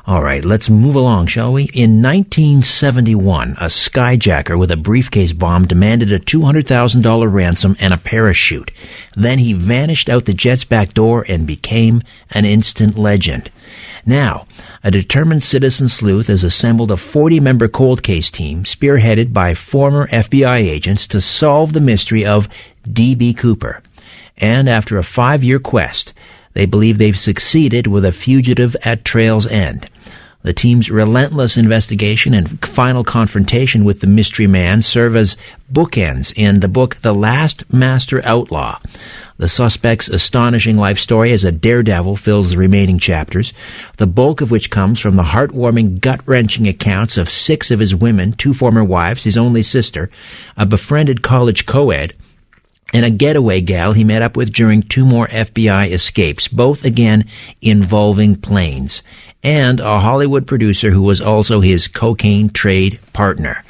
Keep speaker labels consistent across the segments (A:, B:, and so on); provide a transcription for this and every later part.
A: All right, let's move along, shall we? In 1971, a skyjacker with a briefcase bomb demanded a $200,000 ransom and a parachute. Then he vanished out the jet's back door and became an instant legend. Now, a determined citizen sleuth has assembled a 40-member cold case team spearheaded by former FBI agents to solve the mystery of D.B. Cooper. And after a 5-year quest, they believe they've succeeded with a fugitive at trail's end. The team's relentless investigation and final confrontation with the mystery man serve as bookends in the book The Last Master Outlaw. The suspect's astonishing life story as a daredevil fills the remaining chapters, the bulk of which comes from the heartwarming, gut-wrenching accounts of 6 of his women, 2 former wives, his only sister, a befriended college co-ed, and a getaway gal he met up with during 2 more FBI escapes, both again involving planes, and a Hollywood producer who was also his cocaine trade partner.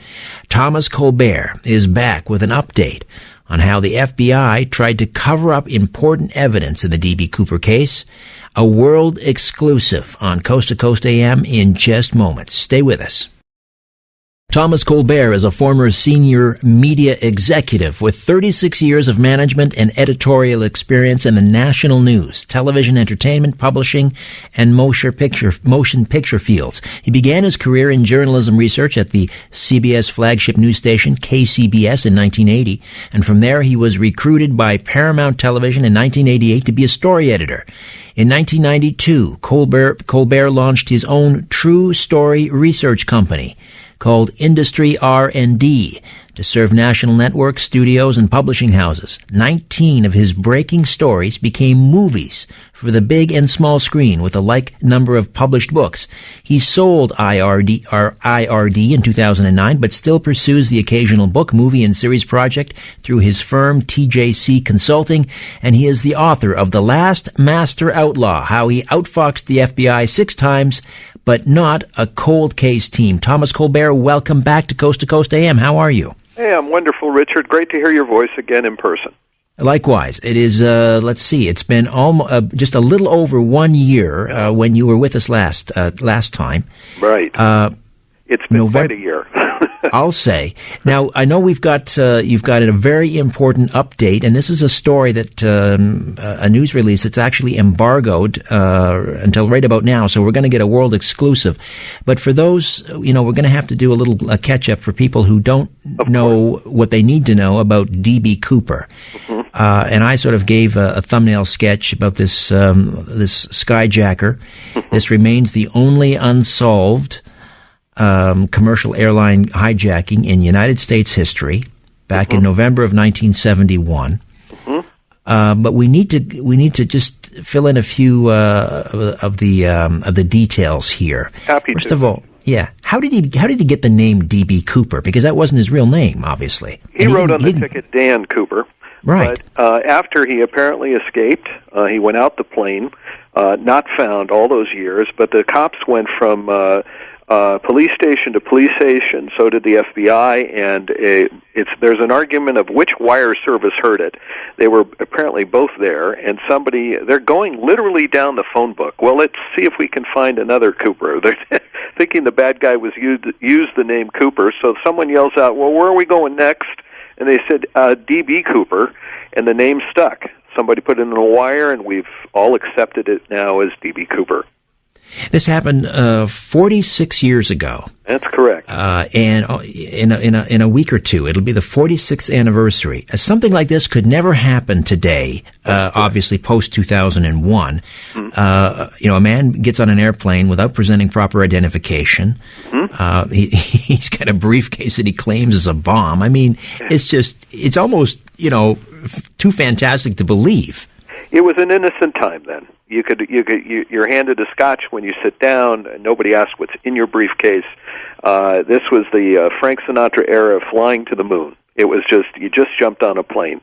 A: Thomas Colbert is back with an update on how the FBI tried to cover up important evidence in the D.B. Cooper case. A world exclusive on Coast to Coast AM in just moments. Stay with us. Thomas Colbert is a former senior media executive with 36 years of management and editorial experience in the national news, television, entertainment, publishing, and motion picture fields. He began his career in journalism research at the CBS flagship news station, KCBS, in 1980, and from there he was recruited by Paramount Television in 1988 to be a story editor. In 1992, Colbert launched his own true story research company called Industry R&D to serve national networks, studios, and publishing houses. 19 of his breaking stories became movies for the big and small screen with a like number of published books. He sold IRD in 2009, but still pursues the occasional book, movie, and series project through his firm TJC Consulting, and he is the author of The Last Master Outlaw, How He Outfoxed the FBI 6 times, but not a cold case team. Thomas Colbert, welcome back to Coast AM. How are you?
B: Hey, I'm wonderful, Richard. Great to hear your voice again in person.
A: Likewise. It is, let's see, it's been just a little over 1 year when you were with us last time.
B: Right. It's been quite a year.
A: I'll say. Now, I know you've got a very important update, and this is a story that a news release that's actually embargoed until right about now, so we're going to get a world exclusive. But for those, we're going to have to do a catch-up for people who don't know what they need to know about D.B. Cooper. Mm-hmm. And I sort of gave a thumbnail sketch about this skyjacker. Mm-hmm. This remains the only unsolved commercial airline hijacking in United States history back in November of 1971. But we need to just fill in a few of the details here.
B: Happy
A: First
B: to.
A: of all, yeah, how did he get the name D.B. Cooper? Because that wasn't his real name, obviously.
B: He wrote on the ticket Dan Cooper.
A: Right.
B: But after he apparently escaped, he went out the plane, not found all those years. But the cops went from police station to police station, so did the FBI, and there's an argument of which wire service heard it. They were apparently both there, and they're going literally down the phone book. Well, let's see if we can find another Cooper. They're thinking the bad guy was used the name Cooper, so someone yells out, well, where are we going next? And they said, D.B. Cooper, and the name stuck. Somebody put it in a wire, and we've all accepted it now as D.B. Cooper.
A: This happened 46 years ago.
B: That's correct.
A: And in a week or two, it'll be the 46th anniversary. Something like this could never happen today. Obviously, post 2001, a man gets on an airplane without presenting proper identification. Mm-hmm. He's got a briefcase that he claims is a bomb. I mean, it's almost too fantastic to believe.
B: It was an innocent time then. You're handed a scotch when you sit down, and nobody asks what's in your briefcase. This was the Frank Sinatra era of flying to the moon. It was you just jumped on a plane.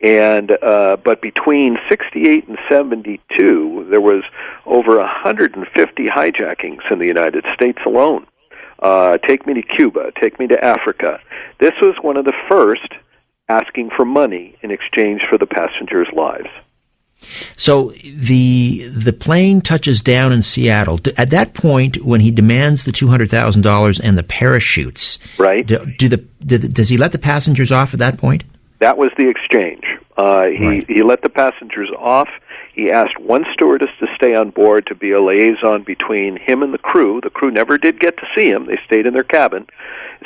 B: And but between 68 and 72, there was over 150 hijackings in the United States alone. Take me to Cuba, take me to Africa. This was one of the first asking for money in exchange for the passengers' lives.
A: So the plane touches down in Seattle. At that point, when he demands the $200,000 and the parachutes,
B: Right.
A: Does he let the passengers off at that point?
B: That was the exchange. He let the passengers off. He asked one stewardess to stay on board to be a liaison between him and the crew. The crew never did get to see him. They stayed in their cabin.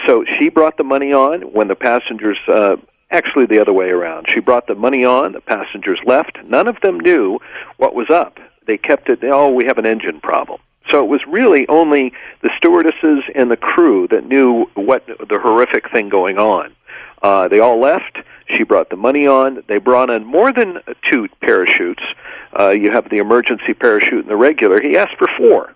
B: So she brought the money on when the passengers, actually the other way around. She brought the money on, the passengers left. None of them knew what was up. They kept it, we have an engine problem. So it was really only the stewardesses and the crew that knew what the horrific thing going on. They all left. She brought the money on. They brought in more than 2 parachutes. You have the emergency parachute and the regular. He asked for 4.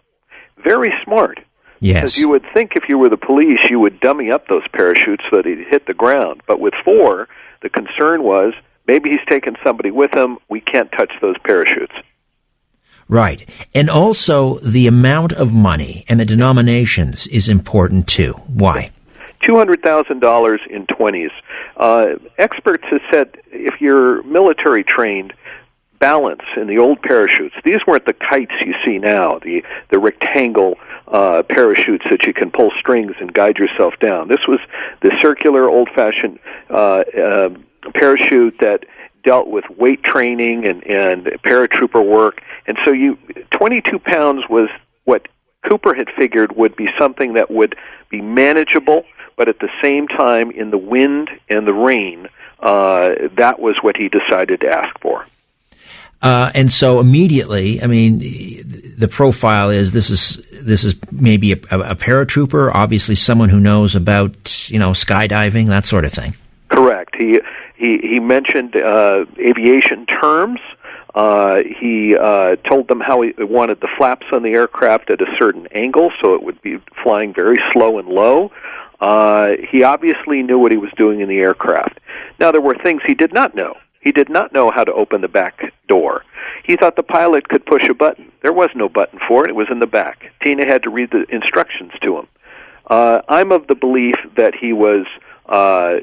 B: Very smart.
A: Yes.
B: Because you would think if you were the police, you would dummy up those parachutes so that he'd hit the ground. But with 4, the concern was maybe he's taken somebody with him. We can't touch those parachutes.
A: Right. And also the amount of money and the denominations is important too. Why?
B: $200,000 in 20s. Experts have said if you're military trained, balance in the old parachutes. These weren't the kites you see now, the rectangle parachutes that you can pull strings and guide yourself down. This was the circular, old-fashioned parachute that dealt with weight training and paratrooper work. And so 22 pounds was what Cooper had figured would be something that would be manageable, but at the same time, in the wind and the rain, that was what he decided to ask for.
A: And so immediately, I mean, the profile is this is maybe a paratrooper, obviously someone who knows about skydiving, that sort of thing.
B: Correct. He mentioned aviation terms. He told them how he wanted the flaps on the aircraft at a certain angle, so it would be flying very slow and low. He obviously knew what he was doing in the aircraft. Now, there were things he did not know. He did not know how to open the back door. He thought the pilot could push a button. There was no button for it. It was in the back. Tina had to read the instructions to him. I'm of the belief that he was,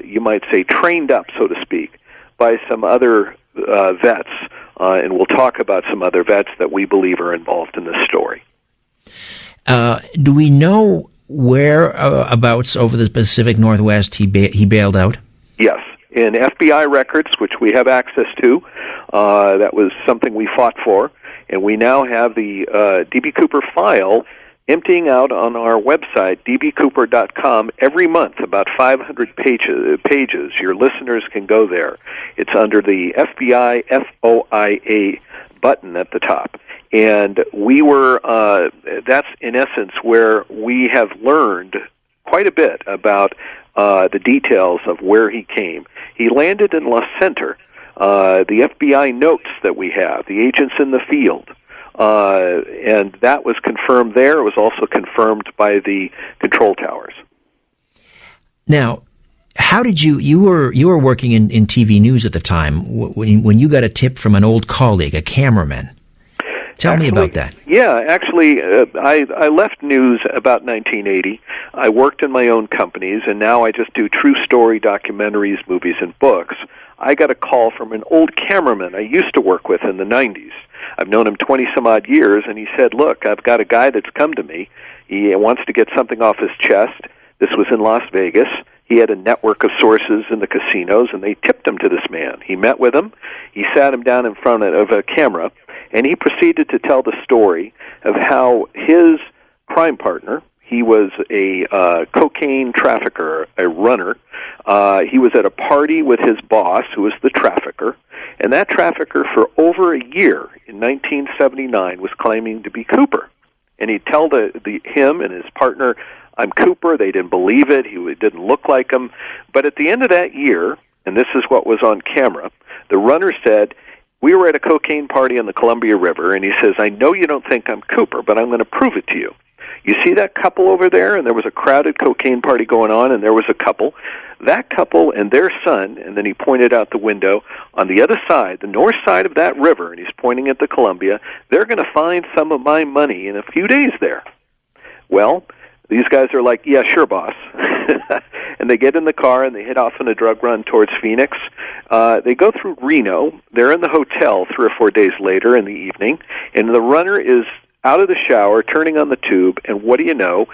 B: you might say, trained up, so to speak, by some other vets, and we'll talk about some other vets that we believe are involved in this story.
A: Do we know whereabouts over the Pacific Northwest he bailed out?
B: Yes. In FBI records, which we have access to, that was something we fought for, and we now have the D.B. Cooper file emptying out on our website, dbcooper.com, every month, about 500 pages. Your listeners can go there. It's under the FBI FOIA button at the top. And we were, that's in essence where we have learned quite a bit about the details of where he came. He landed in La Center. The FBI notes that we have, the agents in the field, and that was confirmed there. It was also confirmed by the control towers.
A: Now, how did you were working in TV news at the time when you got a tip from an old colleague, a cameraman? Tell me about that.
B: Yeah, actually, I left news about 1980. I worked in my own companies, and now I just do true story documentaries, movies, and books. I got a call from an old cameraman I used to work with in the 90s. I've known him 20-some-odd years, and he said, look, I've got a guy that's come to me. He wants to get something off his chest. This was in Las Vegas. He had a network of sources in the casinos, and they tipped him to this man. He met with him. He sat him down in front of a camera, and he proceeded to tell the story of how his crime partner, he was a cocaine trafficker, a runner. He was at a party with his boss, who was the trafficker, and that trafficker for over a year in 1979 was claiming to be Cooper. And he'd tell him and his partner, I'm Cooper. They didn't believe it. He didn't look like him. But at the end of that year, and this is what was on camera, the runner said, we were at a cocaine party on the Columbia River, and he says, I know you don't think I'm Cooper, but I'm going to prove it to you. You see that couple over there? And there was a crowded cocaine party going on, and there was a couple. That couple and their son, and then he pointed out the window, on the other side, the north side of that river, and he's pointing at the Columbia, they're going to find some of my money in a few days there. Well, these guys are like, yeah, sure, boss. and they get in the car and they head off on a drug run towards Phoenix. They go through Reno. They're in the hotel 3 or 4 days later in the evening, and the runner is out of the shower, turning on the tube, and what do you know?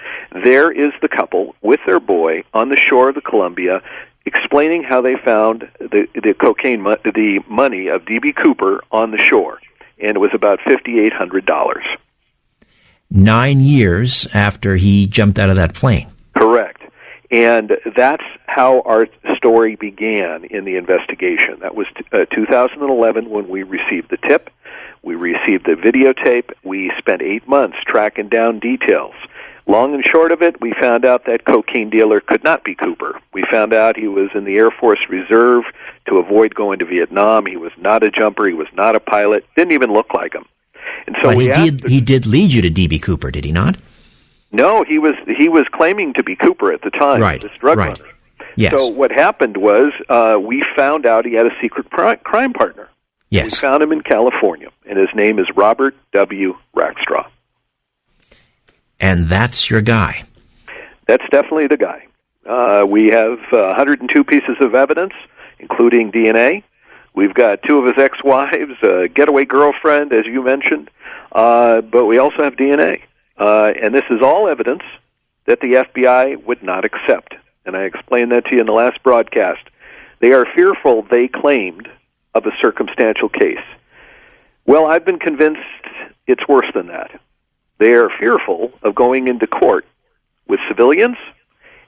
B: There is the couple with their boy on the shore of the Columbia, explaining how they found the cocaine, the money of D.B. Cooper on the shore, and it was about $5,800.
A: 9 years after he jumped out of that plane.
B: Correct. And that's how our story began in the investigation. That was 2011 when we received the tip. We received the videotape. We spent 8 months tracking down details. Long and short of it, we found out that cocaine dealer could not be Cooper. We found out he was in the Air Force Reserve to avoid going to Vietnam. He was not a jumper. He was not a pilot. Didn't even look like him. And so
A: but he did lead you to D.B. Cooper, did he not?
B: No, he was claiming to be Cooper at the time.
A: Right.
B: This drug
A: right.
B: runner.
A: Yes.
B: So what happened was we found out he had a secret crime partner.
A: Yes.
B: We found him in California, and his name is Robert W. Rackstraw.
A: And that's your guy.
B: That's definitely the guy. We have 102 pieces of evidence, including DNA. We've got 2 of his ex-wives, a getaway girlfriend, as you mentioned, but we also have DNA. And this is all evidence that the FBI would not accept. And I explained that to you in the last broadcast. They are fearful, they claimed, of a circumstantial case. Well, I've been convinced it's worse than that. They are fearful of going into court with civilians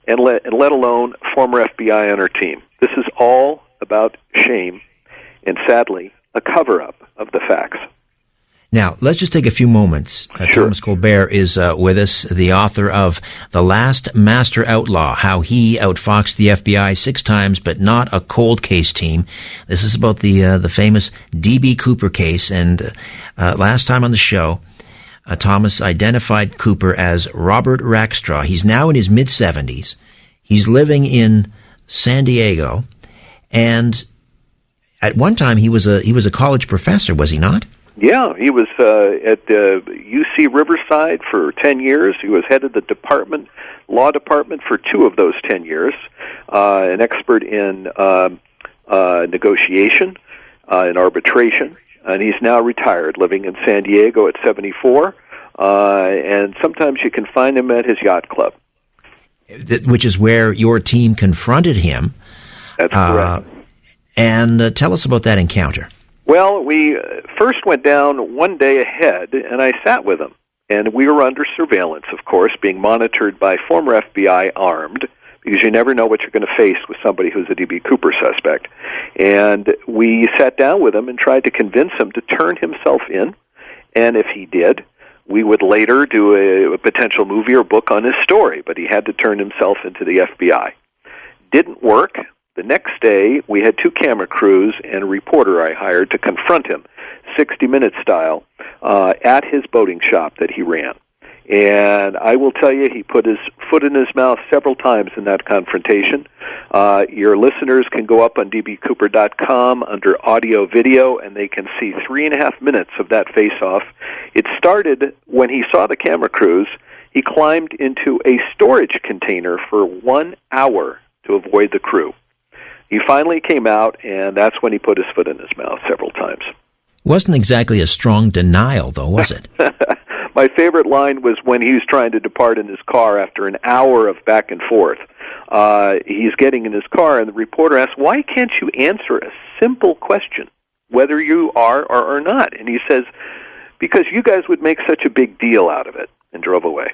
B: and let alone former FBI on our team. This is all about shame and, sadly, a cover-up of the facts.
A: Now, let's just take a few moments.
B: Sure.
A: Thomas Colbert is with us, the author of The Last Master Outlaw, How He Outfoxed the FBI 6 Times, but Not a Cold Case Team. This is about the famous D.B. Cooper case, and last time on the show, Thomas identified Cooper as Robert Rackstraw. He's now in his mid-70s. He's living in San Diego, and at one time he was a college professor, was he not?
B: Yeah, he was at UC Riverside for 10 years. He was head of the law department for 2 of those 10 years, an expert in negotiation, in arbitration, and he's now retired, living in San Diego at 74, and sometimes you can find him at his yacht club.
A: Which is where your team confronted him.
B: That's correct.
A: And tell us about that encounter.
B: Well, we first went down one day ahead, and I sat with him. And we were under surveillance, of course, being monitored by former FBI armed, because you never know what you're going to face with somebody who's a D.B. Cooper suspect. And we sat down with him and tried to convince him to turn himself in, and if he did, we would later do a potential movie or book on his story, but he had to turn himself into the FBI. Didn't work. The next day, we had 2 camera crews and a reporter I hired to confront him, 60 Minutes style, at his boating shop that he ran. And I will tell you, he put his foot in his mouth several times in that confrontation. Your listeners can go up on dbcooper.com under audio video, and they can see 3.5 minutes of that face-off. It started when he saw the camera crews. He climbed into a storage container for 1 hour to avoid the crew. He finally came out, and that's when he put his foot in his mouth several times. Wasn't
A: exactly a strong denial, though, was it?
B: My favorite line was when he was trying to depart in his car after an hour of back and forth. He's getting in his car, and the reporter asks, "Why can't you answer a simple question, whether you are or are not?" And he says, "Because you guys would make such a big deal out of it," and drove away.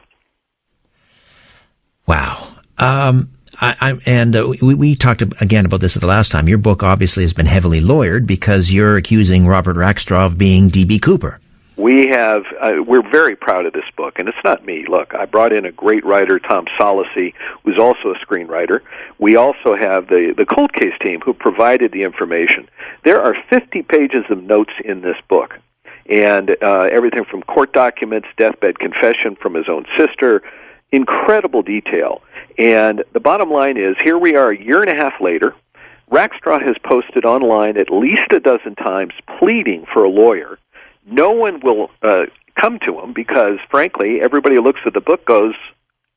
A: Wow. We talked again about this at the last time. Your book obviously has been heavily lawyered because you're accusing Robert Rackstraw of being D.B. Cooper.
B: We're very proud of this book, and it's not me. Look, I brought in a great writer, Tom Solisey, who's also a screenwriter. We also have the cold case team who provided the information. There are 50 pages of notes in this book, and everything from court documents, deathbed confession from his own sister, incredible detail. And the bottom line is, here we are a year and a half later. Rackstraw has posted online at least a dozen times pleading for a lawyer. No one will come to him because, frankly, everybody who looks at the book goes,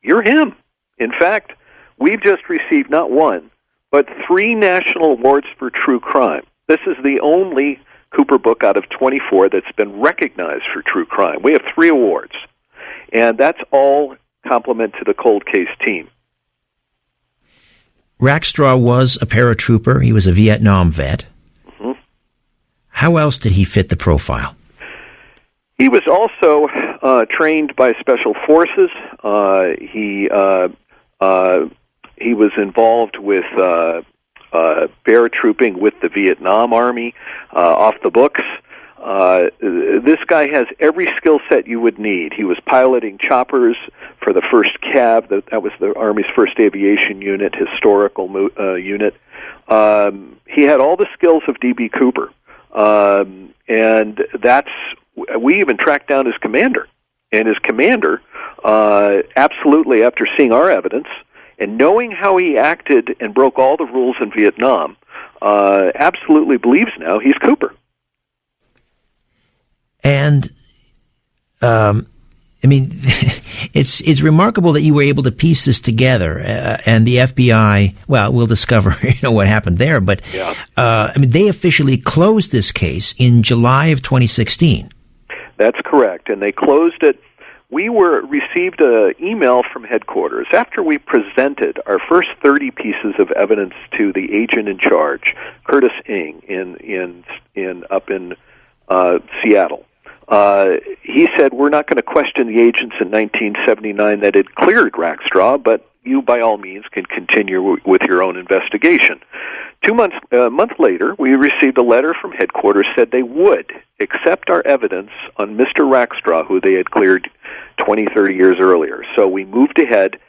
B: "You're him." In fact, we've just received not one, but 3 national awards for true crime. This is the only Cooper book out of 24 that's been recognized for true crime. We have 3 awards, and that's all compliment to the cold case team.
A: Rackstraw was a paratrooper. He was a Vietnam vet. Mm-hmm. How else did he fit the profile?
B: He was also trained by Special Forces. He was involved with paratrooping with the Vietnam Army, off the books. This guy has every skill set you would need. He was piloting choppers for the 1st Cav. That was the Army's 1st Aviation Unit, historical unit. He had all the skills of D.B. Cooper. And we even tracked down his commander. And his commander, absolutely, after seeing our evidence and knowing how he acted and broke all the rules in Vietnam, absolutely believes now he's Cooper.
A: And, it's remarkable that you were able to piece this together, and the FBI, well, we'll discover, what happened there, but, yeah. They officially closed this case in July of 2016. That's
B: correct, and they closed it. We received an email from headquarters after we presented our first 30 pieces of evidence to the agent in charge, Curtis Ng, up in Seattle. He said, we're not going to question the agents in 1979 that had cleared Rackstraw, but you, by all means, can continue with your own investigation. A month later, we received a letter from headquarters said they would accept our evidence on Mr. Rackstraw, who they had cleared 20, 30 years earlier. So we moved ahead,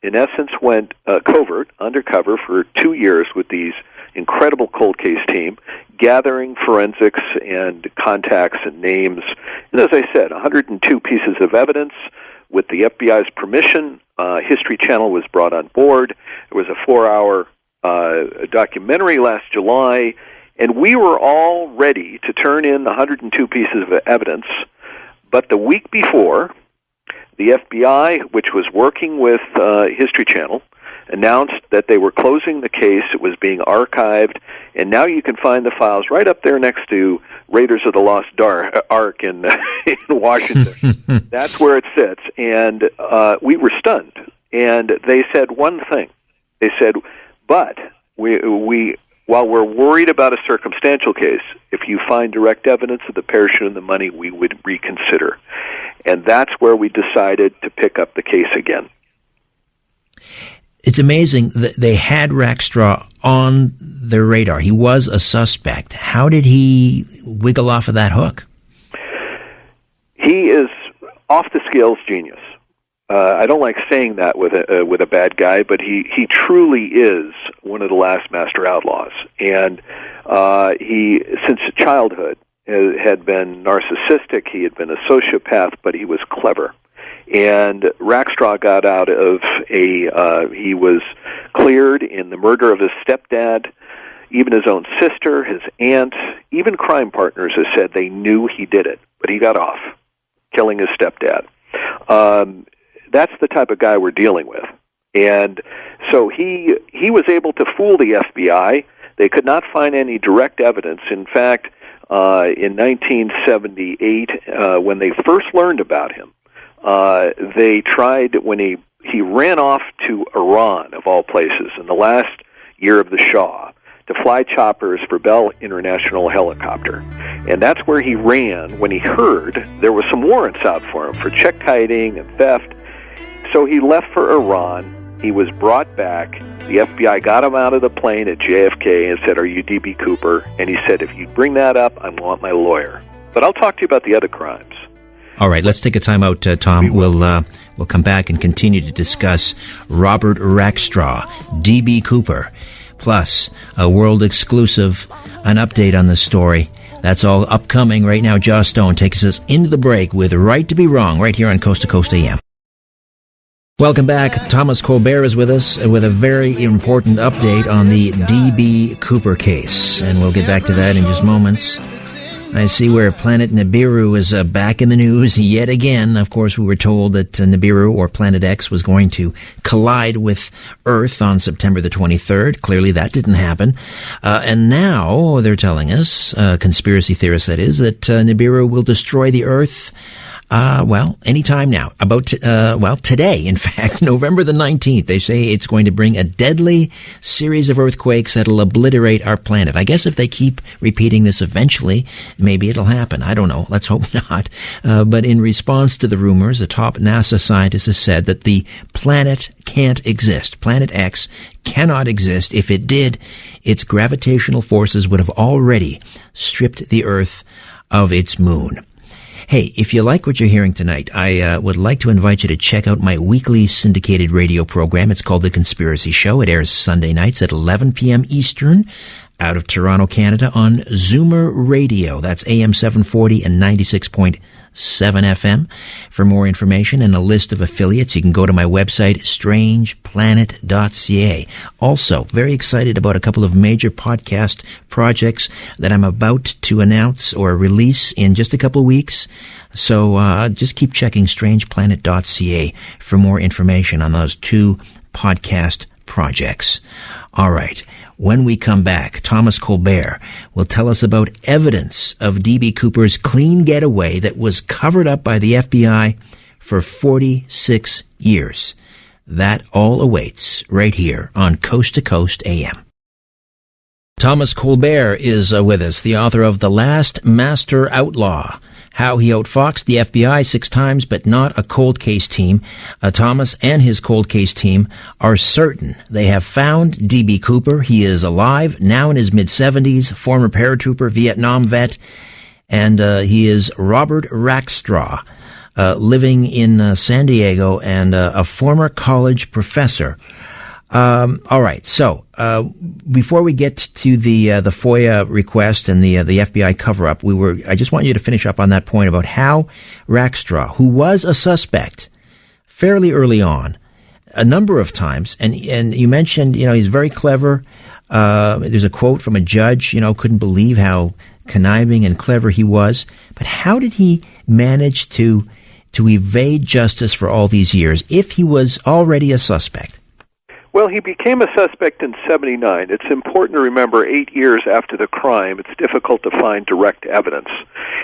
B: in essence went covert, undercover, for 2 years with these incredible cold case team, gathering forensics and contacts and names. And as I said, 102 pieces of evidence. With the FBI's permission, History Channel was brought on board. There was a 4-hour documentary last July, and we were all ready to turn in the 102 pieces of evidence. But the week before, the FBI, which was working with History Channel, announced that they were closing the case. It was being archived, and now you can find the files right up there next to Raiders of the Lost Ark in Washington. That's where it sits, and we were stunned. And they said one thing. They said, but we while we're worried about a circumstantial case, if you find direct evidence of the parachute and the money, we would reconsider. And that's where we decided to pick up the case again.
A: It's amazing that they had Rackstraw on their radar. He was a suspect. How did he wiggle off of that hook?
B: He is off-the-scales genius. I don't like saying that with a bad guy, but he truly is one of the last master outlaws. And he, since childhood, had been narcissistic. He had been a sociopath, but he was clever. And Rackstraw got out of he was cleared in the murder of his stepdad. Even his own sister, his aunt, even crime partners have said they knew he did it, but he got off, killing his stepdad. That's the type of guy we're dealing with. And so he was able to fool the FBI. They could not find any direct evidence. In fact, in 1978, when they first learned about him, they tried, when he ran off to Iran, of all places, in the last year of the Shah, to fly choppers for Bell International Helicopter. And that's where he ran when he heard there was some warrants out for him for check kiting and theft. So he left for Iran. He was brought back. The FBI got him out of the plane at JFK and said, "Are you D.B. Cooper?" And he said, "If you bring that up, I want my lawyer. But I'll talk to you about the other crimes."
A: All right, let's take a time out, Tom. We'll come back and continue to discuss Robert Rackstraw, D.B. Cooper, plus a world exclusive, an update on the story. That's all upcoming right now. Joss Stone takes us into the break with Right to Be Wrong right here on Coast to Coast AM. Welcome back. Thomas Colbert is with us with a very important update on the D.B. Cooper case, and we'll get back to that in just moments. I see where planet Nibiru is back in the news yet again. Of course, we were told that Nibiru, or Planet X, was going to collide with Earth on September the 23rd. Clearly that didn't happen. And now they're telling us, conspiracy theorists that is, that Nibiru will destroy the Earth anytime now. Today, in fact, November the 19th, they say it's going to bring a deadly series of earthquakes that'll obliterate our planet. I guess if they keep repeating this eventually, maybe it'll happen. I don't know. Let's hope not. But in response to the rumors, a top NASA scientist has said that the planet can't exist. Planet X cannot exist. If it did, its gravitational forces would have already stripped the Earth of its moon. Hey, if you like what you're hearing tonight, I would like to invite you to check out my weekly syndicated radio program. It's called The Conspiracy Show. It airs Sunday nights at 11 p.m. Eastern out of Toronto, Canada on Zoomer Radio. That's AM 740 and 96.7 FM. For more information and a list of affiliates, you can go to my website, strangeplanet.ca. Also, very excited about a couple of major podcast projects that I'm about to announce or release in just a couple of weeks. So just keep checking strangeplanet.ca for more information on those two podcast projects. All right. When we come back, Thomas Colbert will tell us about evidence of D.B. Cooper's clean getaway that was covered up by the FBI for 46 years. That all awaits right here on Coast to Coast AM. Thomas Colbert is with us, the author of The Last Master Outlaw, How He Outfoxed the FBI 6 times, but not a cold case team. Thomas and his cold case team are certain they have found D.B. Cooper. He is alive, now in his mid-70s, former paratrooper, Vietnam vet, and he is Robert Rackstraw, living in San Diego and a former college professor. All right. So, before we get to the FOIA request and the FBI cover-up, I just want you to finish up on that point about how Rackstraw, who was a suspect fairly early on, a number of times, and you mentioned, he's very clever. There's a quote from a judge, couldn't believe how conniving and clever he was. But how did he manage to evade justice for all these years if he was already a suspect?
B: Well, he became a suspect in 79. It's important to remember 8 years after the crime, it's difficult to find direct evidence.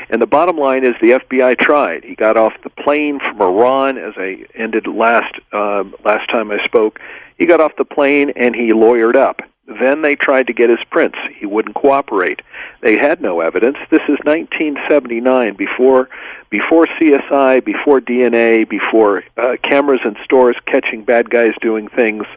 B: And the bottom line is the FBI tried. He got off the plane from Iran, as I ended last time I spoke. He got off the plane and he lawyered up. Then they tried to get his prints. He wouldn't cooperate. They had no evidence. This is 1979, before CSI, before DNA, before cameras in stores catching bad guys doing things.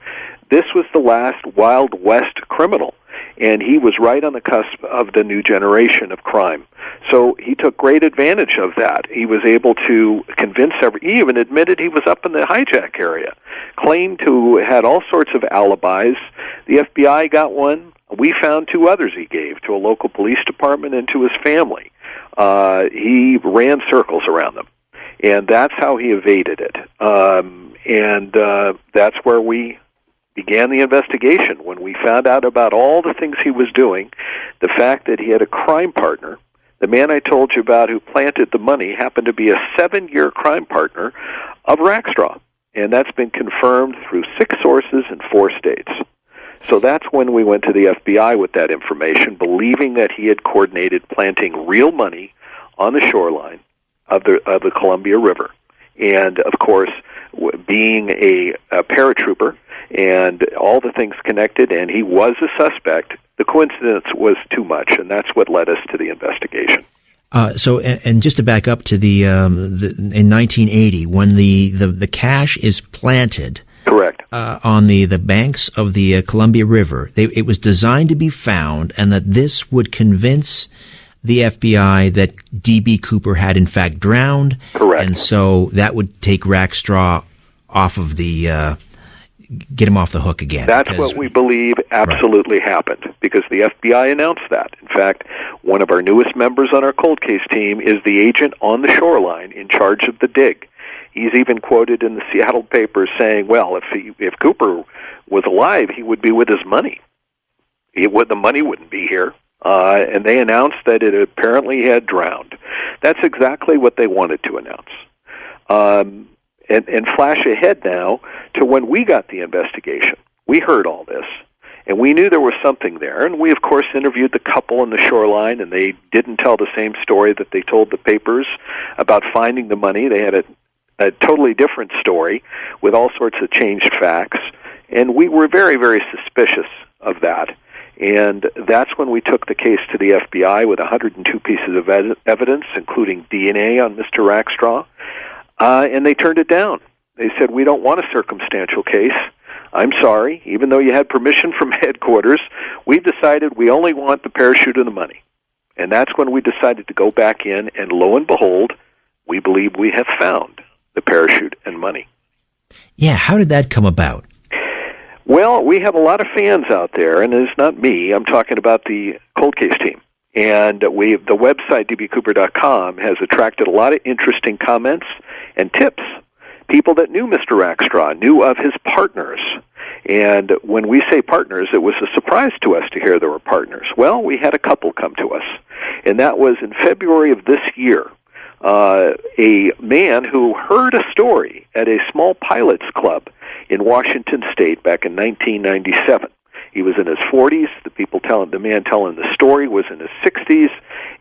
B: This was the last Wild West criminal, and he was right on the cusp of the new generation of crime. So he took great advantage of that. He was able to convince he even admitted he was up in the hijack area, claimed to had all sorts of alibis. The FBI got one. We found 2 others he gave to a local police department and to his family. He ran circles around them, and that's how he evaded it. That's where we began the investigation, when we found out about all the things he was doing, the fact that he had a crime partner. The man I told you about who planted the money happened to be a 7-year crime partner of Rackstraw, and that's been confirmed through 6 sources in 4 states. So that's when we went to the FBI with that information, believing that he had coordinated planting real money on the shoreline of the Columbia River. And, of course, being a paratrooper and all the things connected, and he was a suspect, the coincidence was too much, and that's what led us to the investigation.
A: And just to back up to in 1980, when the cash is planted,
B: correct,
A: on the banks of the Columbia River, it was designed to be found, and that this would convince the FBI that D.B. Cooper had in fact drowned.
B: Correct.
A: And so that would take Rackstraw off of get him off the hook again.
B: That's what we believe absolutely happened, because the FBI announced that. In fact, one of our newest members on our cold case team is the agent on the shoreline in charge of the dig. He's even quoted in the Seattle papers saying, well, if Cooper was alive, he would be with his money. The money wouldn't be here. and they announced that it apparently had drowned. That's exactly what they wanted to announce. And flash ahead now to when we got the investigation. We heard all this, and we knew there was something there. And we, of course, interviewed the couple on the shoreline, and they didn't tell the same story that they told the papers about finding the money. They had a totally different story with all sorts of changed facts. And we were very, very suspicious of that. And that's when we took the case to the FBI with 102 pieces of evidence, including DNA on Mr. Rackstraw. And they turned it down. They said, we don't want a circumstantial case. I'm sorry, even though you had permission from headquarters, we've decided we only want the parachute and the money. And that's when we decided to go back in, and lo and behold, we believe we have found the parachute and money.
A: Yeah, how did that come about?
B: Well, we have a lot of fans out there, and it's not me. I'm talking about the cold case team. And the website, dbcooper.com, has attracted a lot of interesting comments and tips. People that knew Mr. Rackstraw, knew of his partners. And when we say partners, it was a surprise to us to hear there were partners. Well, we had a couple come to us, and that was in February of this year. A man who heard a story at a small pilots club in Washington State back in 1997. He was in his 40s. The man telling the story was in his 60s,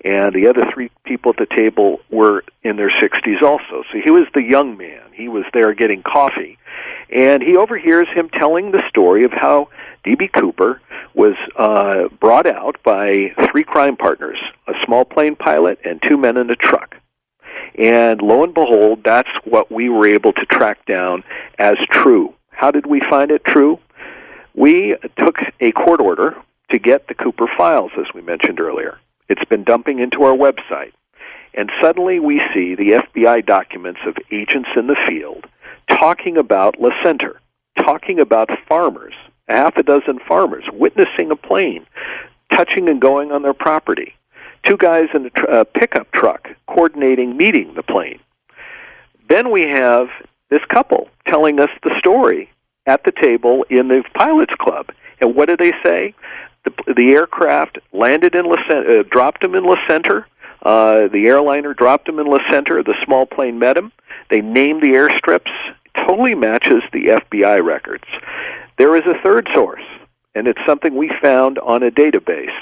B: and the other three people at the table were in their 60s also. So he was the young man. He was there getting coffee, and he overhears him telling the story of how D.B. Cooper was brought out by three crime partners, a small plane pilot and two men in a truck. And lo and behold, that's what we were able to track down as true. How did we find it true? We took a court order to get the Cooper files, as we mentioned earlier. It's been dumping into our website. And suddenly we see the FBI documents of agents in the field talking about La Center, talking about farmers, a half a dozen farmers, witnessing a plane, touching and going on their property. Two guys in a pickup truck coordinating meeting the plane. Then we have this couple telling us the story at the table in the pilots club. And what did they say? The aircraft landed in dropped them in La Center. The airliner dropped them in La Center. The small plane met him. They named the airstrips. Totally matches the FBI records. There is a third source, and it's something we found on a database.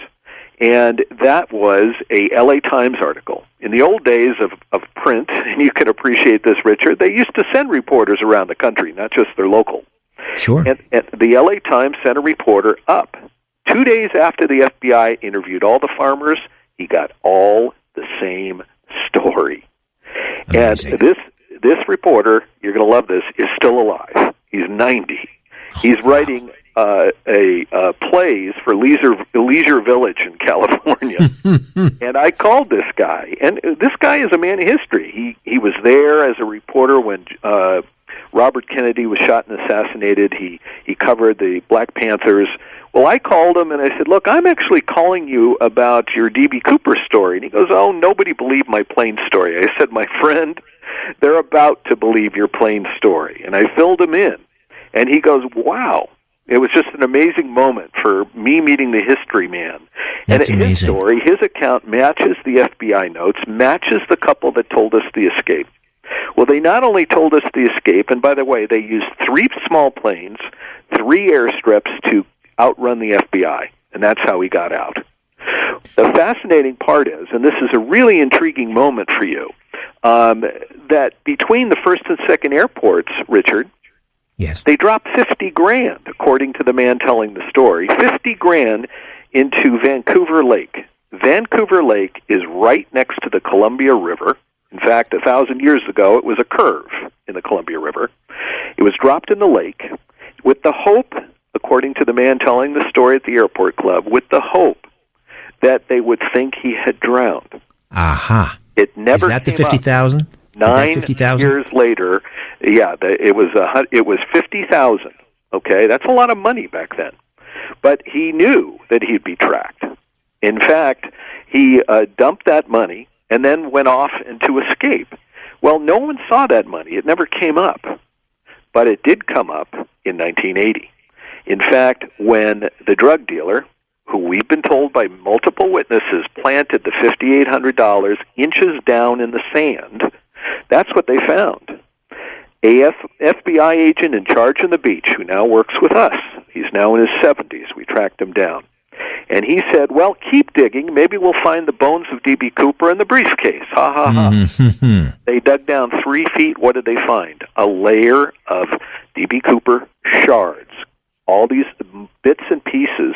B: And that was a LA Times article. In the old days of print, and you can appreciate this, Richard, they used to send reporters around the country, not just their local.
A: Sure.
B: And the LA Times sent a reporter up. 2 days after the FBI interviewed all the farmers, he got all the same story. Amazing. And this reporter, you're going to love this, is still alive. He's 90. He's writing plays for Leisure Village in California. And I called this guy, and this guy is a man of history. He was there as a reporter when Robert Kennedy was shot and assassinated. He covered the Black Panthers. Well, I called him and I said, look, I'm actually calling you about your D.B. Cooper story. And he goes, oh, nobody believed my plane story. I said, my friend, they're about to believe your plane story. And I filled him in. And he goes, wow. It was just an amazing moment for me meeting the history man.
A: That's
B: and his
A: amazing.
B: story, his account matches the FBI notes, matches the couple that told us the escape. Well, they not only told us the escape, and by the way, they used 3 small planes, 3 airstrips to outrun the FBI, and that's how he got out. The fascinating part is, and this is a really intriguing moment for you, that between the first and second airports, Richard,
A: yes,
B: they dropped $50,000, according to the man telling the story, $50,000 into Vancouver Lake. Vancouver Lake is right next to the Columbia River. In fact, 1,000 years ago, it was a curve in the Columbia River. It was dropped in the lake with the hope, according to the man telling the story at the airport club, with the hope that they would think he had drowned.
A: Aha.
B: It never
A: Is that the
B: came up.
A: 50,000?
B: 9 years later, yeah, it was 50,000. Okay, that's a lot of money back then. But he knew that he'd be tracked. In fact, he dumped that money and then went off to escape. Well, no one saw that money. It never came up. But it did come up in 1980. In fact, when the drug dealer, who we've been told by multiple witnesses planted the $5,800 inches down in the sand, that's what they found. A FBI agent in charge on the beach who now works with us. He's now in his 70s. We tracked him down. And he said, well, keep digging. Maybe we'll find the bones of D.B. Cooper in the briefcase. Ha, ha, ha.
A: Mm-hmm.
B: They dug down 3 feet. What did they find? A layer of D.B. Cooper shards. All these bits and pieces,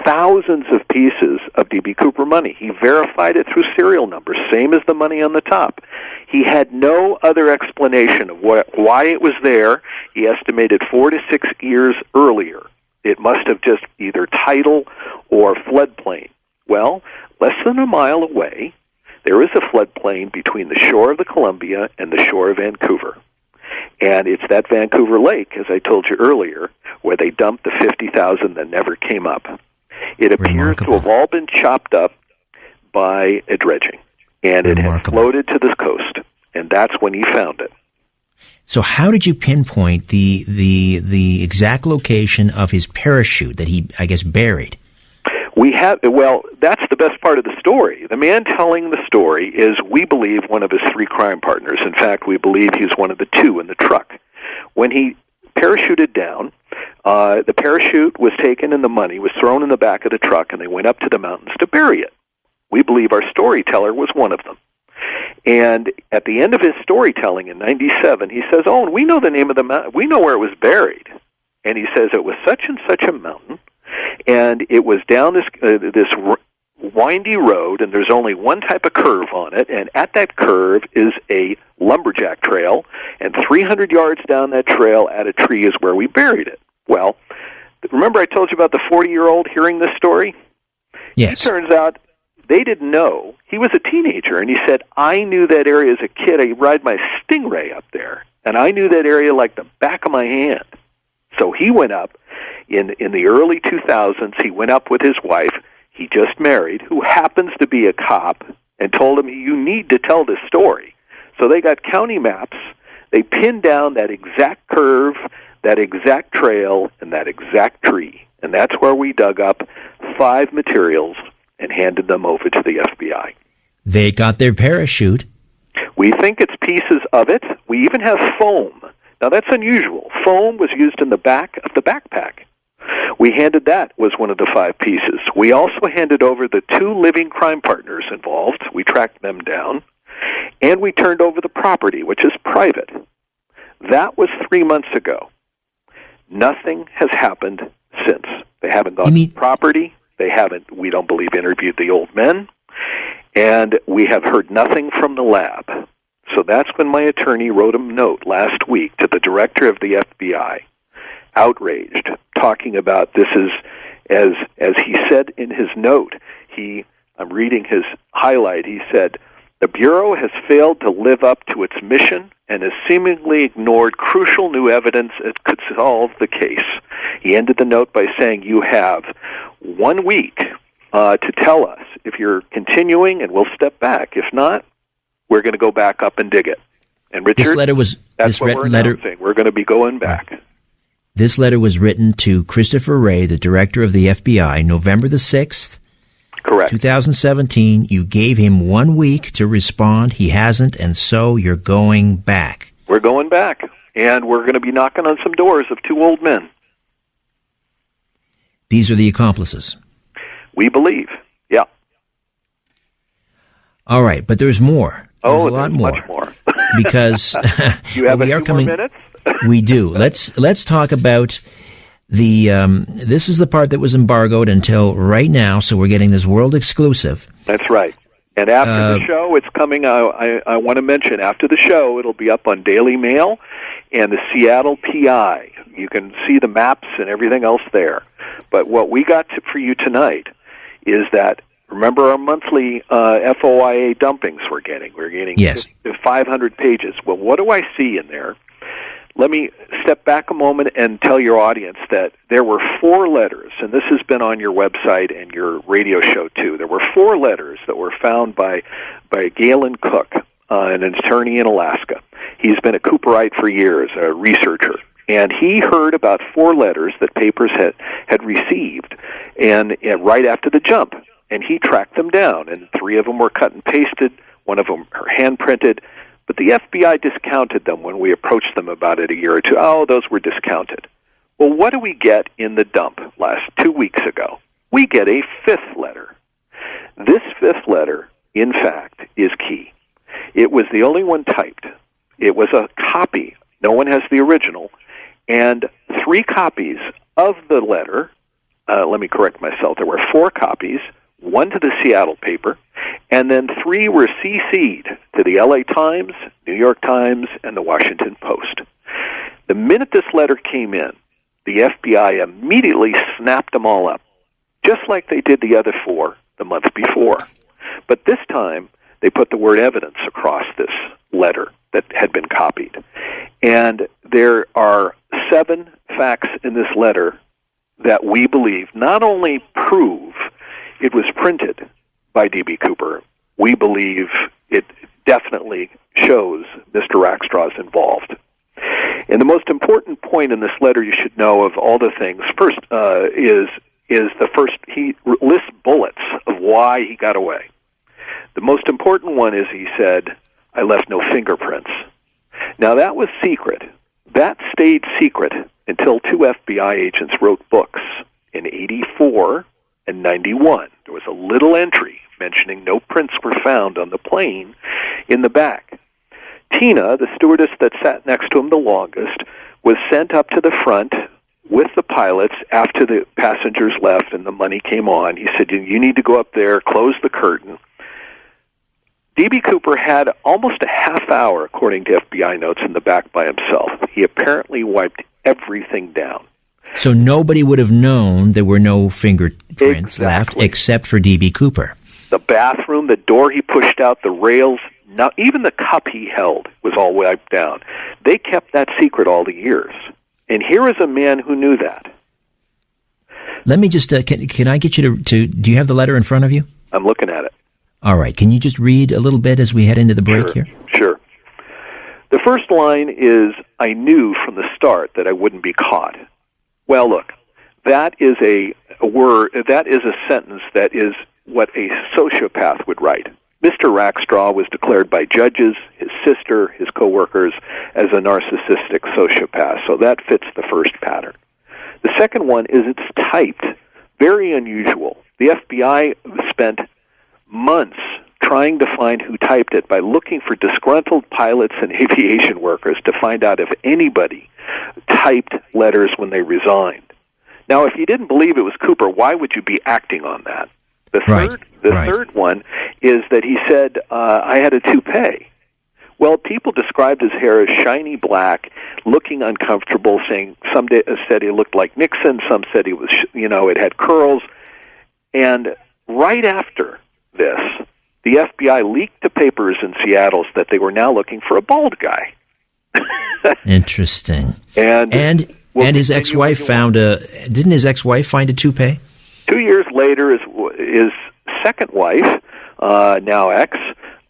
B: thousands of pieces of D.B. Cooper money. He verified it through serial numbers, same as the money on the top. He had no other explanation of why it was there. He estimated 4 to 6 years earlier. It must have just either tidal or floodplain. Well, less than a mile away, there is a floodplain between the shore of the Columbia and the shore of Vancouver. And it's that Vancouver Lake, as I told you earlier, where they dumped the 50,000 that never came up. It appears to have all been chopped up by a dredging, and it had floated to the coast, and that's when he found it.
A: So how did you pinpoint the exact location of his parachute that he, I guess, buried?
B: Well, that's the best part of the story. The man telling the story is, we believe, one of his 3 crime partners. In fact, we believe he's one of the 2 in the truck. When he parachuted down, the parachute was taken and the money was thrown in the back of the truck, and they went up to the mountains to bury it. We believe our storyteller was one of them. And at the end of his storytelling in 97, he says, oh, and we know the name of the mountain. We know where it was buried. And he says it was such and such a mountain, and it was down this windy road, and there's only one type of curve on it, and at that curve is a lumberjack trail, and 300 yards down that trail at a tree is where we buried it. Well, remember I told you about the 40-year-old hearing this story?
A: Yes.
B: It turns out they didn't know. He was a teenager, and he said, I knew that area as a kid. I ride my Stingray up there, and I knew that area like the back of my hand. So he went up in the early 2000s. He went up with his wife, he just married, who happens to be a cop, and told him, you need to tell this story. So they got county maps. They pinned down that exact curve, that exact trail, and that exact tree. And that's where we dug up 5 materials and handed them over to the FBI.
A: They got their parachute.
B: We think it's pieces of it. We even have foam. Now, that's unusual. Foam was used in the back of the backpack. We handed that, was one of the 5 pieces. We also handed over the 2 living crime partners involved. We tracked them down. And we turned over the property, which is private. That was 3 months ago. Nothing has happened since. They haven't gone to the property. They haven't, we don't believe, interviewed the old men. And we have heard nothing from the lab. So that's when my attorney wrote a note last week to the director of the FBI, outraged, talking about this is, as he said in his note, I'm reading his highlight, he said, the Bureau has failed to live up to its mission and has seemingly ignored crucial new evidence that could solve the case. He ended the note by saying, you have 1 week to tell us if you're continuing, and we'll step back. If not, we're going to go back up and dig it. And Richard, that's what we're announcing. We're going to be going back.
A: This letter was written to Christopher Wray, the director of the FBI, November the 6th,
B: correct,
A: 2017. You gave him 1 week to respond. He hasn't, and so you're going back.
B: We're going back, and we're going to be knocking on some doors of 2 old men.
A: These are the accomplices.
B: We believe, yeah.
A: All right, but there's more. There's a lot more.
B: Much more.
A: Because
B: you have a few more minutes?
A: We do. Let's talk about the. This is the part that was embargoed until right now, so we're getting this world exclusive.
B: That's right. And after the show, it's coming. I want to mention after the show, it'll be up on Daily Mail and the Seattle PI. You can see the maps and everything else there. But what we got for you tonight is that, remember our monthly FOIA dumpings we're getting? We're getting
A: yes.
B: 500 pages. Well, what do I see in there? Let me step back a moment and tell your audience that there were 4 letters, and this has been on your website and your radio show too. There were 4 letters that were found by Galen Cook, an attorney in Alaska. He's been a Cooperite for years, a researcher. And he heard about 4 letters that Papers had received and right after the jump. And he tracked them down, and 3 of them were cut and pasted, 1 of them hand-printed. But the FBI discounted them when we approached them about it a year or two. Oh, those were discounted. Well, what do we get in the dump last 2 weeks ago? We get a 5th letter. This 5th letter, in fact, is key. It was the only one typed. It was a copy. No one has the original. And 3 copies of the letter, let me correct myself, there were 4 copies, 1 to the Seattle paper, and then 3 were CC'd to the LA Times, New York Times, and the Washington Post. The minute this letter came in, the FBI immediately snapped them all up, just like they did the other 4 the month before. But this time, they put the word evidence across this letter that had been copied. And there are 7 facts in this letter that we believe not only prove it was printed by D.B. Cooper, we believe it definitely shows Mr. Rackstraw's involved. And the most important point in this letter you should know of all the things, first is the first, he lists bullets of why he got away. The most important one is he said, I left no fingerprints. Now that was secret. That stayed secret until 2 FBI agents wrote books in 84 and 91. There was a little entry mentioning no prints were found on the plane in the back. Tina, the stewardess that sat next to him the longest, was sent up to the front with the pilots after the passengers left and the money came on. He said, you need to go up there, close the curtain. D.B. Cooper had almost a half hour, according to FBI notes, in the back by himself. He apparently wiped everything down.
A: So nobody would have known there were no fingerprints left except for D.B. Cooper.
B: The bathroom, the door he pushed out, the rails, not even the cup he held was all wiped down. They kept that secret all the years. And here is a man who knew that.
A: Let me just, can I get you to, do you have the letter in front of you?
B: I'm looking at it.
A: All right. Can you just read a little bit as we head into the break here?
B: Sure. The first line is, I knew from the start that I wouldn't be caught. Well, look, that is a word, that is a sentence that is what a sociopath would write. Mr. Rackstraw was declared by judges, his sister, his coworkers, as a narcissistic sociopath, so that fits the first pattern. The second one is it's typed, very unusual. The FBI spent months trying to find who typed it by looking for disgruntled pilots and aviation workers to find out if anybody typed letters when they resigned. Now, if you didn't believe it was Cooper, why would you be acting on that? The third one is that he said, I had a toupee. Well, people described his hair as shiny black, looking uncomfortable, saying some said he looked like Nixon, some said he was, it had curls. And right after this, the FBI leaked to papers in Seattle that they were now looking for a bald guy.
A: Interesting.
B: And
A: his ex-wife didn't his ex-wife find a toupee?
B: 2 years later, his second wife, now ex,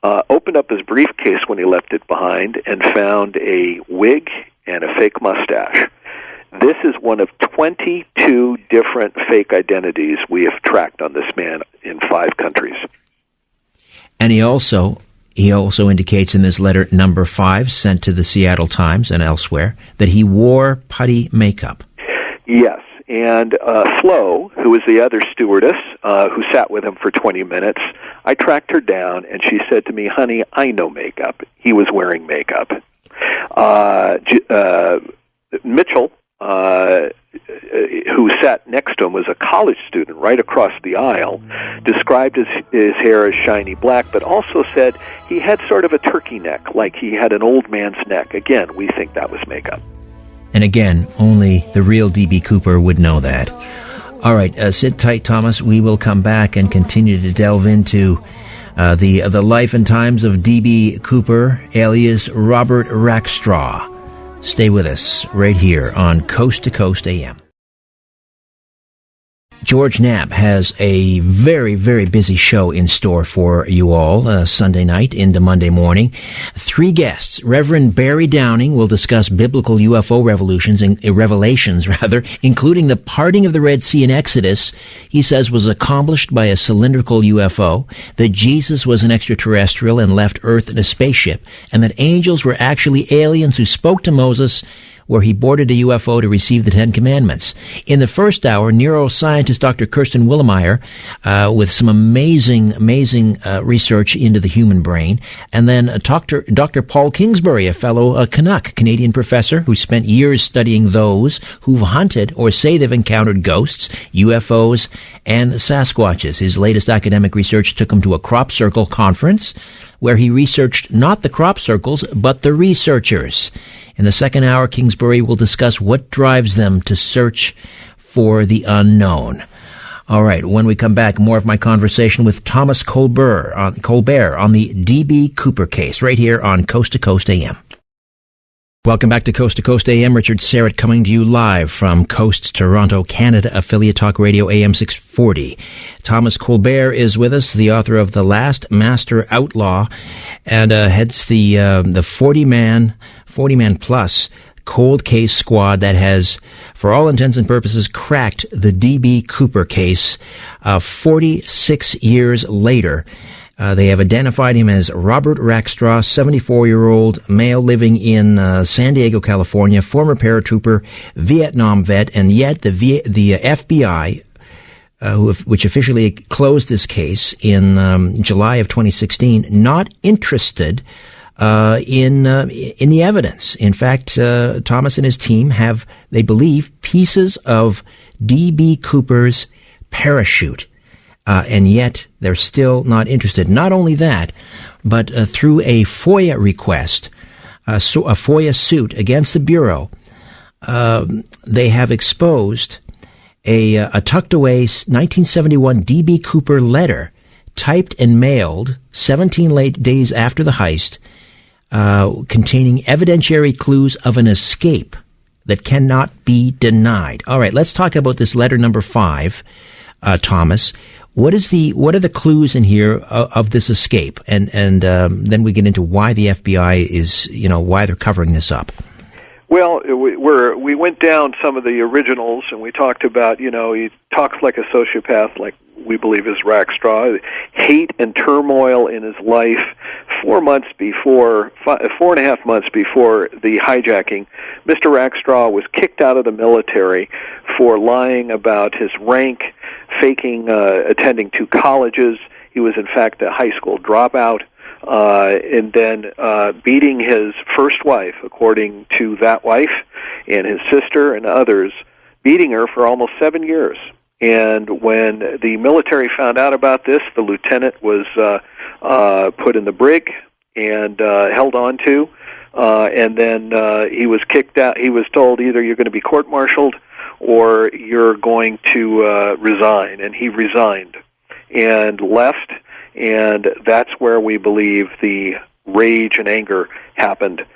B: opened up his briefcase when he left it behind and found a wig and a fake mustache. This is one of 22 different fake identities we have tracked on this man in 5 countries.
A: And he also indicates in this letter number 5 sent to the Seattle Times and elsewhere that he wore putty makeup.
B: Yes. And Flo, who was the other stewardess who sat with him for 20 minutes, I tracked her down, and she said to me, honey, I know makeup. He was wearing makeup. Mitchell, who sat next to him, was a college student right across the aisle, described his hair as shiny black, but also said he had sort of a turkey neck, like he had an old man's neck. Again, we think that was makeup.
A: And again, only the real D.B. Cooper would know that. All right, sit tight, Thomas. We will come back and continue to delve into the life and times of D.B. Cooper, alias Robert Rackstraw. Stay with us right here on Coast to Coast AM. George Knapp has a very, very busy show in store for you all Sunday night into Monday morning. 3 guests. Reverend Barry Downing will discuss biblical UFO revelations, including the parting of the Red Sea in Exodus, he says was accomplished by a cylindrical UFO, that Jesus was an extraterrestrial and left Earth in a spaceship, and that angels were actually aliens who spoke to Moses where he boarded a UFO to receive the 10 Commandments. In the first hour, neuroscientist Dr. Kirsten Willemeyer with some amazing research into the human brain. And then Dr. Paul Kingsbury, a fellow Canuck, Canadian professor who spent years studying those who've hunted or say they've encountered ghosts, UFOs, and Sasquatches. His latest academic research took him to a crop circle conference where he researched not the crop circles, but the researchers. In the second hour, Kingsbury will discuss what drives them to search for the unknown. All right, when we come back, more of my conversation with Thomas Colbert on the D.B. Cooper case, right here on Coast to Coast AM. Welcome back to Coast AM. Richard Syrett coming to you live from Coast Toronto, Canada, affiliate Talk Radio AM 640. Thomas Colbert is with us, the author of The Last Master Outlaw, and heads the 40-man plus cold case squad that has, for all intents and purposes, cracked the D.B. Cooper case 46 years later. They have identified him as Robert Rackstraw, 74-year-old male living in San Diego, California, former paratrooper, Vietnam vet, and yet the FBI, which officially closed this case in July of 2016, not interested in the evidence. In fact, Thomas and his team have, they believe, pieces of D.B. Cooper's parachute. And yet they're still not interested. Not only that, but through a FOIA request, a FOIA suit against the Bureau, they have exposed a tucked away 1971 D.B. Cooper letter typed and mailed 17 late days after the heist, containing evidentiary clues of an escape that cannot be denied. All right, let's talk about this letter number 5, Thomas. What are the clues in here of this escape? And then we get into why the FBI is, why they're covering this up.
B: Well, we went down some of the originals, and we talked about, he talks like a sociopath, like we believe is Rackstraw, hate and turmoil in his life. 4 months before, 4.5 months before the hijacking, Mr. Rackstraw was kicked out of the military for lying about his rank, faking attending 2 colleges. He was, in fact, a high school dropout, and then beating his first wife, according to that wife, and his sister and others, beating her for almost 7 years. And when the military found out about this, the lieutenant was put in the brig and held on to, and then he was kicked out. He was told either you're going to be court-martialed or you're going to resign. And he resigned and left, and that's where we believe the rage and anger happened.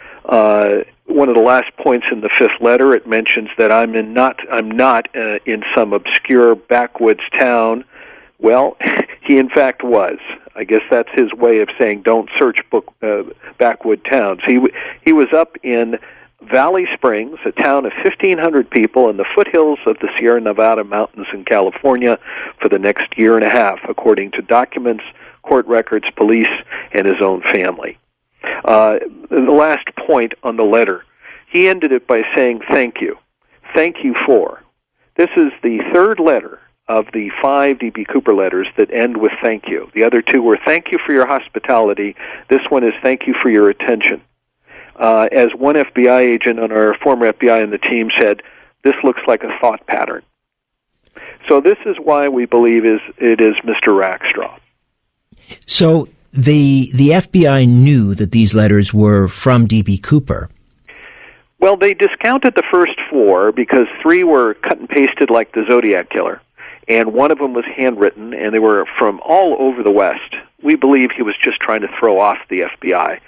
B: One of the last points in the 5th letter, it mentions that I'm not in some obscure backwoods town. Well, he in fact was. I guess that's his way of saying don't search backwood towns. He was up in Valley Springs, a town of 1,500 people in the foothills of the Sierra Nevada mountains in California for the next year and a half, according to documents, court records, police, and his own family. The last point on the letter, he ended it by saying thank you. Thank you for. This is the 3rd letter of the 5 D.B. Cooper letters that end with thank you. The other 2 were thank you for your hospitality. This one is thank you for your attention. As one FBI agent on our former FBI and the team said, this looks like a thought pattern. So this is why we believe it is Mr. Rackstraw.
A: So the FBI knew that these letters were from D.B. Cooper.
B: Well, they discounted the first 4 because 3 were cut and pasted like the Zodiac Killer, and one of them was handwritten, and they were from all over the West. We believe he was just trying to throw off the FBI.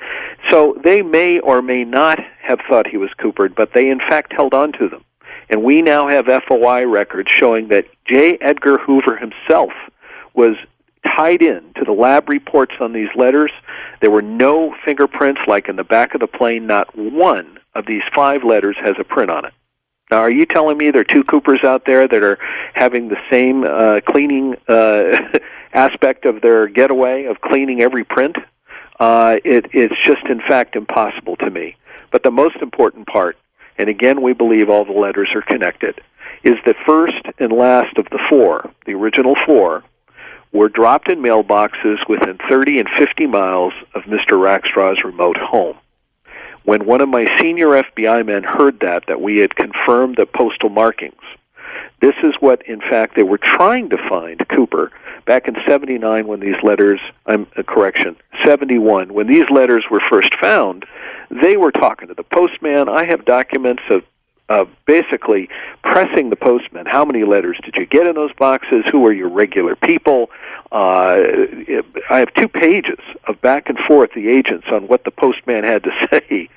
B: So they may or may not have thought he was Coopered, but they in fact held on to them. And we now have FOI records showing that J. Edgar Hoover himself was tied in to the lab reports on these letters. There were no fingerprints like in the back of the plane. Not one of these 5 letters has a print on it. Now, are you telling me there are 2 Coopers out there that are having the same cleaning aspect of their getaway of cleaning every print? It's just, in fact, impossible to me. But the most important part, and again we believe all the letters are connected, is the first and last of the 4, the original 4, were dropped in mailboxes within 30 and 50 miles of Mr. Rackstraw's remote home. When one of my senior FBI men heard that we had confirmed the postal markings, this is what, in fact, they were trying to find Cooper back in 79 when these letters, 71, when these letters were first found. They were talking to the postman. I have documents of basically pressing the postman. How many letters did you get in those boxes? Who are your regular people? I have 2 pages of back and forth, the agents, on what the postman had to say.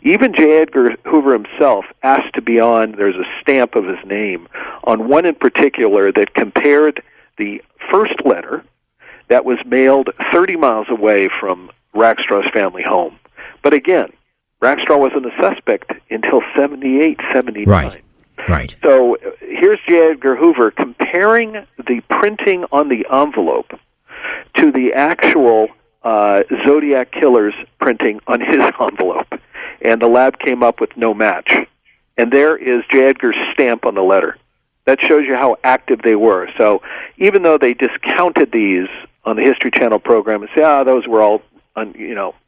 B: Even J. Edgar Hoover himself asked to be on, there's a stamp of his name, on one in particular that compared the first letter that was mailed 30 miles away from Rackstraw's family home. But again, Rackstraw wasn't a suspect until 78, 79.
A: Right.
B: So here's J. Edgar Hoover comparing the printing on the envelope to the actual Zodiac Killer's printing on his envelope. And the lab came up with no match. And there is J. Edgar's stamp on the letter. That shows you how active they were. So even though they discounted these on the History Channel program and say, those were all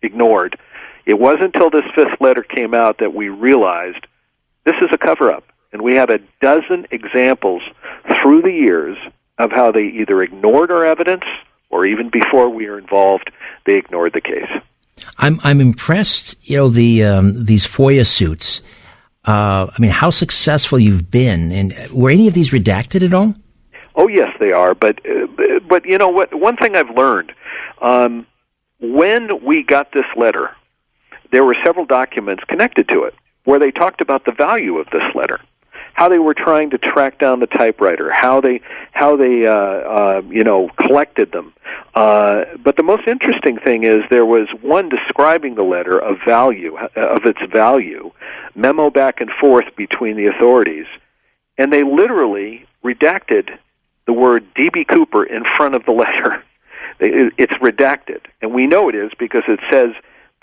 B: ignored, it wasn't until this 5th letter came out that we realized this is a cover-up. And we have a dozen examples through the years of how they either ignored our evidence or even before we were involved, they ignored the case.
A: I'm impressed, these FOIA suits. How successful you've been. And were any of these redacted at all?
B: Oh, yes, they are. But you know what? One thing I've learned, when we got this letter, there were several documents connected to it where they talked about the value of this letter, how they were trying to track down the typewriter, how they collected them. But the most interesting thing is there was one describing the letter of its value, memo back and forth between the authorities, and they literally redacted the word D.B. Cooper in front of the letter. It's redacted, and we know it is because it says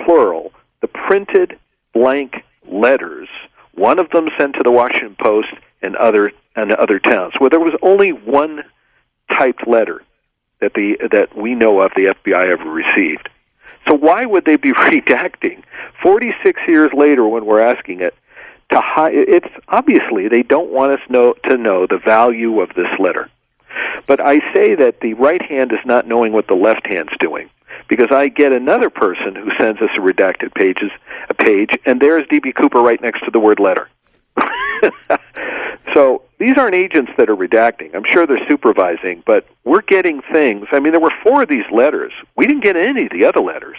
B: plural. The printed blank letters, one of them sent to the Washington Post and other towns, where there was only one typed letter that we know of the FBI ever received. So why would they be redacting 46 years later when we're asking it to hide? It's obviously they don't want us to know the value of this letter. But I say that the right hand is not knowing what the left hand's doing, because I get another person who sends us a redacted page, and there's D.B. Cooper right next to the word letter. So these aren't agents that are redacting. I'm sure they're supervising, but we're getting things. There were 4 of these letters. We didn't get any of the other letters.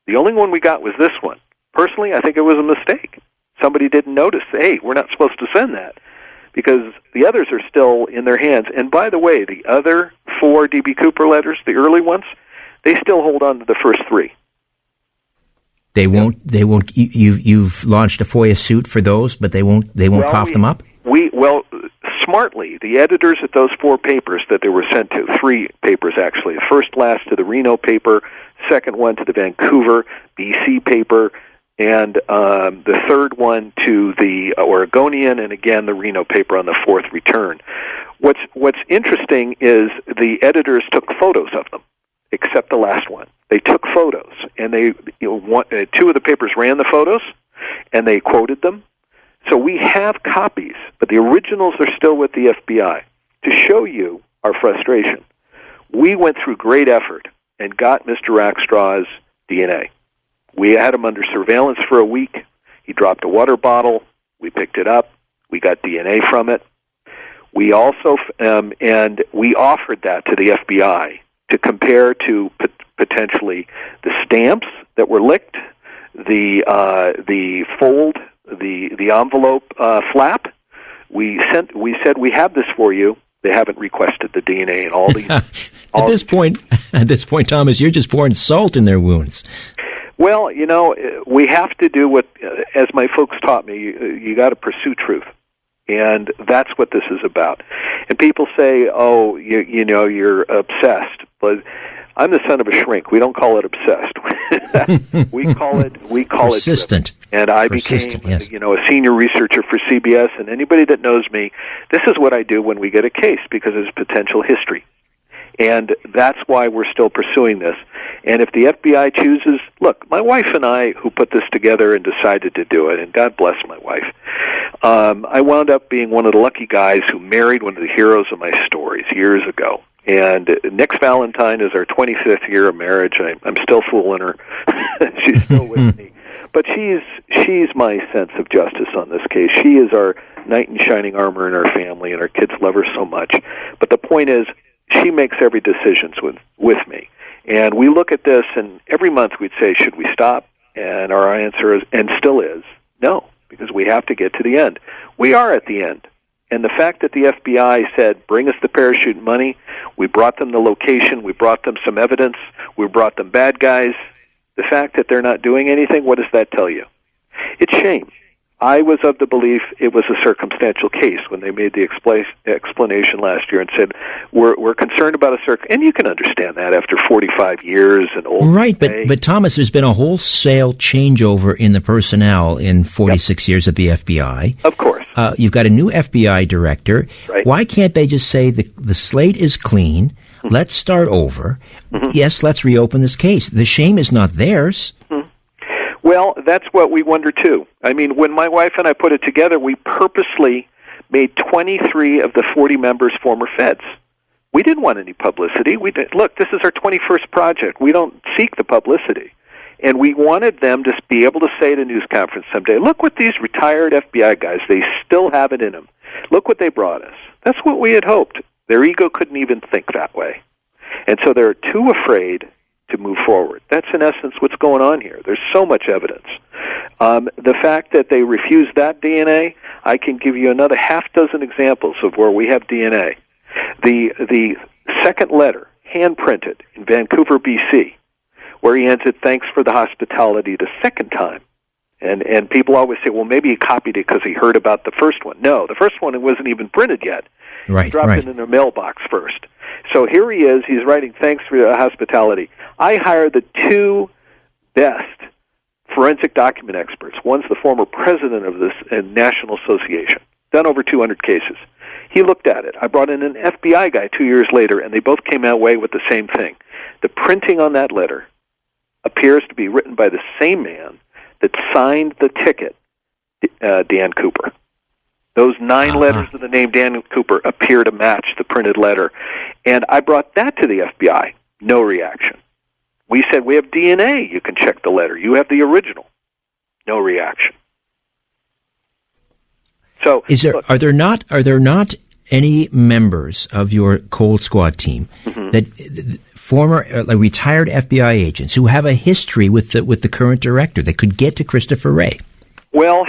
B: The only one we got was this one. Personally, I think it was a mistake. Somebody didn't notice, hey, we're not supposed to send that, because the others are still in their hands. And by the way, the other 4 D.B. Cooper letters, the early ones, they still hold on to the first 3.
A: They won't. You've launched a FOIA suit for those, but they won't cough them up.
B: Smartly, the editors at those 4 papers that they were sent to, 3 papers actually. The first last to the Reno paper, second one to the Vancouver, BC paper, and the third one to the Oregonian, and again the Reno paper on the 4th return. What's interesting is the editors took photos of them, except the last one. They took photos, and 2 of the papers ran the photos, and they quoted them. So we have copies, but the originals are still with the FBI. To show you our frustration, we went through great effort and got Mr. Rackstraw's DNA. We had him under surveillance for a week. He dropped a water bottle. We picked it up. We got DNA from it. We also, and we offered that to the FBI to compare to potentially the stamps that were licked, the fold, the envelope flap, We said we have this for you. They haven't requested the DNA and all these.
A: At this point, Thomas, you're just pouring salt in their wounds.
B: Well, we have to do what, as my folks taught me, you got to pursue truth. And that's what this is about. And people say, "Oh, you're obsessed." But I'm the son of a shrink. We don't call it obsessed. we call it
A: persistent.
B: And I became,
A: yes.
B: a senior researcher for CBS. And anybody that knows me, this is what I do when we get a case, because there's potential history. And that's why we're still pursuing this. And if the FBI chooses, look, my wife and I, who put this together and decided to do it, and God bless my wife, I wound up being one of the lucky guys who married one of the heroes of my stories years ago. And next Valentine is our 25th year of marriage. I'm still fooling her. She's still with me. But she's my sense of justice on this case. She is our knight in shining armor in our family, and our kids love her so much. But the point is, she makes every decision with me. And we look at this, and every month we'd say, should we stop? And our answer is, and still is, no, because we have to get to the end. We are at the end. And the fact that the FBI said, bring us the parachute money, we brought them the location, we brought them some evidence, we brought them bad guys, the fact that they're not doing anything, what does that tell you? It's shame. I was of the belief it was a circumstantial case when they made the explanation last year and said, we're concerned about and you can understand that after 45 years and old.
A: Right, but Thomas, there's been a wholesale changeover in the personnel in 46 years at the FBI.
B: Of course.
A: You've got a new FBI director.
B: Right.
A: Why can't they just say the slate is clean, mm-hmm. let's start over, mm-hmm. yes, let's reopen this case. The shame is not theirs.
B: Mm-hmm. Well, that's what we wonder, too. I mean, when my wife and I put it together, we purposely made 23 of the 40 members former feds. We didn't want any publicity. Look, this is our 21st project. We don't seek the publicity. And we wanted them to be able to say at a news conference someday, look what these retired FBI guys, they still have it in them. Look what they brought us. That's what we had hoped. Their ego couldn't even think that way. And so they're too afraid to move forward. That's in essence what's going on here. There's so much evidence. The fact that they refused that DNA, I can give you another half dozen examples of where we have DNA. The second letter, hand-printed in Vancouver, BC, where he ends it, thanks for the hospitality the second time. And people always say, well, maybe he copied it because he heard about the first one. No, the first one, it wasn't even printed yet.
A: Right,
B: he dropped it in their mailbox first. So here he is. He's writing, thanks for the hospitality. I hired the two best forensic document experts. One's the former president of this National Association, done over 200 cases. He looked at it. I brought in an FBI guy 2 years later, and they both came away with the same thing. The printing on that letter appears to be written by the same man that signed the ticket, Dan Cooper. Those 9 letters of the name Dan Cooper appear to match the printed letter. And I brought that to the FBI. No reaction. We said, we have DNA. You can check the letter. You have the original. No reaction. So,
A: are there not any members of your Cold Squad team mm-hmm. that former retired FBI agents who have a history with the current director that could get to Christopher Wray? Well,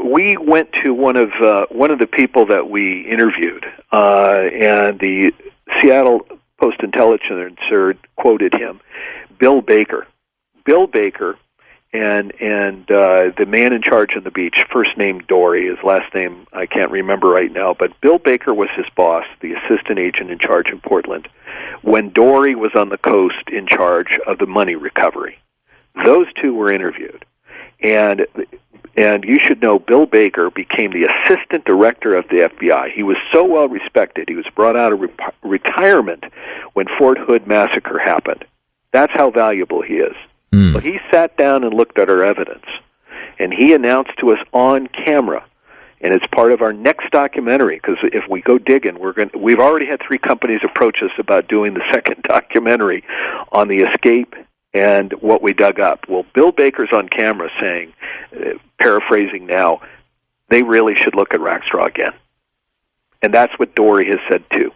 B: we went to one of the people that we interviewed, and the Seattle Post-Intelligencer quoted him, Bill Baker. Bill Baker and the man in charge on the beach, first name Dory, his last name I can't remember right now, but Bill Baker was his boss, the assistant agent in charge in Portland, when Dory was on the coast in charge of the money recovery. Those two were interviewed. And you should know Bill Baker became the assistant director of the FBI. He was so well respected. He was brought out of retirement when Fort Hood massacre happened. That's how valuable he is. But he sat down and looked at our evidence, and he announced to us on camera, and it's part of our next documentary, because if we go digging, we've already had 3 companies approach us about doing the second documentary on the escape and what we dug up. Well, Bill Baker's on camera saying, paraphrasing now, they really should look at Rackstraw again. And that's what Dory has said too.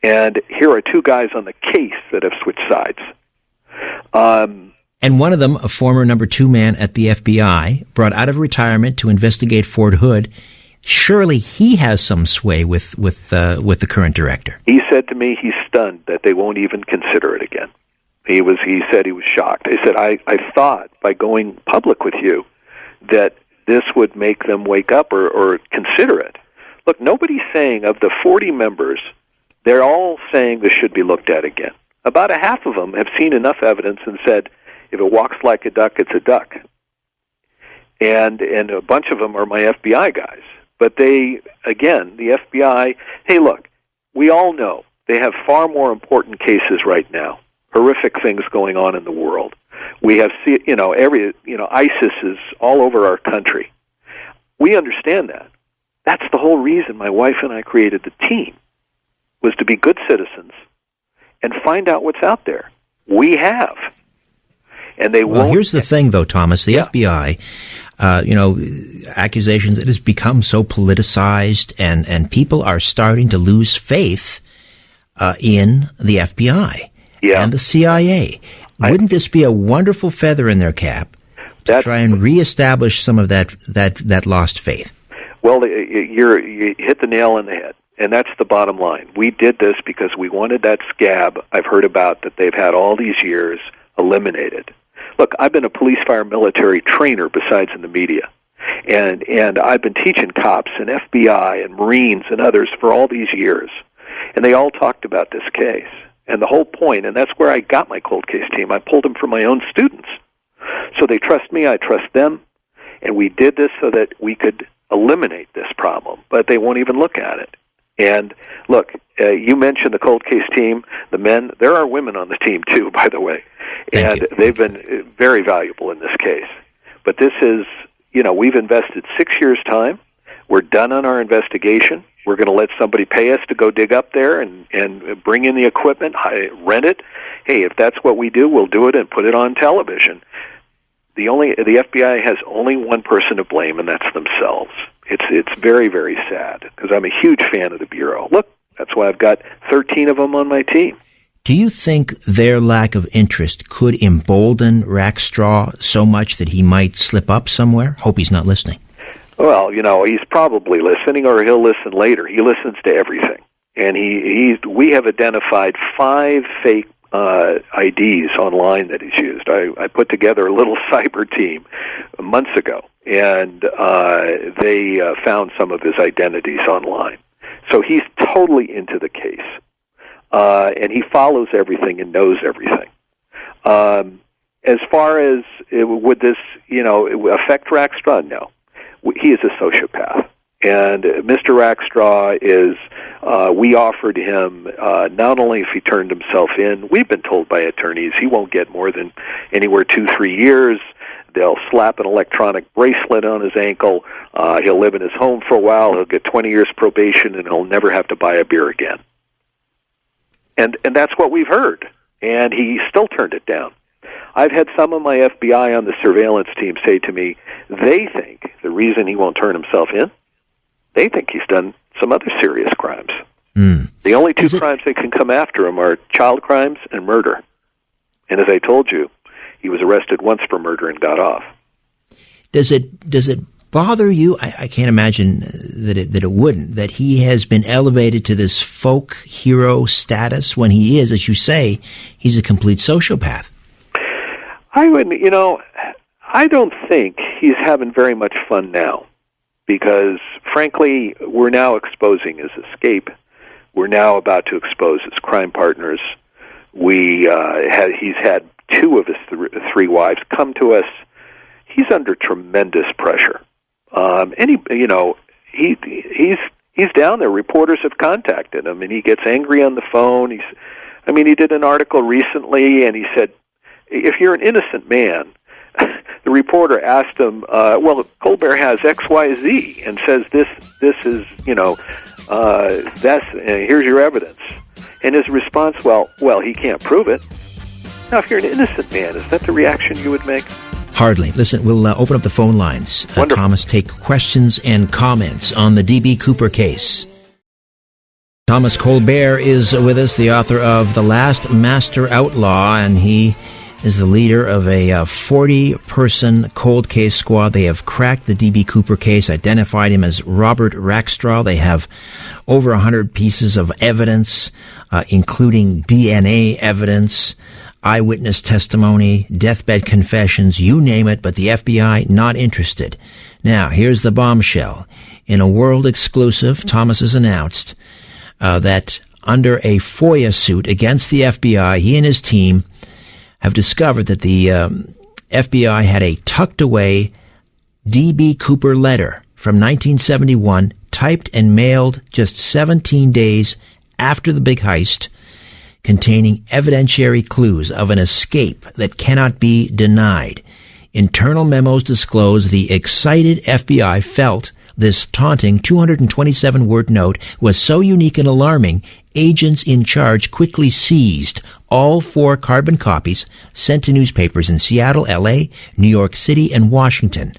B: And here are 2 guys on the case that have switched sides.
A: And one of them, a former number 2 man at the FBI, brought out of retirement to investigate Fort Hood, Surely he has some sway with the current director.
B: He said to me he's stunned that they won't even consider it again. He said he was shocked. He said, I thought by going public with you that this would make them wake up or consider it. Look, nobody's saying of the 40 members, they're all saying this should be looked at again. About a half of them have seen enough evidence and said, if it walks like a duck, it's a duck. And a bunch of them are my FBI guys. But the FBI, hey, look, we all know they have far more important cases right now, horrific things going on in the world. We have, ISIS is all over our country. We understand that. That's the whole reason my wife and I created the team, was to be good citizens and find out what's out there. We have. And they won't.
A: Well, here's the thing, though, Thomas. The FBI, accusations, it has become so politicized, and people are starting to lose faith in the FBI and the CIA. Wouldn't this be a wonderful feather in their cap to try and reestablish some of that lost faith?
B: Well, you hit the nail on the head, and that's the bottom line. We did this because we wanted that scab I've heard about that they've had all these years eliminated. Look, I've been a police, fire, military trainer besides in the media, and I've been teaching cops and FBI and Marines and others for all these years, and they all talked about this case. And the whole point, and that's where I got my cold case team, I pulled them from my own students. So they trust me, I trust them, and we did this so that we could eliminate this problem, but they won't even look at it. And look, you mentioned the cold case team, the men. There are women on the team too, by the way, and they've been very valuable in this case. But this is, we've invested 6 years' time. We're done on our investigation. We're going to let somebody pay us to go dig up there and bring in the equipment, rent it. Hey, if that's what we do, we'll do it and put it on television. The FBI has only one person to blame, and that's themselves. It's very, very sad, because I'm a huge fan of the Bureau. Look, that's why I've got 13 of them on my team.
A: Do you think their lack of interest could embolden Rackstraw so much that he might slip up somewhere? Hope he's not listening.
B: Well, he's probably listening, or he'll listen later. He listens to everything. And we have identified 5 fake IDs online that he's used. I put together a little cyber team months ago, and they found some of his identities online. So he's totally into the case, and he follows everything and knows everything. As far as would this, affect Rackstraw? No. He is a sociopath. And Mr. Rackstraw is, we offered him, not only if he turned himself in, we've been told by attorneys he won't get more than anywhere 2-3 years. They'll slap an electronic bracelet on his ankle. He'll live in his home for a while. He'll get 20 years probation, and he'll never have to buy a beer again. And that's what we've heard. And he still turned it down. I've had some of my FBI on the surveillance team say to me, they think the reason he won't turn himself in, they think he's done some other serious crimes. The only 2 crimes they can come after him are child crimes and murder. And as I told you, he was arrested once for murder and got off.
A: Does it bother you? I can't imagine that it wouldn't, that he has been elevated to this folk hero status when he is, as you say, he's a complete sociopath. I don't think he's having very much fun now, because, frankly, we're now exposing his escape. We're now about to expose his crime partners. He's had 2 of his 3 wives come to us. He's under tremendous pressure. He's down there. Reporters have contacted him, and he gets angry on the phone. He did an article recently, and he said, if you're an innocent man, the reporter asked him, Colbert has X, Y, Z, and says this is, here's your evidence. And his response, well, he can't prove it. Now, if you're an innocent man, is that the reaction you would make? Hardly. Listen, we'll open up the phone lines. Thomas, take questions and comments on the D.B. Cooper case. Thomas Colbert is with us, the author of The Last Master Outlaw, and he is the leader of a 40-person cold case squad. They have cracked the D.B. Cooper case, identified him as Robert Rackstraw. They have over 100 pieces of evidence, including DNA evidence, eyewitness testimony, deathbed confessions, you name it, but the FBI not interested. Now, here's the bombshell. In a world exclusive, Thomas has announced that under a FOIA suit against the FBI, he and his team have discovered that the FBI had a tucked-away D.B. Cooper letter from 1971, typed and mailed just 17 days after the big heist, containing evidentiary clues of an escape that cannot be denied. Internal memos disclose the excited FBI felt this taunting 227-word note was so unique and alarming, agents in charge quickly seized all 4 carbon copies sent to newspapers in Seattle, L.A., New York City, and Washington,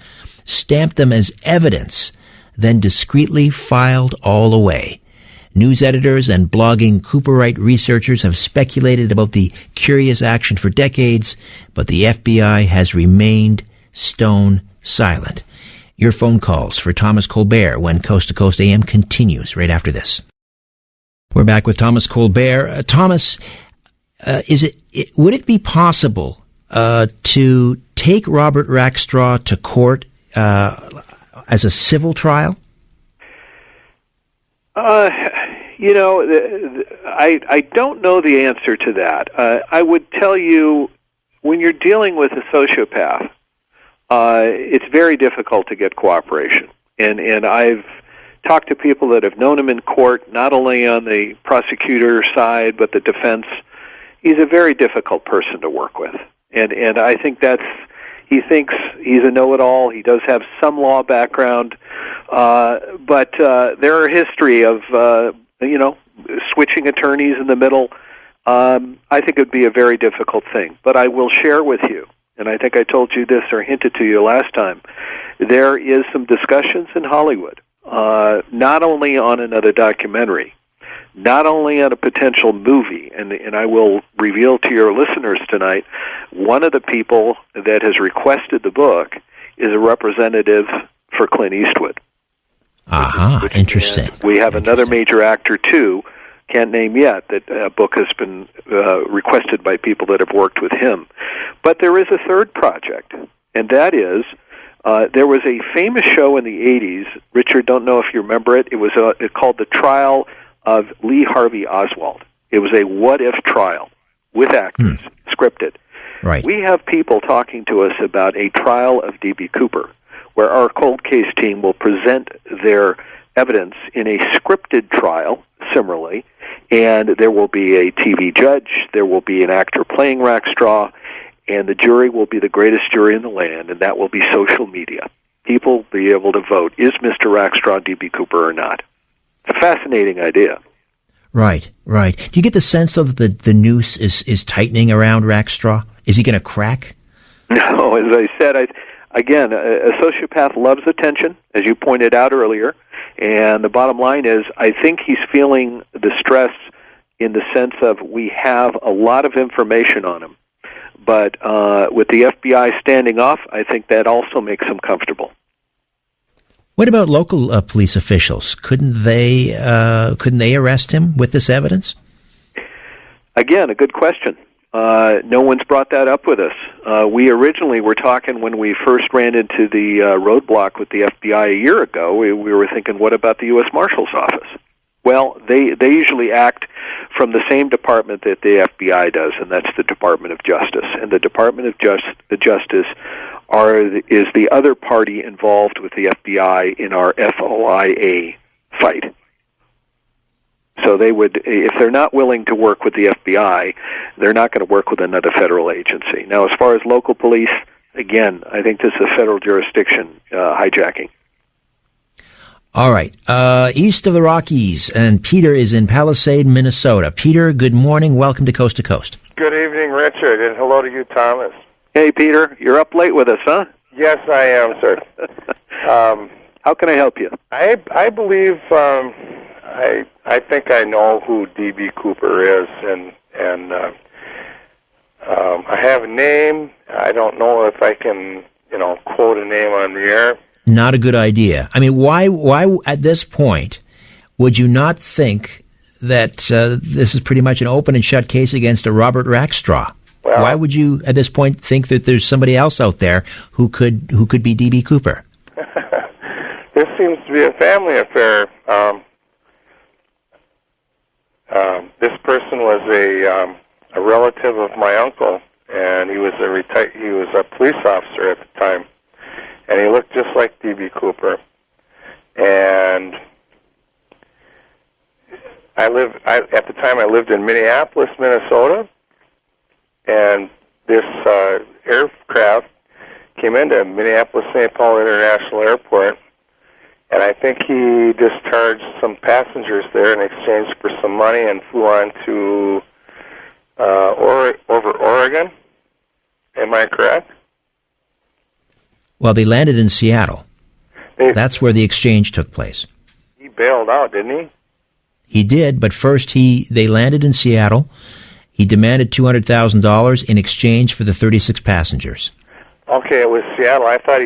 A: stamped them as evidence, then discreetly filed all away. News editors and blogging Cooperite researchers have speculated about the curious action for decades, but the FBI has remained stone silent. Your phone calls for Thomas Colbert when Coast to Coast AM continues right after this. We're back with Thomas Colbert. Thomas, would it be possible to take Robert Rackstraw to court as a civil trial?
B: I don't know the answer to that. I would tell you, when you're dealing with a sociopath, it's very difficult to get cooperation. And I've talked to people that have known him in court, not only on the prosecutor side, but the defense. He's a very difficult person to work with. And I think he thinks he's a know-it-all. He does have some law background, but there are history of, switching attorneys in the middle. I think it would be a very difficult thing. But I will share with you, and I think I told you this or hinted to you last time, there is some discussions in Hollywood, not only on another documentary, not only on a potential movie, and I will reveal to your listeners tonight, one of the people that has requested the book is a representative for Clint Eastwood.
A: Interesting.
B: And we have another major actor, too, can't name yet, that a book has been requested by people that have worked with him. But there is a third project, and that is, there was a famous show in the 80s, Richard, don't know if you remember it, it was called The Trial of Lee Harvey Oswald. It was a what-if trial with actors, scripted.
A: Right.
B: We have people talking to us about a trial of D.B. Cooper, where our cold case team will present their evidence in a scripted trial, similarly, and there will be a TV judge, there will be an actor playing Rackstraw, and the jury will be the greatest jury in the land, and that will be social media. People will be able to vote, is Mr. Rackstraw D.B. Cooper or not? It's a fascinating idea.
A: Right. Do you get the sense, though, that the noose is tightening around Rackstraw? Is he going to crack?
B: No, as I said, again, a sociopath loves attention, as you pointed out earlier, and the bottom line is I think he's feeling the stress in the sense of we have a lot of information on him, but with the FBI standing off, I think that also makes him comfortable.
A: What about local police officials? Couldn't they arrest him with this evidence?
B: Again, a good question. No one's brought that up with us. We originally were talking when we first ran into the roadblock with the FBI a year ago. We were thinking, what about the U.S. Marshal's Office? Well, they usually act from the same department that the FBI does, and that's the Department of Justice. And the Department of Justice is the other party involved with the FBI in our FOIA fight. So they would, if they're not willing to work with the FBI, they're not going to work with another federal agency. Now, as far as local police, again, I think this is a federal jurisdiction hijacking.
A: All right. East of the Rockies, and Peter is in Palisade, Minnesota. Peter, good morning. Welcome to Coast.
C: Good evening, Richard, and hello to you, Thomas.
B: Hey, Peter. You're up late with us, huh?
C: Yes, I am, sir.
B: How can I help you?
C: I believe I think I know who D.B. Cooper is, and I have a name. I don't know if I can, quote a name on the air.
A: Not a good idea. I mean, why at this point would you not think that this is pretty much an open and shut case against a Robert Rackstraw?
C: Well,
A: why would you, at this point, think that there's somebody else out there who could be D.B. Cooper?
C: This seems to be a family affair. This person was a relative of my uncle, and he was a police officer at the time, and he looked just like D.B. Cooper. And at the time I lived in Minneapolis, Minnesota, and this aircraft came into Minneapolis-St. Paul International Airport, and I think he discharged some passengers there in exchange for some money and flew on to over Oregon. Am I correct?
A: Well, they landed in Seattle. That's where the exchange took place.
C: He bailed out, didn't he?
A: He did, but first they landed in Seattle. He demanded $200,000 in exchange for the 36 passengers.
C: Okay, it was Seattle. I thought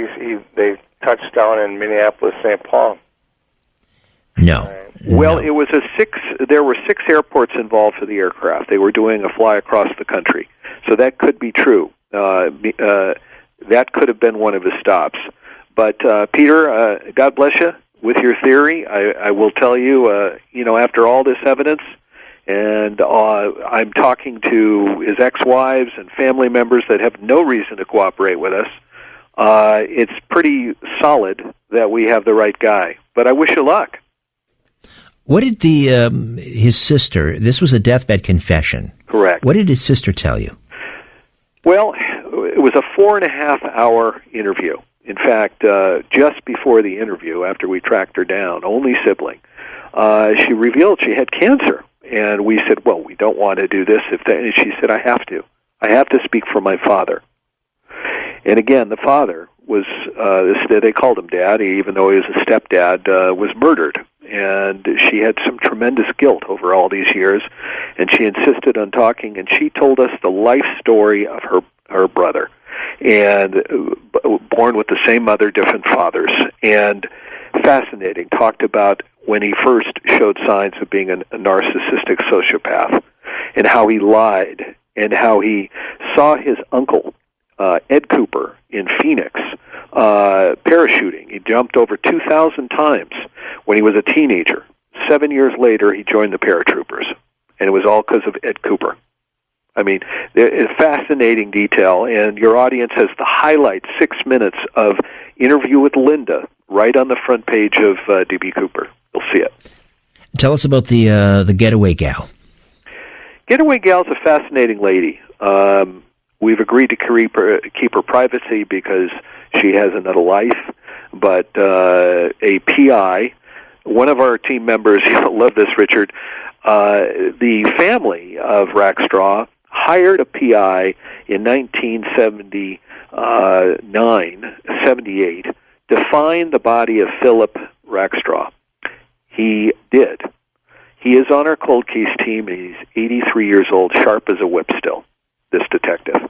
C: they touched down in Minneapolis, St. Paul.
A: No.
B: Well,
A: no.
B: it was there were 6 airports involved for the aircraft. They were doing a fly across the country. So that could be true. That could have been one of his stops. But, Peter, God bless you with your theory. I will tell you, after all this evidence, and I'm talking to his ex-wives and family members that have no reason to cooperate with us, it's pretty solid that we have the right guy. But I wish you luck.
A: What did his sister, this was a deathbed confession.
B: Correct.
A: What did his sister tell you?
B: Well, it was a 4.5-hour interview. In fact, just before the interview, after we tracked her down, only sibling, she revealed she had cancer. And we said, well, we don't want to do this. And she said, I have to. I have to speak for my father. And again, the father was, they called him Dad, even though he was a stepdad, was murdered. And she had some tremendous guilt over all these years, and she insisted on talking, and she told us the life story of her brother, and born with the same mother, different fathers, and fascinating. Talked about when he first showed signs of being a narcissistic sociopath, and how he lied, and how he saw his uncle, Ed Cooper, in Phoenix, parachuting. He jumped over 2,000 times when he was a teenager. 7 years later, he joined the paratroopers, and it was all because of Ed Cooper. I mean, it's fascinating detail, and your audience has the highlight 6 minutes of Interview with Linda right on the front page of D.B. Cooper. You'll see it.
A: Tell us about the Getaway Gal.
B: Getaway Gal's a fascinating lady. We've agreed to keep her privacy because she has another life, but a PI, one of our team members, you'll love this, Richard, the family of Rackstraw hired a PI in 78 to find the body of Philip Rackstraw. He did. He is on our cold case team, and he's 83 years old, sharp as a whip still, this detective.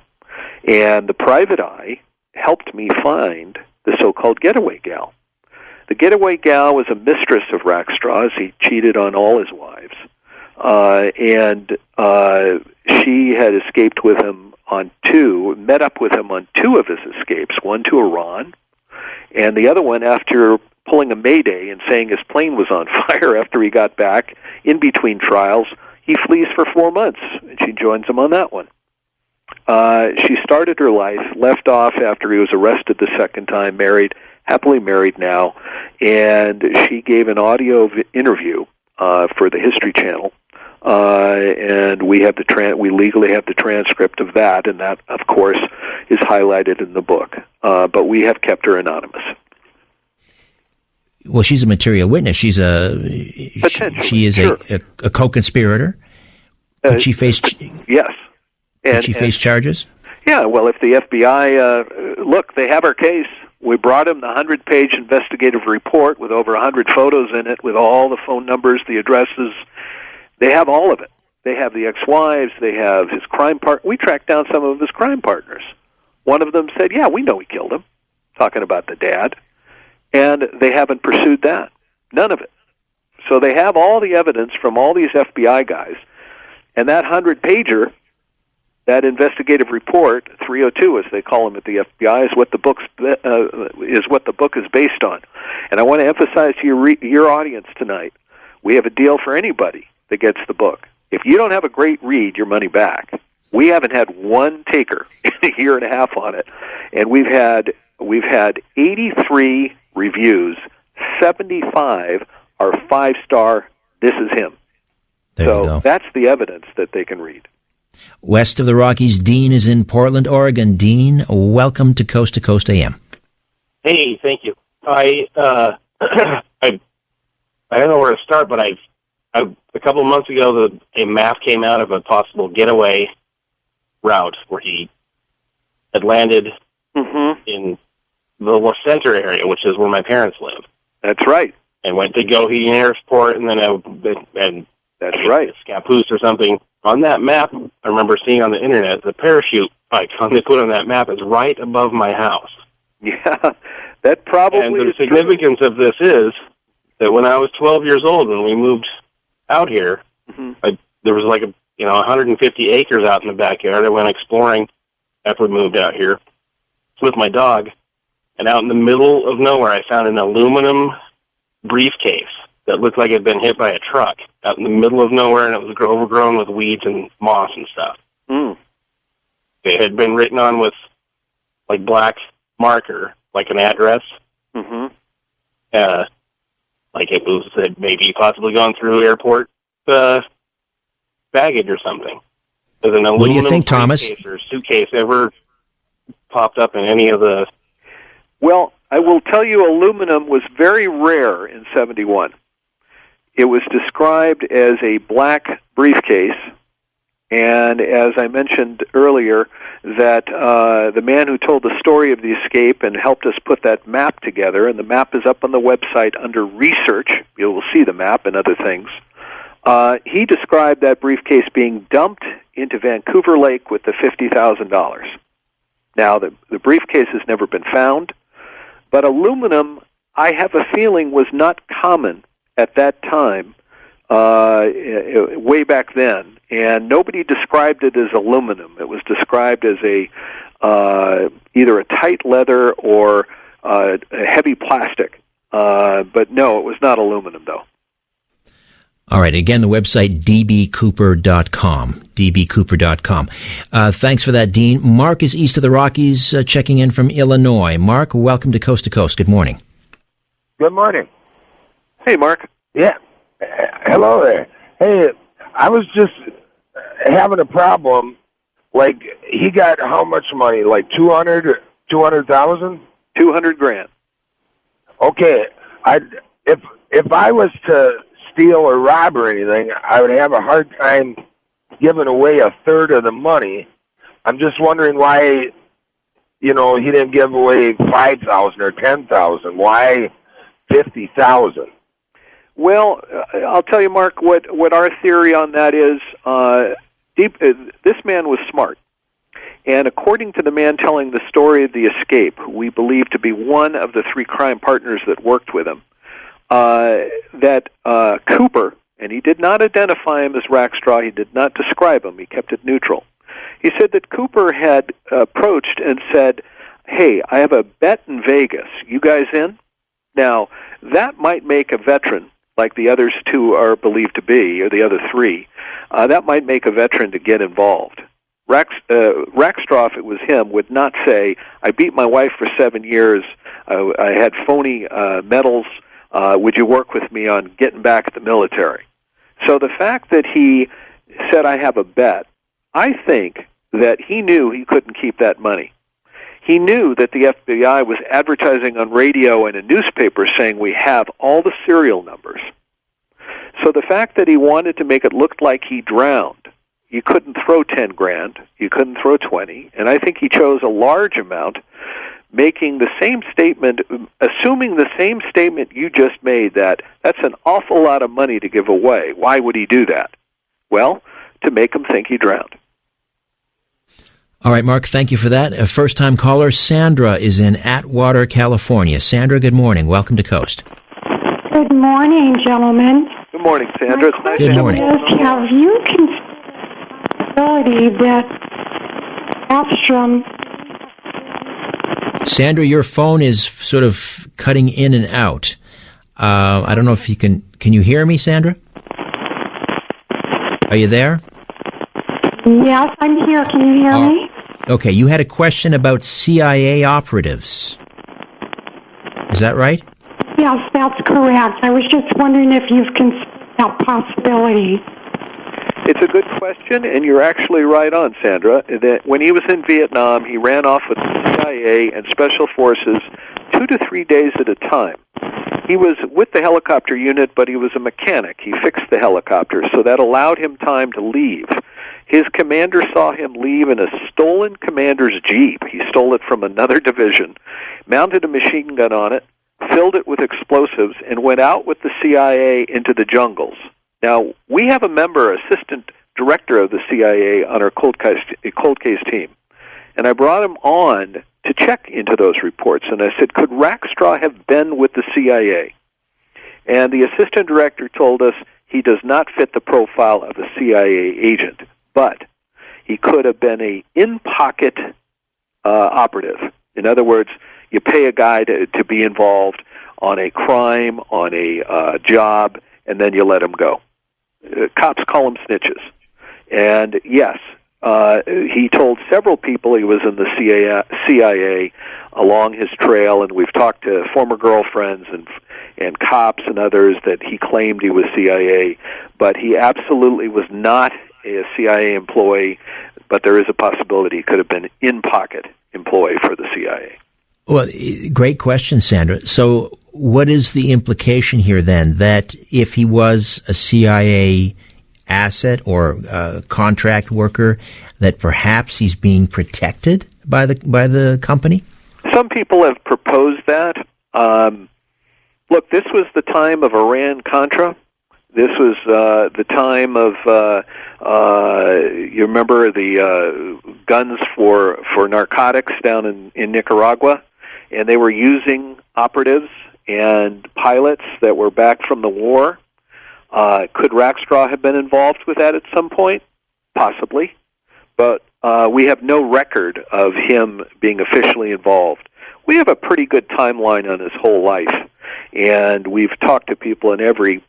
B: And the private eye helped me find the so-called Getaway Gal. The Getaway Gal was a mistress of Rackstraw's. He cheated on all his wives. And she had escaped with him met up with him on 2 of his escapes, one to Iran, and the other one after pulling a mayday and saying his plane was on fire after he got back. In between trials, he flees for 4 months, and she joins him on that one. She started her life, left off after he was arrested the second time, happily married now, and she gave an audio interview for the History Channel, and we legally have the transcript of that, and that, of course, is highlighted in the book. But we have kept her anonymous.
A: Well, she's a material witness. She is
B: sure.
A: a co-conspirator. Could she face?
B: Yes.
A: Could she face charges?
B: Yeah. Well, if the FBI look, they have our case. We brought him the 100-page investigative report with over 100 photos in it, with all the phone numbers, the addresses. They have all of it. They have the ex-wives. They have his crime partner. We tracked down some of his crime partners. One of them said, yeah, we know he killed him, talking about the dad. And they haven't pursued that. None of it. So they have all the evidence from all these FBI guys. And that 100-pager, that investigative report, 302 as they call them at the FBI, is what the book is based on. And I want to emphasize to your audience tonight, we have a deal for anybody that gets the book. If you don't have a great read, your money back. We haven't had one taker in a year and a half on it, and we've had 83 reviews. 75 are 5-star. This is him. So that's the evidence that they can read.
A: West of the Rockies, Dean is in Portland, Oregon. Dean, welcome to Coast AM.
D: Hey, thank you. I don't know where to start, but a couple of months ago, a map came out of a possible getaway route where he had landed in the La Center area, which is where my parents live.
B: That's right.
D: And went to Goheen Airport, and then
B: that's right,
D: Scappoose or something. On that map, I remember seeing on the internet, the parachute icon they put on that map is right above my house.
B: Yeah, that probably.
D: And the significance of this is that when I was 12 years old, when we moved out here, there was like 150 acres out in the backyard. I went exploring after we moved out here with my dog, and out in the middle of nowhere, I found an aluminum briefcase that looked like it had been hit by a truck out in the middle of nowhere, and it was overgrown with weeds and moss and stuff. It had been written on with like black marker, like an address. Like it was had maybe possibly gone through airport baggage or something. Does an aluminum
A: what do you think, Thomas?
D: Or suitcase ever popped up in any of the...
B: Well, I will tell you, aluminum was very rare in 71. It was described as a black briefcase, and as I mentioned earlier, that the man who told the story of the escape and helped us put that map together, and the map is up on the website under research, you will see the map and other things, he described that briefcase being dumped into Vancouver Lake with the $50,000. Now, the briefcase has never been found, but aluminum, I have a feeling, was not common at that time, way back then, and nobody described it as aluminum. It was described as either a tight leather or a heavy plastic. But no, it was not aluminum, though.
A: All right. Again, the website, dbcooper.com. dbcooper.com. Thanks for that, Dean. Mark is east of the Rockies, checking in from Illinois. Mark, welcome to Coast. Good morning.
E: Good morning.
B: Hey, Mark.
E: Yeah. Hello there. Hey, I was just having a problem. Like, he got how much money? Like 200,000?
B: $200,000.
E: Okay. If I was to steal or rob or anything, I would have a hard time giving away a third of the money. I'm just wondering why, he didn't give away 5,000 or 10,000. Why 50,000?
B: Well, I'll tell you, Mark, what our theory on that is. This man was smart. And according to the man telling the story of the escape, who we believe to be one of the 3 crime partners that worked with him, that Cooper, and he did not identify him as Rackstraw, he did not describe him, he kept it neutral. He said that Cooper had approached and said, hey, I have a bet in Vegas. You guys in? Now, that might make a veteran, like the others 2 are believed to be, or the other 3, that might make a veteran to get involved. Rackstraw, if it was him, would not say, I beat my wife for 7 years, I had phony medals, would you work with me on getting back at the military? So the fact that he said, I have a bet, I think that he knew he couldn't keep that money. He knew that the FBI was advertising on radio and in newspapers saying we have all the serial numbers. So the fact that he wanted to make it look like he drowned, you couldn't throw $10,000, you couldn't throw 20, and I think he chose a large amount, making the same statement, assuming the same statement you just made, that that's an awful lot of money to give away. Why would he do that? Well, to make him think he drowned.
A: All right, Mark, thank you for that. A first-time caller, Sandra, is in Atwater, California. Sandra, good morning. Welcome to Coast.
F: Good morning, gentlemen.
B: Good morning, Sandra. It's nice
A: Good
B: to
A: morning.
B: have you.
F: Have you considered the possibility that Astrom...
A: Sandra, your phone is sort of cutting in and out. I don't know if you can you hear me, Sandra? Are you there?
F: Yes, I'm here. Can you hear me?
A: Okay, you had a question about CIA operatives. Is that right?
F: Yes, that's correct. I was just wondering if you've considered that possibility.
B: It's a good question, and you're actually right on, Sandra. That when he was in Vietnam, he ran off with the CIA and Special Forces 2 to 3 days at a time. He was with the helicopter unit, but he was a mechanic. He fixed the helicopter, so that allowed him time to leave. His commander saw him leave in a stolen commander's Jeep. He stole it from another division, mounted a machine gun on it, filled it with explosives, and went out with the CIA into the jungles. Now, we have a member, assistant director of the CIA on our cold case team, and I brought him on to check into those reports, and I said, could Rackstraw have been with the CIA? And the assistant director told us he does not fit the profile of a CIA agent, but he could have been a in-pocket operative. In other words, you pay a guy to be involved on a crime, on a job, and then you let him go. Cops call them snitches. And yes, he told several people he was in the CIA along his trail, and we've talked to former girlfriends and cops and others that he claimed he was CIA, but he absolutely was not a CIA employee, but there is a possibility he could have been in-pocket employee for the CIA.
A: Well, great question, Sandra. So what is the implication here then, that if he was a CIA asset or contract worker, that perhaps he's being protected by the company? Some
B: people have proposed that. Look, this was the time of Iran-Contra. This was the time of, you remember the guns for narcotics down in Nicaragua, and they were using operatives and pilots that were back from the war. Could Rackstraw have been involved with that at some point? Possibly. But we have no record of him being officially involved. We have a pretty good timeline on his whole life, and we've talked to people in every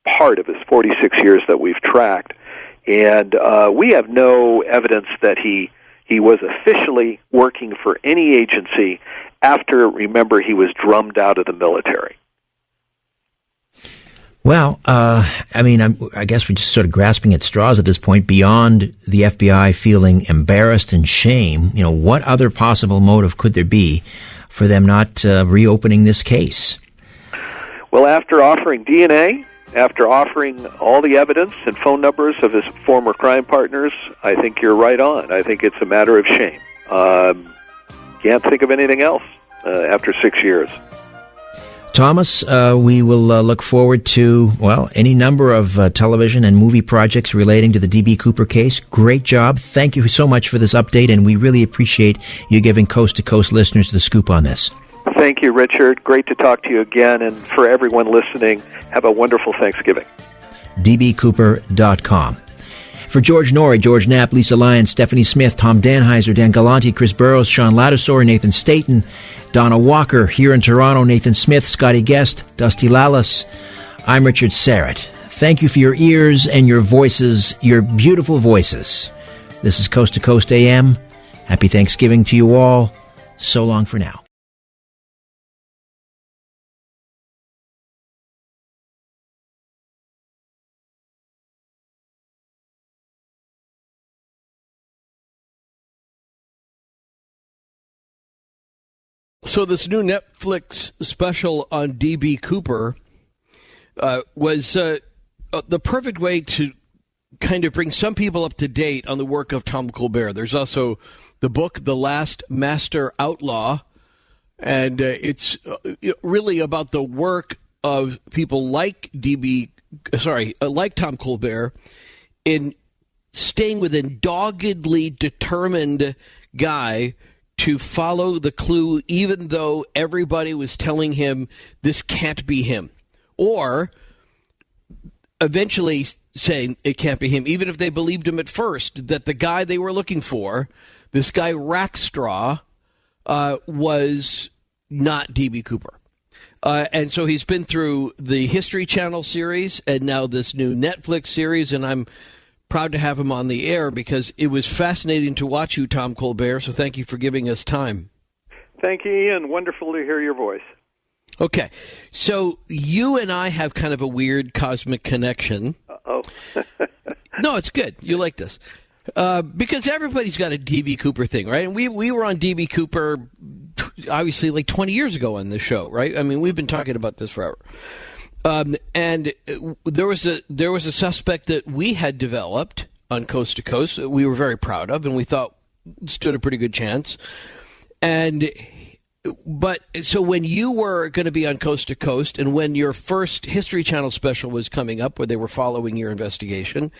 B: part of his 46 years that we've tracked, and we have no evidence that he was officially working for any agency after, remember, he was drummed out of the military.
A: Well, I guess we're just sort of grasping at straws at this point. Beyond the FBI feeling embarrassed and shame, what other possible motive could there be for them not reopening this case?
B: Well, after offering DNA, after offering all the evidence and phone numbers of his former crime partners, I think you're right on. I think it's a matter of shame. Can't think of anything else after 6 years.
A: Thomas, we will look forward to, any number of television and movie projects relating to the D.B. Cooper case. Great job. Thank you so much for this update, and we really appreciate you giving Coast to Coast listeners the scoop on this.
B: Thank you, Richard. Great to talk to you again, and for everyone listening, have a wonderful Thanksgiving.
A: dbcooper.com. For George Norrie, George Knapp, Lisa Lyons, Stephanie Smith, Tom Danheiser, Dan Galante, Chris Burrows, Sean Ladisor, Nathan Staten, Donna Walker, here in Toronto, Nathan Smith, Scotty Guest, Dusty Lallis, I'm Richard Serrett. Thank you for your ears and your voices, your beautiful voices. This is Coast to Coast AM. Happy Thanksgiving to you all. So long for now.
G: So this new Netflix special on D.B. Cooper was the perfect way to kind of bring some people up to date on the work of Tom Colbert. There's also the book, The Last Master Outlaw, and it's really about the work of people like like Tom Colbert in staying with a doggedly determined guy to follow the clue, even though everybody was telling him this can't be him, or eventually saying it can't be him, even if they believed him at first, that the guy they were looking for, this guy Rackstraw, was not D.B. Cooper. And so he's been through the History Channel series and now this new Netflix series, and I'm proud to have him on the air because it was fascinating to watch you, Tom Colbert, so thank you for giving us time.
B: Thank you, Ian. Wonderful to hear your voice.
G: Okay, so you and I have kind of a weird cosmic connection.
B: Uh-oh.
G: No, it's good. You like this. Because everybody's got a D.B. Cooper thing, right? And we were on D.B. Cooper, obviously, like 20 years ago on this show, right? I mean, we've been talking about this forever. And there was a suspect that we had developed on Coast to Coast that we were very proud of, and we thought stood a pretty good chance. But so when you were going to be on Coast to Coast, and when your first History Channel special was coming up, where they were following your investigation,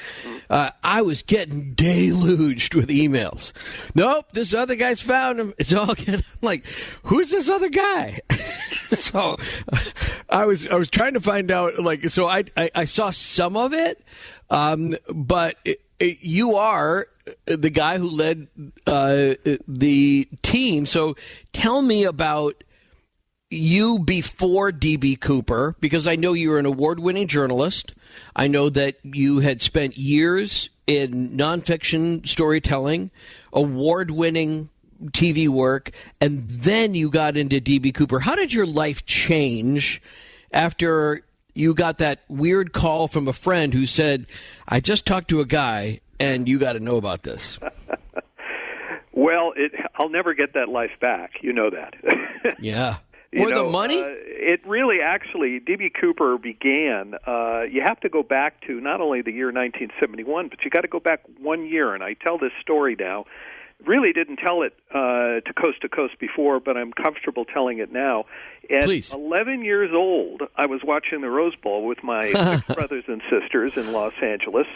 G: I was getting deluged with emails. Nope, this other guy's found him. It's all good. I'm like, who's this other guy? So I was trying to find out. Like, so I saw some of it, but you are the guy who led the team. So tell me about you before D.B. Cooper, because I know you're an award-winning journalist. I know that you had spent years in nonfiction storytelling, award-winning TV work, and then you got into D.B. Cooper. How did your life change after you got that weird call from a friend who said, I just talked to a guy, and you got to know about this?
B: Well, I'll never get that life back. You know that.
G: Yeah. Or the money?
B: It really, actually, D.B. Cooper began, you have to go back to not only the year 1971, but you got to go back 1 year, and I tell this story now. Really didn't tell it to Coast before, but I'm comfortable telling it now. At
G: Please.
B: 11 years old, I was watching the Rose Bowl with my six brothers and sisters in Los Angeles,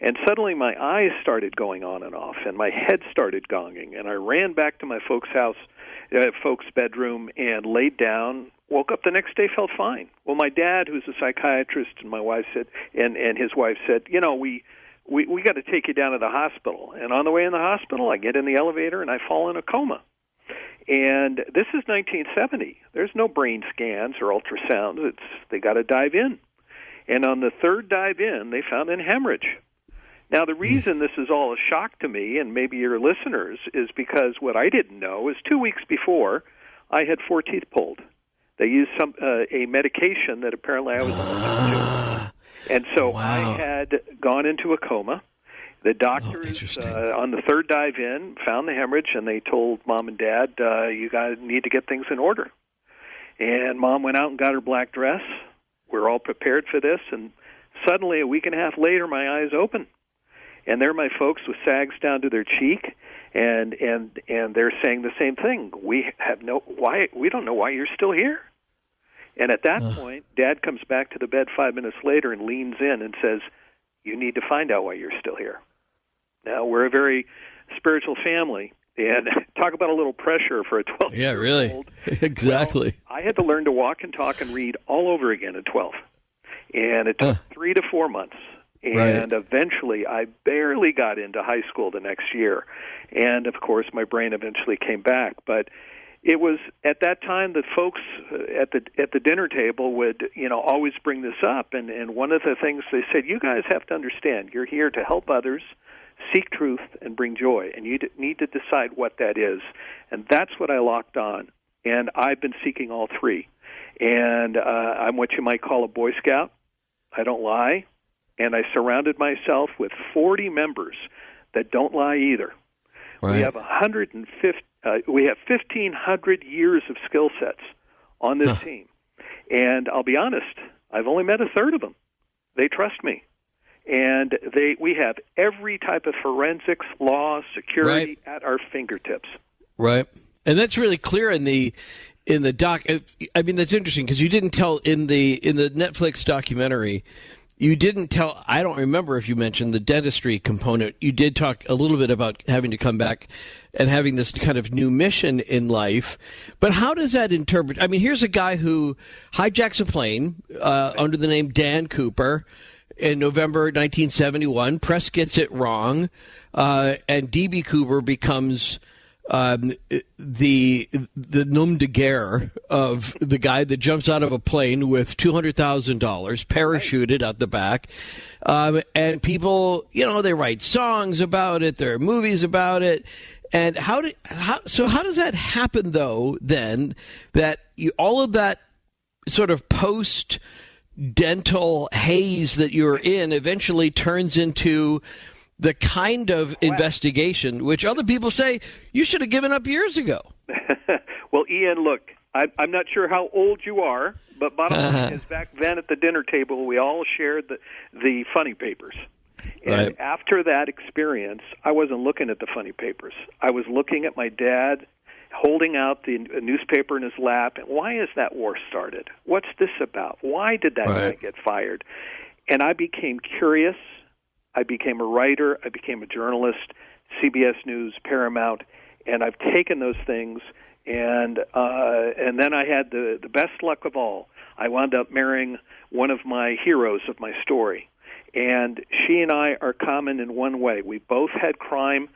B: and suddenly my eyes started going on and off, and my head started gonging, and I ran back to my folks' bedroom, and laid down. Woke up the next day, felt fine. Well, my dad, who's a psychiatrist, and my wife said, and his wife said, you know, we got to take you down to the hospital. And on the way in the hospital, I get in the elevator and I fall in a coma. And this is 1970. There's no brain scans or ultrasounds. They got to dive in. And on the third dive in, they found an hemorrhage. Now, the reason this is all a shock to me, and maybe your listeners, is because what I didn't know is 2 weeks before, I had 4 teeth pulled. They used a medication that apparently I was allergic to. And so I had gone into a coma. The doctors on the third dive in found the hemorrhage, and they told Mom and Dad, you guys need to get things in order. And Mom went out and got her black dress. We're all prepared for this, and suddenly a week and a half later, my eyes open. And there my folks with sags down to their cheek, and they're saying the same thing. We don't know why you're still here. And at that point, Dad comes back to the bed 5 minutes later and leans in and says, you need to find out why you're still here. Now, we're a very spiritual family, and talk about a little pressure for a 12-year-old.
G: Yeah, really. Exactly.
B: Well, I had to learn to walk and talk and read all over again at 12. And it took 3 to 4 months. And eventually, I barely got into high school the next year. And, of course, my brain eventually came back. But it was at that time that folks at the dinner table would, always bring this up. And one of the things they said, you guys have to understand, you're here to help others, seek truth, and bring joy. And you need to decide what that is. And that's what I locked on. And I've been seeking all three. And I'm what you might call a Boy Scout. I don't lie. And I surrounded myself with 40 members that don't lie either. Right. We have 1,500 years of skill sets on this team. And I'll be honest, I've only met a third of them. They trust me. And we have every type of forensics, law, security at our fingertips.
G: Right. And that's really clear in the doc. I mean, that's interesting because you didn't tell in the Netflix documentary. you didn't tell, I don't remember if you mentioned the dentistry component. You did talk a little bit about having to come back and having this kind of new mission in life. But how does that interpret? I mean, here's a guy who hijacks a plane under the name Dan Cooper in November 1971. Press gets it wrong, and D.B. Cooper becomes the nom de guerre of the guy that jumps out of a plane with $200,000 parachuted out the back. And people, they write songs about it. There are movies about it. And how does that happen though, then, that all of that sort of post dental haze that you're in eventually turns into the kind of investigation which other people say you should have given up years ago?
B: Well, Ian, look, I'm not sure how old you are, but bottom line is back then at the dinner table, we all shared the funny papers. And
G: right.
B: After that experience, I wasn't looking at the funny papers. I was looking at my dad holding out the newspaper in his lap. And why is that war started? What's this about? Why did that guy get fired? And I became curious. I became a writer. I became a journalist, CBS News, Paramount, and I've taken those things. And then I had the best luck of all. I wound up marrying one of my heroes of my story. And she and I are common in one way. We both had crimes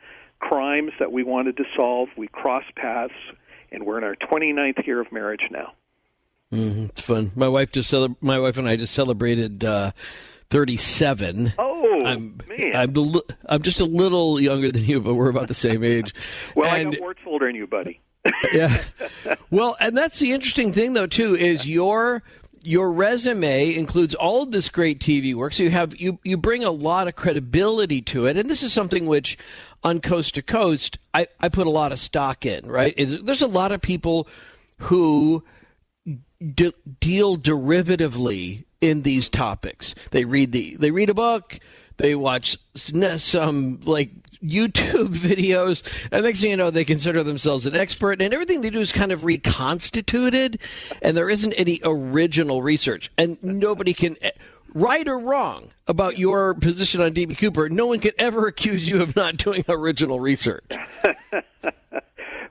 B: that we wanted to solve. We crossed paths, and we're in our 29th year of marriage now.
G: It's fun. My wife and I just celebrated 37.
B: Oh,
G: man. I'm just a little younger than you, but we're about the same age.
B: Well, I got warts older than you, buddy.
G: Yeah. Well, and that's the interesting thing, though, too, is your resume includes all of this great TV work. So you bring a lot of credibility to it, and this is something which, on Coast to Coast, I put a lot of stock in. Right? There's a lot of people who deal derivatively in these topics. They read a book, they watch some YouTube videos, and next thing you know, they consider themselves an expert, and everything they do is kind of reconstituted, and there isn't any original research. And nobody can, right or wrong about your position on D.B. Cooper, no one can ever accuse you of not doing original research.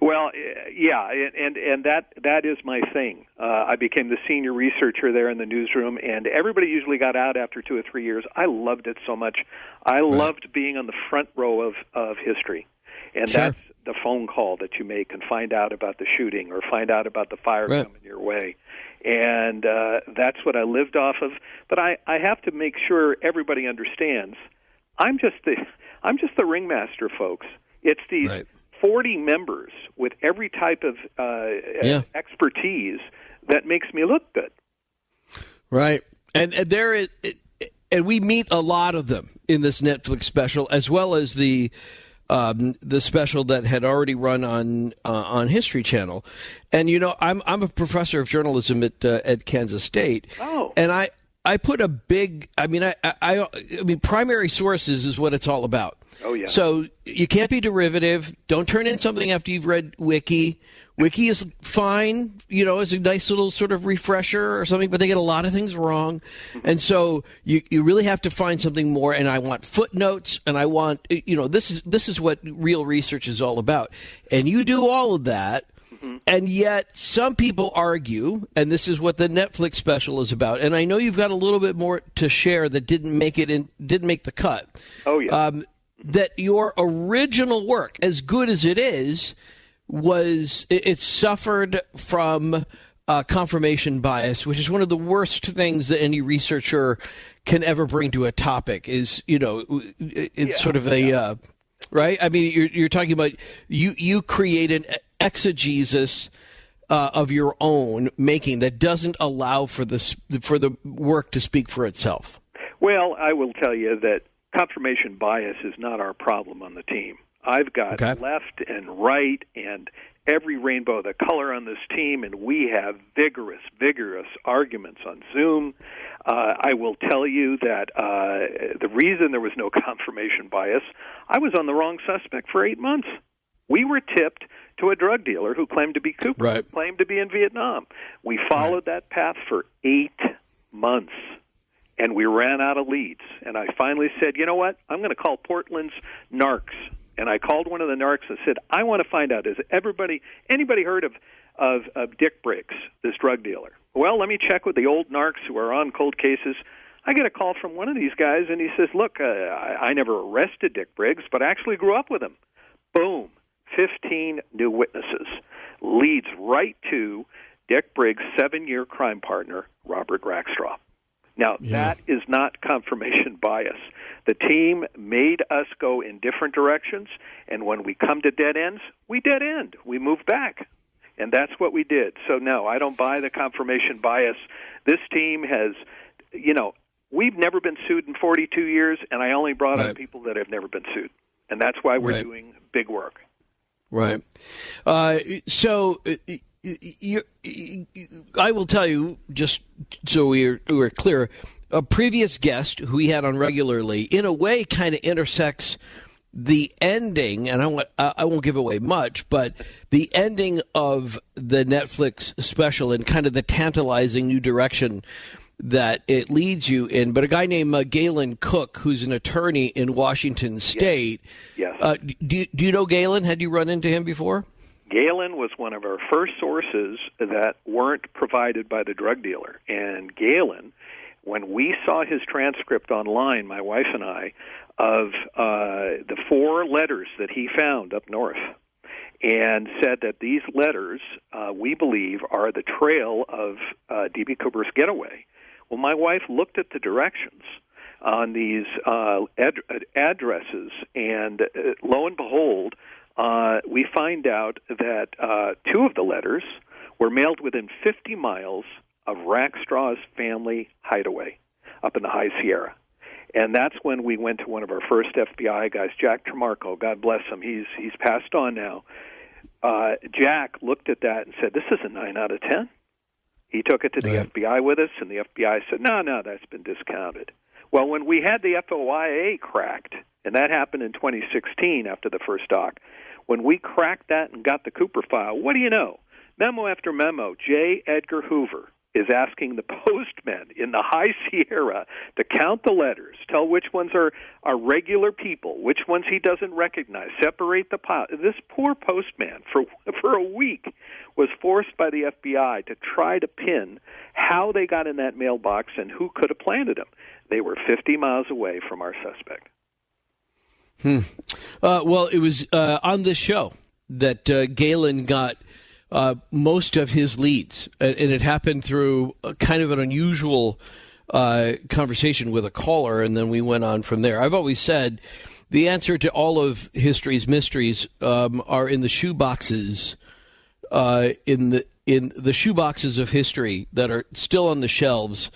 B: Well, yeah, and that is my thing. I became the senior researcher there in the newsroom, and everybody usually got out after 2 or 3 years. I loved it so much. I loved being on the front row of history, and that's the phone call that you make and find out about the shooting or find out about the fire coming your way. And that's what I lived off of. But I have to make sure everybody understands. I'm just the ringmaster, folks. It's these 40 members with every type of expertise that makes me look good.
G: Right. And there is, and we meet a lot of them in this Netflix special, as well as the special that had already run on History Channel. And I'm a professor of journalism at Kansas State.
B: Oh.
G: And I put a big, I mean, primary sources is what it's all about.
B: Oh, yeah.
G: So you can't be derivative. Don't turn in something after you've read Wiki. Wiki is fine, as a nice little sort of refresher or something, but they get a lot of things wrong. And so you really have to find something more. And I want footnotes, and I want, this is what real research is all about. And you do all of that. And yet some people argue, and this is what the Netflix special is about, and I know you've got a little bit more to share that didn't make the cut.
B: Oh, yeah.
G: That your original work, as good as it is, it suffered from confirmation bias, which is one of the worst things that any researcher can ever bring to a topic. It's sort of a right. I mean, you're talking about you create an exegesis of your own making that doesn't allow for the work to speak for itself.
B: Well, I will tell you that confirmation bias is not our problem on the team. I've got left and right and every rainbow of the color on this team, and we have vigorous arguments on Zoom. I will tell you that the reason there was no confirmation bias, I was on the wrong suspect for 8 months. We were tipped to a drug dealer who claimed to be Cooper, who claimed to be in Vietnam. We followed that path for 8 months. and we ran out of leads. And I finally said, you know what? I'm going to call Portland's narcs. And I called one of the narcs and said, I want to find out, has anybody heard of Dick Briggs, this drug dealer? Well, let me check with the old narcs who are on cold cases. I get a call from one of these guys, and he says, look, I never arrested Dick Briggs, but I actually grew up with him. Boom, 15 new witnesses. Leads right to Dick Briggs' 7-year crime partner, Robert Rackstraw. Now, that is not confirmation bias. The team made us go in different directions, and when we come to dead ends, we dead end. We move back. And that's what we did. So, no, I don't buy the confirmation bias. This team has, we've never been sued in 42 years, and I only brought on people that have never been sued. And that's why we're doing big work.
G: Right. So I will tell you, just so we're clear, a previous guest who we had on regularly, in a way, kind of intersects the ending, and I won't give away much, but the ending of the Netflix special and kind of the tantalizing new direction that it leads you in. But a guy named Galen Cook, who's an attorney in Washington State.
B: Yes.
G: Do you know Galen? Had you run into him before?
B: Galen was one of our first sources that weren't provided by the drug dealer. And Galen, when we saw his transcript online, my wife and I, of the 4 letters that he found up north, and said that these letters, we believe, are the trail of D.B. Cooper's getaway. Well, my wife looked at the directions on these addresses, and lo and behold, we find out that 2 of the letters were mailed within 50 miles of Rackstraw's family hideaway up in the High Sierra. And that's when we went to one of our first FBI guys, Jack Tremarco. God bless him. He's passed on now. Jack looked at that and said, this is a 9 out of 10. He took it to the FBI with us, and the FBI said, no, that's been discounted. Well, when we had the FOIA cracked, and that happened in 2016 after the first doc, when we cracked that and got the Cooper file, what do you know? Memo after memo, J. Edgar Hoover is asking the postmen in the High Sierra to count the letters, tell which ones are regular people, which ones he doesn't recognize, separate the pile. This poor postman, for a week, was forced by the FBI to try to pin how they got in that mailbox and who could have planted them. They were 50 miles away from our suspect.
G: Well, it was on this show that Galen got most of his leads, and it happened through kind of an unusual conversation with a caller, and then we went on from there. I've always said the answer to all of history's mysteries are in the shoe boxes, in the shoe boxes of history that are still on the shelves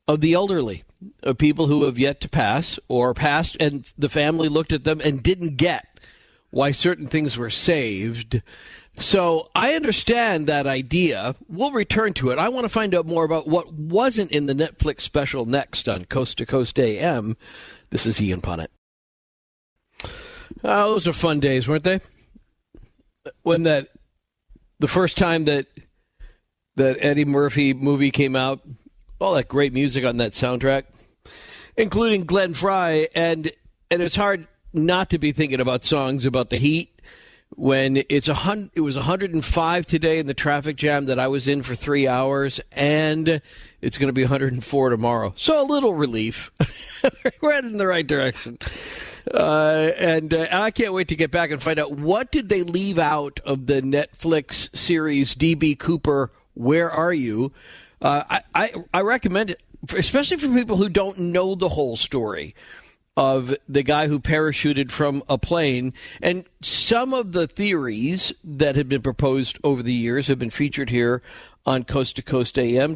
G: of the elderly, of people who have yet to pass or passed, and the family looked at them and didn't get why certain things were saved. So I understand that idea. We'll return to it. I want to find out more about what wasn't in the Netflix special next on Coast to Coast AM. This is Ian Punnett. Those are fun days, weren't they? When the first time that Eddie Murphy movie came out, all that great music on that soundtrack, including Glenn Frey, and it's hard not to be thinking about songs about the heat. When it was 105 today in the traffic jam that I was in for 3 hours, and it's going to be 104 tomorrow. So a little relief. We're headed in the right direction. And I can't wait to get back and find out what did they leave out of the Netflix series DB Cooper, Where Are You? I recommend it, especially for people who don't know the whole story of the guy who parachuted from a plane. And some of the theories that have been proposed over the years have been featured here on Coast to Coast AM.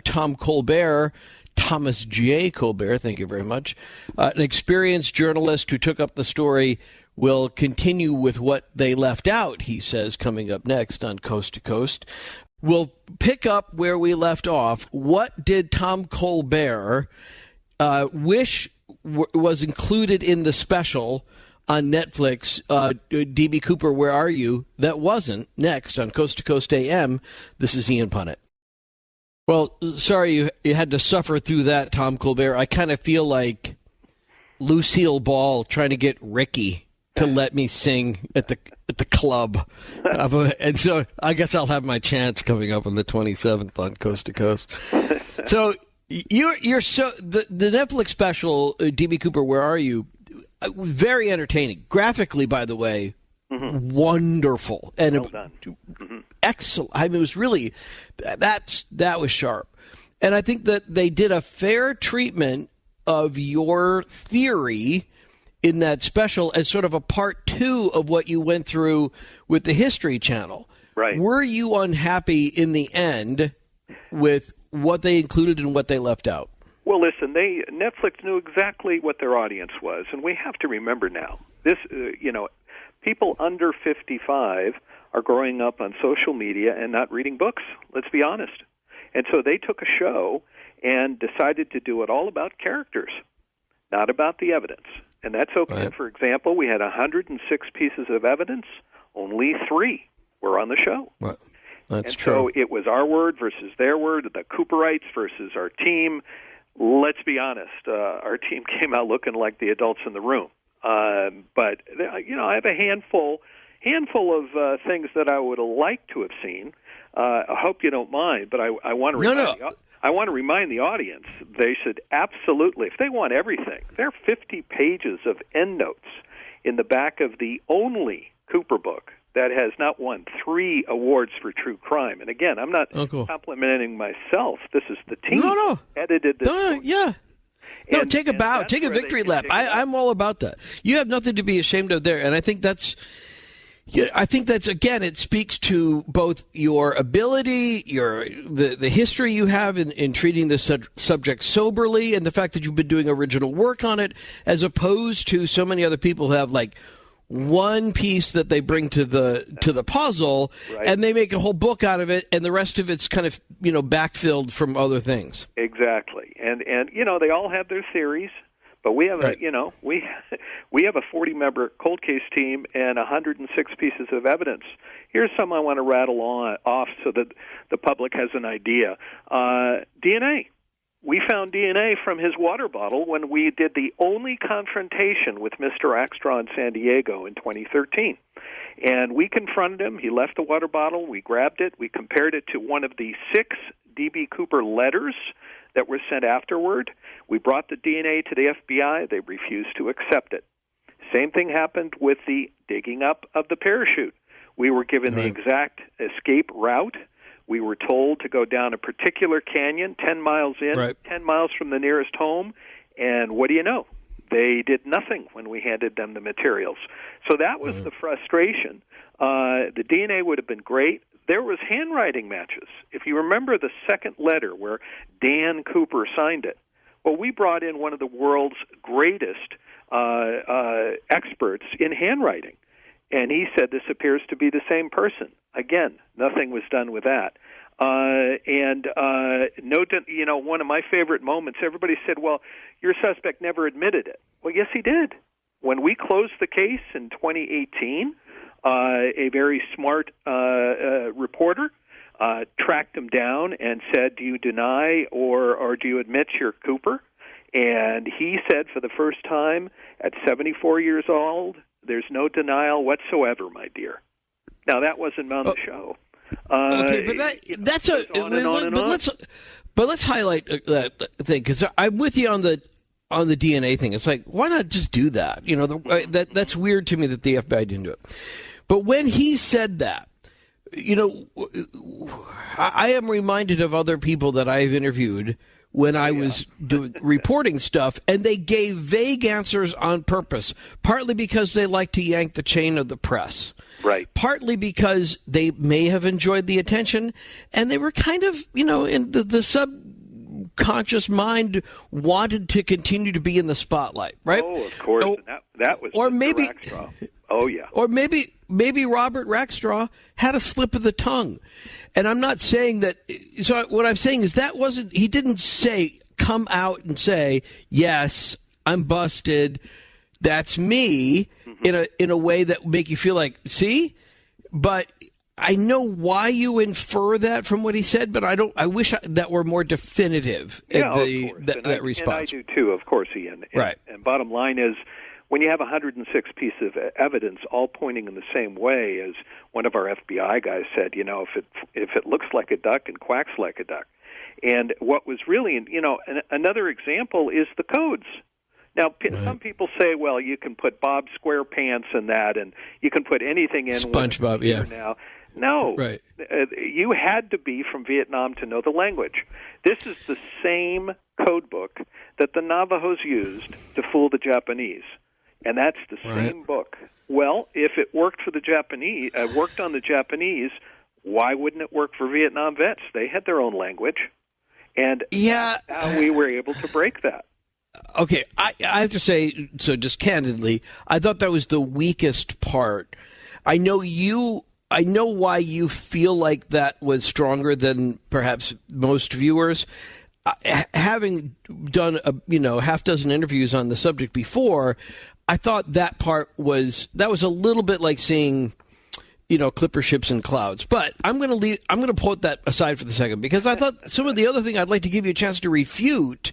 G: Thomas J. Colbert, thank you very much, an experienced journalist who took up the story, will continue with what they left out, he says, coming up next on Coast to Coast. We'll pick up where we left off. What did Tom Colbert wish was included in the special on Netflix, DB Cooper, Where Are You? That wasn't. Next on Coast to Coast AM, this is Ian Punnett. Well, sorry you had to suffer through that, Tom Colbert. I kind of feel like Lucille Ball trying to get Ricky to let me sing at the club. And so I guess I'll have my chance coming up on the 27th on Coast to Coast. So you're so the Netflix special, D.B. Cooper, Where Are You? Very entertaining. Graphically, by the way, wonderful. And
B: well done.
G: Excellent. I mean, it was really, that was sharp. And I think that they did a fair treatment of your theory in that special as sort of a part 2 of what you went through with the History Channel.
B: Right.
G: Were you unhappy in the end with what they included and what they left out?
B: Well, listen, Netflix knew exactly what their audience was, and we have to remember now, this, people under 55 are growing up on social media and not reading books, let's be honest. And so they took a show and decided to do it all about characters, not about the evidence. And that's okay. Right. For example, we had 106 pieces of evidence, only 3 were on the show.
G: Right. That's
B: and
G: true.
B: So it was our word versus their word, the Cooperites versus our team. Let's be honest, our team came out looking like the adults in the room. But I have a handful of things that I would have liked to have seen. I hope you don't mind, but I want to I want to remind the audience they should absolutely, if they want everything, there are 50 pages of endnotes in the back of the only Cooper book that has not won 3 awards for true crime. And again, I'm not complimenting myself. This is the team edited this book.
G: Yeah. No, take a bow. Take a victory lap. I'm all about that. You have nothing to be ashamed of there. And I think that's, again, it speaks to both your ability, the history you have in treating this subject soberly, and the fact that you've been doing original work on it, as opposed to so many other people who have like one piece that they bring to the puzzle, right, and they make a whole book out of it, and the rest of it's kind of backfilled from other things.
B: Exactly, and they all have their theories. But we have we have a 40-member cold case team and 106 pieces of evidence. Here's some I want to rattle off so that the public has an idea. DNA. We found DNA from his water bottle when we did the only confrontation with Mr. Axtraw in San Diego in 2013. And we confronted him. He left the water bottle. We grabbed it. We compared it to one of the 6 D.B. Cooper letters that were sent afterward. We brought the DNA to the FBI. They refused to accept it. Same thing happened with the digging up of the parachute. We were given the exact escape route. We were told to go down a particular canyon, 10 miles in, 10 miles from the nearest home, and what do you know? They did nothing when we handed them the materials. So that was the frustration. The DNA would have been great. There was handwriting matches. If you remember the second letter where Dan Cooper signed it, well, we brought in one of the world's greatest experts in handwriting, and he said this appears to be the same person. Again, nothing was done with that. One of my favorite moments, everybody said, well, your suspect never admitted it. Well, yes, he did. When we closed the case in 2018, a very smart reporter tracked him down and said, do you deny or do you admit you're Cooper? And he said for the first time at 74 years old, there's no denial whatsoever, my dear. Now, that wasn't on the show.
G: Okay, but that's a... But let's highlight that thing, because I'm with you on the DNA thing. It's like, why not just do that? That's weird to me that the FBI didn't do it. But when he said that, I am reminded of other people that I've interviewed when I was doing reporting stuff, and they gave vague answers on purpose, partly because they like to yank the chain of the press.
B: Right.
G: Partly because they may have enjoyed the attention, and they were kind of, in the subconscious mind wanted to continue to be in the spotlight, right?
B: Oh, of course. That was
G: or maybe
B: Rackstraw. Oh, yeah.
G: Or maybe Robert Rackstraw had a slip of the tongue. And I'm not saying that. So what I'm saying is he didn't come out and say, yes, I'm busted. That's me, in a way that would make you feel like, see? But I know why you infer that from what he said, but I wish that were more definitive.
B: Yeah, of course.
G: That response.
B: And I do too, of course, Ian.
G: Right.
B: And bottom line is, when you have 106 pieces of evidence all pointing in the same way, as one of our FBI guys said, if it looks like a duck and quacks like a duck. And what was really, another example is the codes. Now, some people say, well, you can put Bob SquarePants in that, and you can put anything in.
G: SpongeBob, yeah.
B: Now, no,
G: right.
B: You had to be from Vietnam to know the language. This is the same code book that the Navajos used to fool the Japanese. And that's the same book. Well, if it worked for the Japanese, worked on the Japanese, why wouldn't it work for Vietnam vets? They had their own language, and that's how we were able to break that.
G: Okay, I have to say, so just candidly, I thought that was the weakest part. I know why you feel like that was stronger than perhaps most viewers. Having done half dozen interviews on the subject before, I thought that part was a little bit like seeing, clipper ships in clouds. But I'm going to put that aside for the second, because I thought some of the other thing I'd like to give you a chance to refute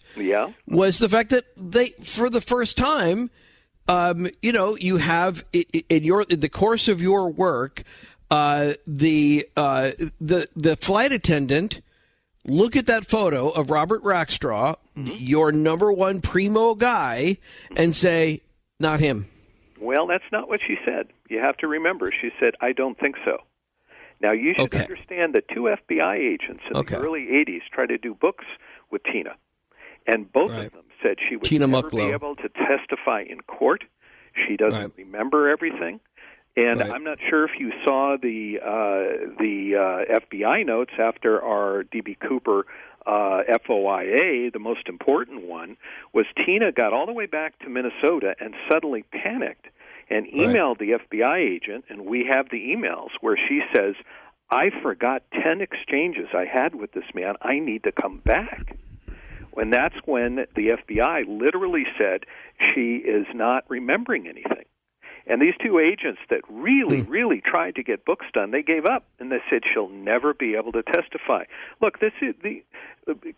G: was the fact that they, for the first time, you have in the course of your work, the flight attendant look at that photo of Robert Rackstraw, your number one primo guy, and say, not him.
B: Well, that's not what she said. You have to remember, she said, I don't think so. Now, you should understand that two FBI agents in the early 80s tried to do books with Tina, and both of them said she would never be able to testify in court. She doesn't remember everything. And I'm not sure if you saw the FBI notes after our D.B. Cooper FOIA. The most important one was Tina got all the way back to Minnesota and suddenly panicked and emailed the FBI agent, and we have the emails where she says, I forgot 10 exchanges I had with this man. I need to come back. And that's when the FBI literally said she is not remembering anything. And these two agents that really tried to get books done, they gave up, and they said she'll never be able to testify. Look, this is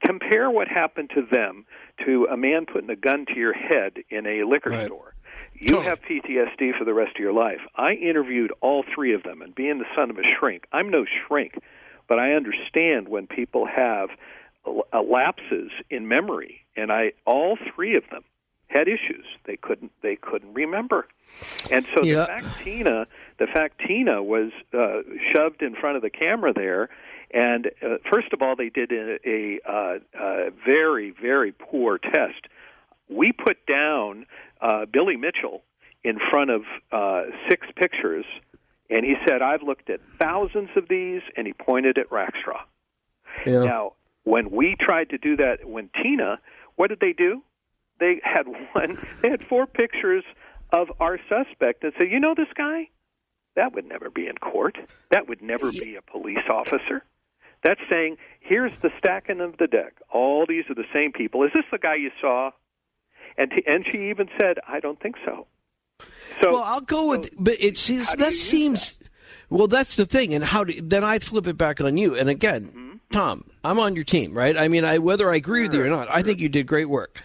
B: compare what happened to them to a man putting a gun to your head in a liquor store. You have PTSD for the rest of your life. I interviewed all three of them, and being the son of a shrink, I'm no shrink, but I understand when people have lapses in memory, and all three of them had issues. They couldn't remember. And so the fact Tina was shoved in front of the camera there, and first of all, they did a very, very poor test. We put down Billy Mitchell in front of 6 pictures, and he said, I've looked at thousands of these, and he pointed at Rackstraw. Yeah. Now, when we tried to do that, when Tina, what did they do? They had 4 pictures of our suspect and said, you know this guy? That would never be in court. That would never be a police officer. That's saying, here's the stacking of the deck. All these are the same people. Is this the guy you saw? And she even said, I don't think so. So, well,
G: I'll go with, but it seems that seems. Well, that's the thing, and then I flip it back on you. And again, Tom, I'm on your team, right? I mean, whether I agree with you or not, I think you did great work.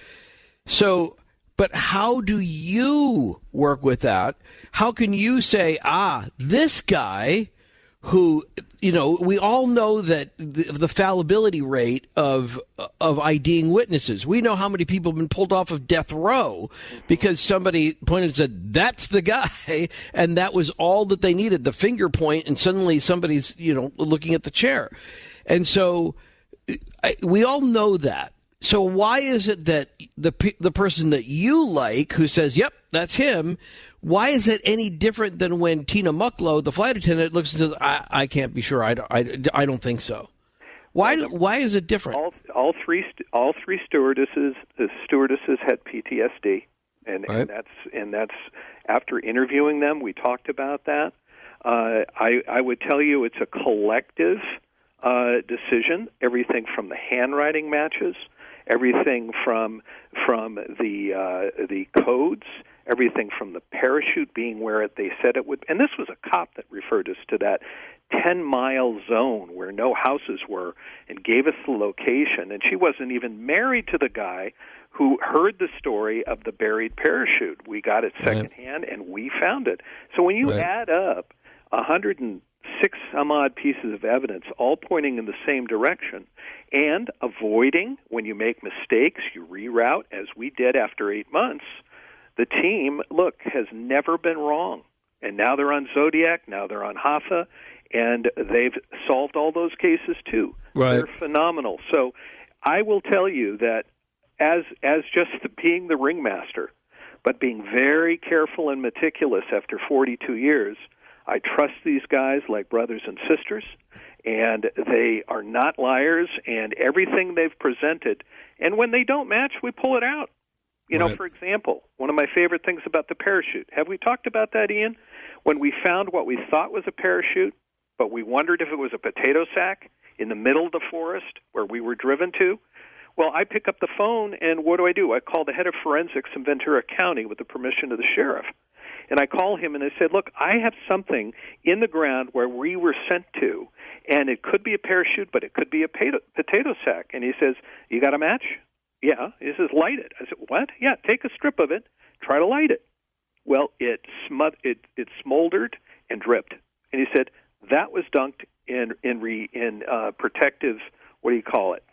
G: So, but how do you work with that? How can you say, this guy who, we all know that the fallibility rate of IDing witnesses. We know how many people have been pulled off of death row because somebody pointed and said, that's the guy, and that was all that they needed, the finger point, and suddenly somebody's, looking at the chair. And so we all know that. So why is it that the person that you like, who says, yep, that's him, why is it any different than when Tina Mucklow, the flight attendant, looks and says, I can't be sure, I don't think so? Why is it different?
B: All three stewardesses had PTSD, and that's after interviewing them, we talked about that. I would tell you it's a collective decision. Everything from the handwriting matches, everything from the codes, everything from the parachute being where they said it would. And this was a cop that referred us to that. 10-mile zone where no houses were and gave us the location. And she wasn't even married to the guy who heard the story of the buried parachute. We got it secondhand, and we found it. So when you add up 106 some odd pieces of evidence, all pointing in the same direction, and avoiding, when you make mistakes, you reroute, as we did after 8 months, the team, look, has never been wrong. And now they're on Zodiac, now they're on Hoffa, and they've solved all those cases too.
G: Right.
B: They're phenomenal. So I will tell you that as just being the ringmaster, but being very careful and meticulous after 42 years, I trust these guys like brothers and sisters, and they are not liars, and everything they've presented, and when they don't match, we pull it out. You know, for example, one of my favorite things about the parachute, have we talked about that, Ian? When we found what we thought was a parachute, but we wondered if it was a potato sack in the middle of the forest where we were driven to, well, I pick up the phone, and what do? I call the head of forensics in Ventura County with the permission of the sheriff. And I call him, and I said, look, I have something in the ground where we were sent to, and it could be a parachute, but it could be a potato sack. And he says, you got a match? Yeah. He says, light it. I said, what? Yeah, take a strip of it, try to light it. Well, it smoldered and dripped. And he said, that was dunked in protective, what do you call it?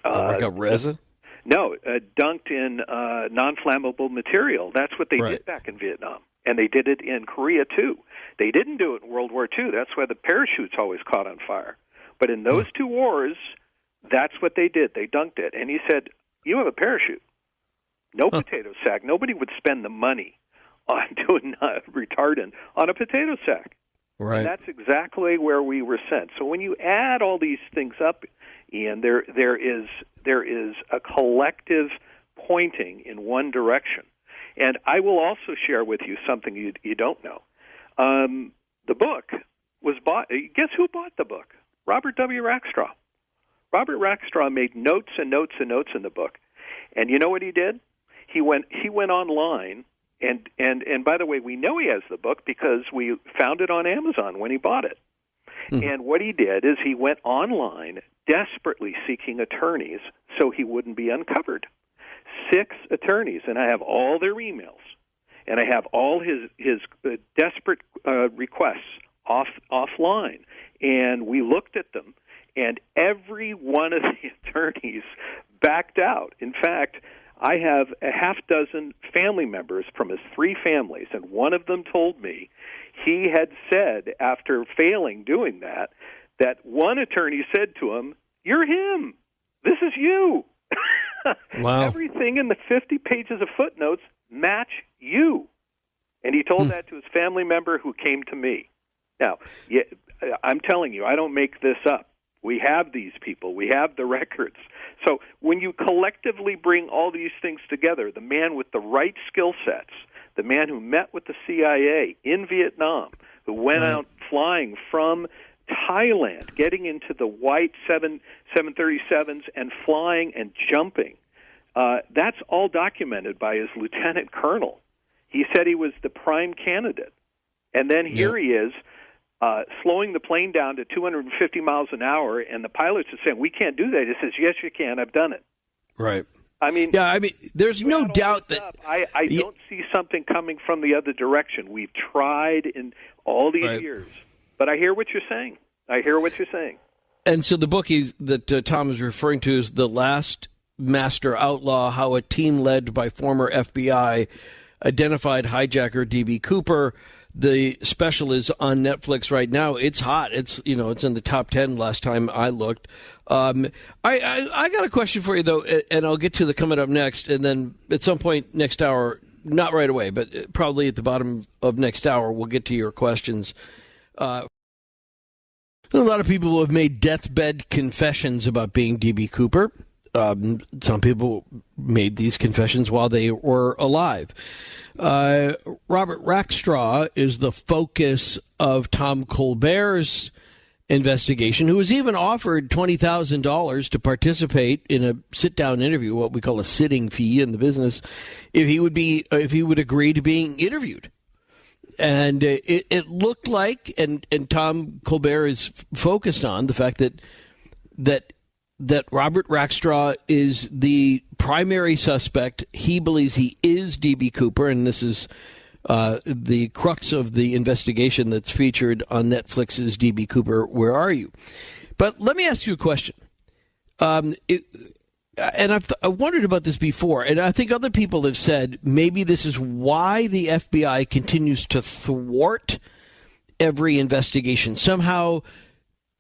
G: Like a resin?
B: No, dunked in non-flammable material. That's what they did back in Vietnam. And they did it in Korea, too. They didn't do it in World War II. That's why the parachutes always caught on fire. But in those two wars, that's what they did. They dunked it. And he said, you have a parachute. No potato sack. Nobody would spend the money on doing retardant on a potato sack.
G: Right.
B: And that's exactly where we were sent. So when you add all these things up, Ian, there is a collective pointing in one direction. And I will also share with you something you don't know. The book was bought. Guess who bought the book? Robert W. Rackstraw. Robert Rackstraw made notes and notes and notes in the book. And you know what he did? He went online, and by the way, we know he has the book because we found it on Amazon when he bought it. And what he did is he went online desperately seeking attorneys so he wouldn't be uncovered. 6 attorneys, and I have all their emails, and I have all his desperate requests offline, and we looked at them, and every one of the attorneys backed out. In fact, I have a half dozen family members from his 3 families, and one of them told me he had said, after failing doing that one attorney said to him, "You're him. This is you."
G: Wow.
B: Everything in the 50 pages of footnotes match you. And he told that to his family member who came to me. Now, I'm telling you, I don't make this up. We have these people. We have the records. So when you collectively bring all these things together, the man with the right skill sets, the man who met with the CIA in Vietnam, who went out flying from Thailand, getting into the white 737s and flying and jumping, that's all documented by his lieutenant colonel. He said he was the prime candidate. And then here he is, slowing the plane down to 250 miles an hour, and the pilots are saying, we can't do that. He says, yes, you can. I've done it.
G: Right.
B: I mean,
G: there's no doubt that
B: I don't see something coming from the other direction. We've tried in all these years, but I hear what you're saying.
G: And so the book that Tom is referring to is The Last Master Outlaw, How a Team Led by Former FBI Identified Hijacker D.B. Cooper. The special is on Netflix right now. It's hot. It's in the top 10 last time I looked. I got a question for you though, and I'll get to the coming up next, and then at some point next hour, not right away, but probably at the bottom of next hour, we'll get to your questions. A lot of people have made deathbed confessions about being D.B. Cooper. Some people made these confessions while they were alive. Robert Rackstraw is the focus of Tom Colbert's investigation, who was even offered $20,000 to participate in a sit-down interview, what we call a sitting fee in the business, if he would agree to being interviewed. And it looked like, and Tom Colbert is focused on the fact that Robert Rackstraw is the primary suspect. He believes he is D.B. Cooper, and this is the crux of the investigation that's featured on Netflix's D.B. Cooper, Where Are You? But let me ask you a question. And I've wondered about this before, and I think other people have said maybe this is why the FBI continues to thwart every investigation. Somehow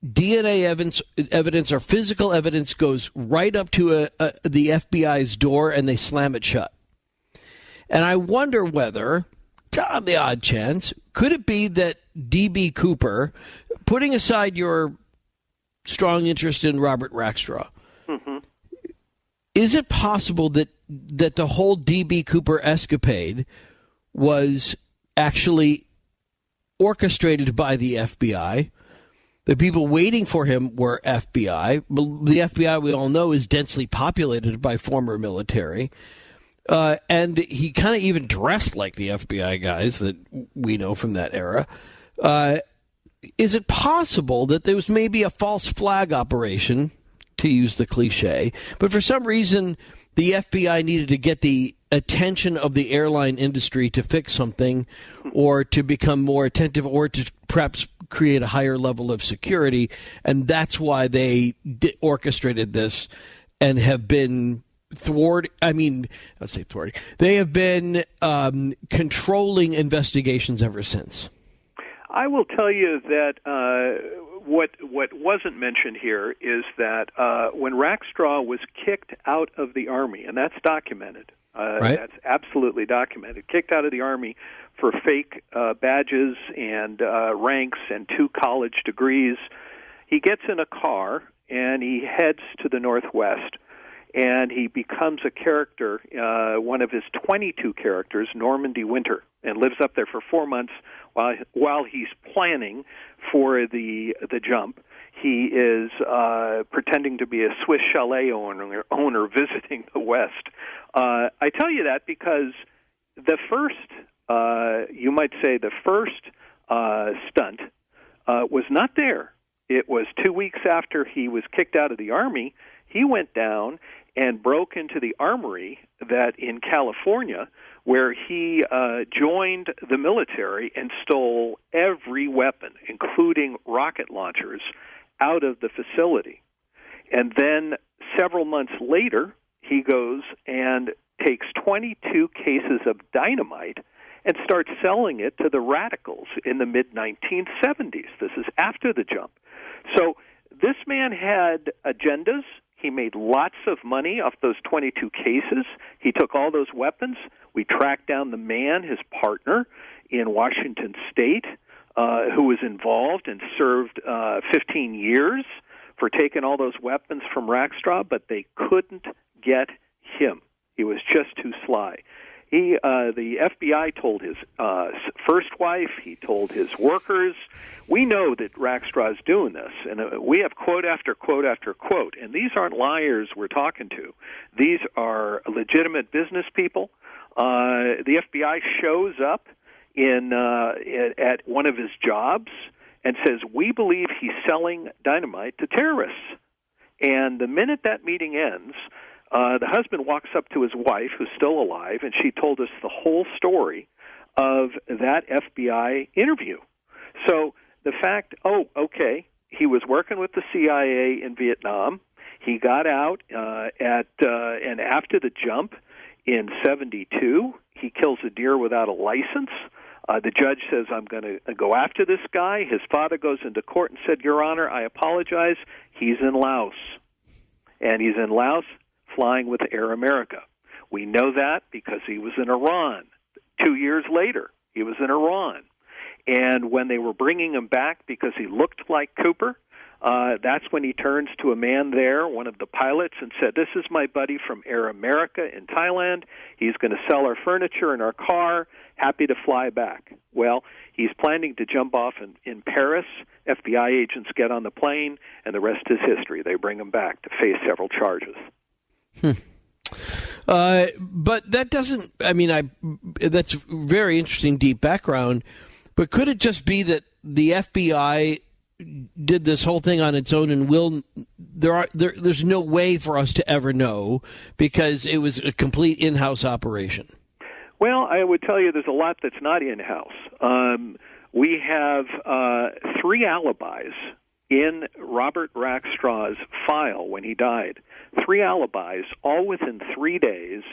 G: DNA evidence or physical evidence goes right up to the FBI's door and they slam it shut. And I wonder whether, on the odd chance, could it be that D.B. Cooper, putting aside your strong interest in Robert Rackstraw, is it possible that the whole D.B. Cooper escapade was actually orchestrated by the FBI? The people waiting for him were FBI. The FBI, we all know, is densely populated by former military. And he kind of even dressed like the FBI guys that we know from that era. Is it possible that there was maybe a false flag operation, to use the cliche, but for some reason the FBI needed to get the attention of the airline industry to fix something or to become more attentive or to perhaps create a higher level of security, and that's why they orchestrated this and have been they have been controlling investigations ever since.
B: I will tell you that what wasn't mentioned here is that when Rackstraw was kicked out of the Army, and that's documented,
G: right?
B: That's absolutely documented, kicked out of the Army for fake badges and ranks and 2 college degrees, he gets in a car and he heads to the Northwest. And he becomes a character, one of his 22 characters, Normandy Winter, and lives up there for 4 months while he's planning for the jump. He is pretending to be a Swiss chalet owner visiting the West. I tell you that because the first, you might say, the first stunt was not there. It was 2 weeks after he was kicked out of the Army. He went down and broke into the armory that in California, where he joined the military and stole every weapon, including rocket launchers, out of the facility. And then several months later, he goes and takes 22 cases of dynamite and starts selling it to the radicals in the mid-1970s. This is after the jump. So this man had agendas. He made lots of money off those 22 cases. He took all those weapons. We tracked down the man, his partner, in Washington State, who was involved and served 15 years for taking all those weapons from Rackstraw, but they couldn't get him. He was just too sly. The FBI told his first wife, he told his workers. We know that Rackstraw is doing this, and we have quote after quote after quote, and these aren't liars we're talking to. These are legitimate business people. The FBI shows up at one of his jobs and says, we believe he's selling dynamite to terrorists. And the minute that meeting ends, the husband walks up to his wife, who's still alive, and she told us the whole story of that FBI interview. So the fact, he was working with the CIA in Vietnam. He got out and after the jump in 1972, he kills a deer without a license. The judge says, I'm going to go after this guy. His father goes into court and said, Your Honor, I apologize. He's in Laos. And he's in Laos flying with Air America. We know that because he was in Iran. 2 years later, he was in Iran. And when they were bringing him back because he looked like Cooper, that's when he turns to a man there, one of the pilots, and said, this is my buddy from Air America in Thailand. He's going to sell our furniture and our car. Happy to fly back. Well, he's planning to jump off in Paris. FBI agents get on the plane, and the rest is history. They bring him back to face several charges.
G: But that doesn't. I mean, that's very interesting, deep background. But could it just be that the FBI did this whole thing on its own and there's no way for us to ever know because it was a complete in-house operation?
B: Well, I would tell you there's a lot that's not in-house. We have 3 alibis in Robert Rackstraw's file when he died. 3 alibis, all within 3 days,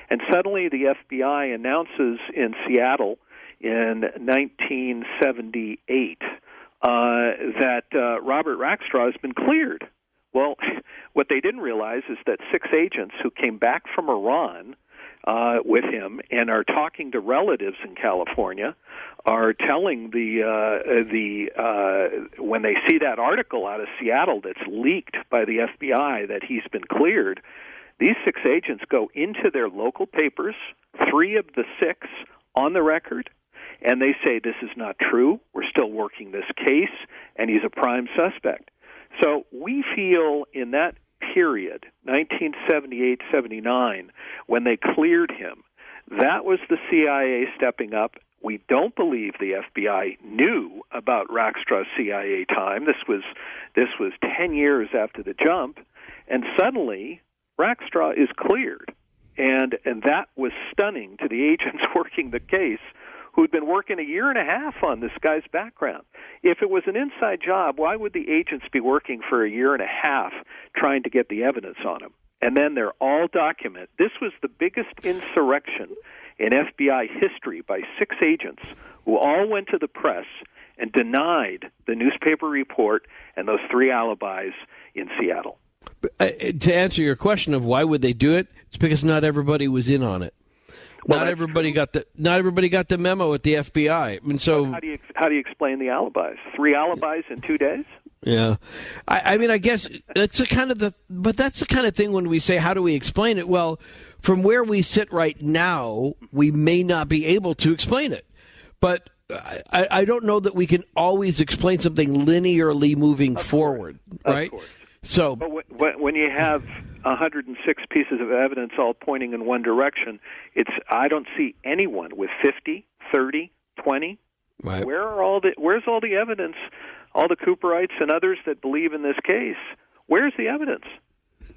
B: and suddenly the FBI announces in Seattle in 1978 that Robert Rackstraw has been cleared. Well, what they didn't realize is that 6 agents who came back from Iran with him and are talking to relatives in California are telling when they see that article out of Seattle that's leaked by the FBI that he's been cleared, these 6 agents go into their local papers, 3 of the 6 on the record, and they say this is not true, we're still working this case, and he's a prime suspect. So we feel in that period, 1978-79, when they cleared him, that was the CIA stepping up. We don't believe the FBI knew about Rackstraw's CIA time. This was 10 years after the jump, and suddenly Rackstraw is cleared. And that was stunning to the agents working the case, who'd been working 1.5 years on this guy's background. If it was an inside job, why would the agents be working for 1.5 years trying to get the evidence on him? And then they're all documented. This was the biggest insurrection in FBI history by 6 agents who all went to the press and denied the newspaper report and those 3 alibis in Seattle.
G: To answer your question of why would they do it, it's because not everybody was in on it.
B: Well,
G: not everybody got the memo at the FBI, and so
B: how do you explain the alibis? 3 alibis in 2 days?
G: Yeah, I mean, I guess that's the kind of thing when we say how do we explain it? Well, from where we sit right now, we may not be able to explain it, but I don't know that we can always explain something linearly moving forward, right?
B: Of course.
G: So,
B: but when you have 106 pieces of evidence all pointing in one direction, I don't see anyone with 50, 30, 20.
G: Right.
B: Where's all the evidence? All the Cooperites and others that believe in this case. Where's the evidence?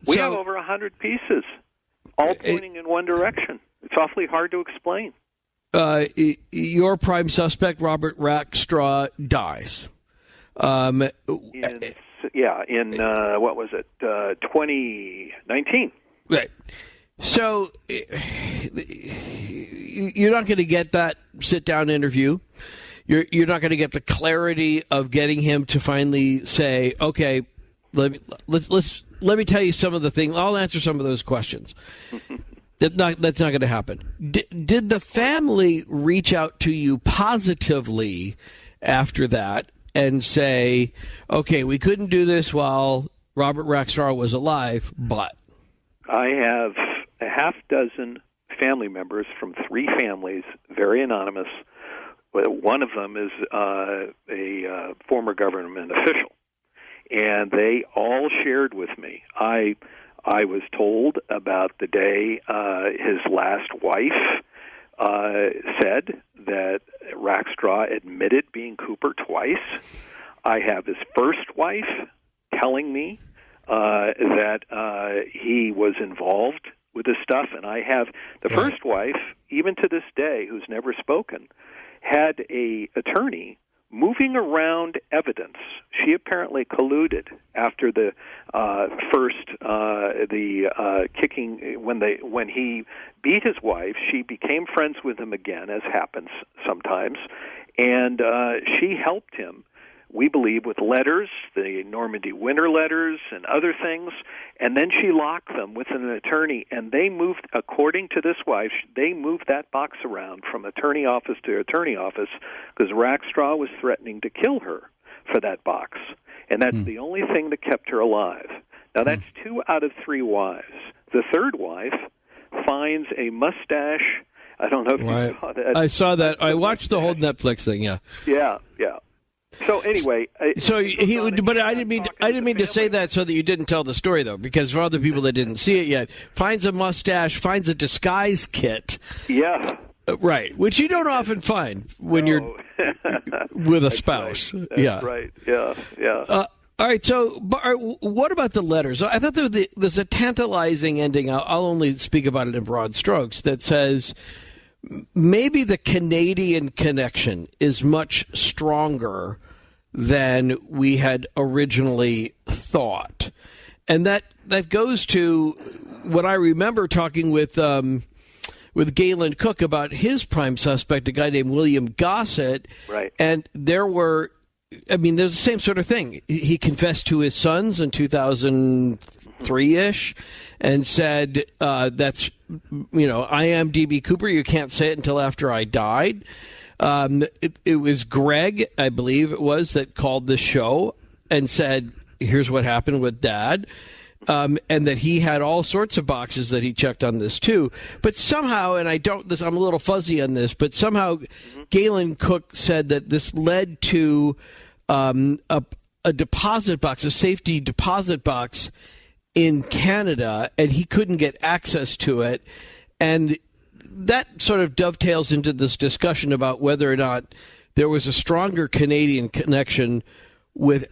B: We have over 100 pieces, all pointing in one direction. It's awfully hard to explain.
G: Your prime suspect, Robert Rackstraw, dies.
B: In what was it, 2019.
G: Right. So you're not going to get that sit-down interview. You're not going to get the clarity of getting him to finally say, okay, let me tell you some of the things. I'll answer some of those questions. That's not going to happen. Did the family reach out to you positively after that and say, okay, we couldn't do this while Robert Rackstraw was alive, but? I
B: have a half dozen family members from 3 families, very anonymous. One of them is a former government official, and they all shared with me. I was told about the day his last wife said that Rackstraw admitted being Cooper twice. I have his first wife telling me that he was involved with this stuff, and I have the first wife, even to this day, who's never spoken, had a attorney moving around evidence. She apparently colluded after the kicking when he beat his wife. She became friends with him again, as happens sometimes, and she helped him, we believe, with letters, the Normandy Winter letters and other things, and then she locked them with an attorney, and they moved, according to this wife, they moved that box around from attorney office to attorney office because Rackstraw was threatening to kill her for that box, and that's the only thing that kept her alive. Now, that's 2 out of 3 wives. The third wife finds a mustache. I don't know if you saw that.
G: I saw that. I watched the whole Netflix thing, yeah.
B: Yeah. So anyway,
G: but I didn't mean to say that so that you didn't tell the story though, because for other people that didn't see it yet, finds a mustache, finds a disguise kit.
B: Yeah.
G: Right, which you don't often find when you're with a spouse.
B: Right. That's right. Yeah.
G: All right, so what about the letters? I thought there's a tantalizing ending. I'll only speak about it in broad strokes, that says maybe the Canadian connection is much stronger than we had originally thought. And that goes to what I remember talking with Galen Cook about his prime suspect, a guy named William Gossett.
B: Right.
G: And there's the same sort of thing. He confessed to his sons in 2003-ish and said, I am D.B. Cooper. You can't say it until after I died. It was Greg, I believe it was, that called the show and said, here's what happened with Dad. And that he had all sorts of boxes that he checked on this too. But somehow, and I'm a little fuzzy on this, but somehow Galen Cook said that this led to a deposit box, a safety deposit box in Canada, and he couldn't get access to it. And that sort of dovetails into this discussion about whether or not there was a stronger Canadian connection with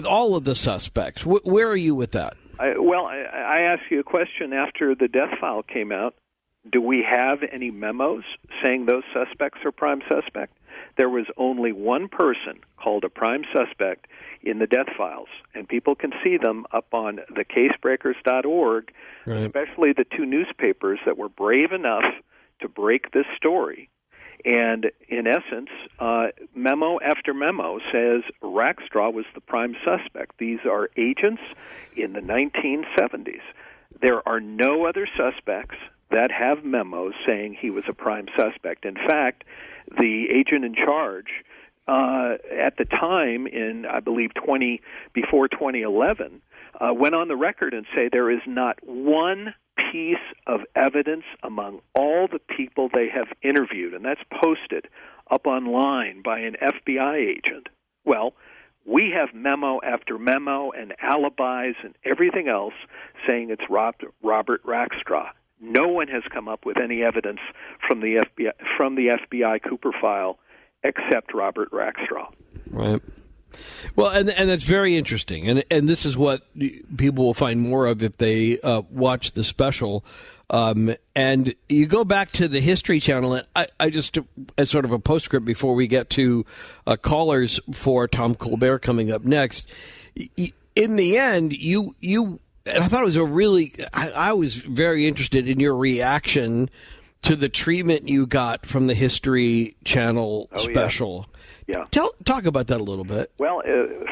G: all of the suspects. Where are you with that?
B: I asked you a question after the death file came out. Do we have any memos saying those suspects are prime suspect? There was only one person called a prime suspect in the death files, and people can see them up on thecasebreakers.org, right. Especially the two newspapers that were brave enough to break this story. And in essence, memo after memo says Rackstraw was the prime suspect. These are agents in the 1970s. There are no other suspects that have memos saying he was a prime suspect. In fact, the agent in charge at the time, in I believe before 2011, went on the record and say there is not one piece of evidence among all the people they have interviewed, and that's posted up online by an FBI agent. Well, we have memo after memo and alibis and everything else saying it's Robert Rackstraw. No one has come up with any evidence from the FBI Cooper file except Robert Rackstraw.
G: Right. Well, and that's very interesting, and this is what people will find more of if they watch the special. And you go back to the History Channel, and I just, as sort of a postscript before we get to callers for Tom Colbert coming up next, in the end, you and I thought it was I was very interested in your reaction to the treatment you got from the History Channel special.
B: Yeah.
G: Talk about that a little bit.
B: Well,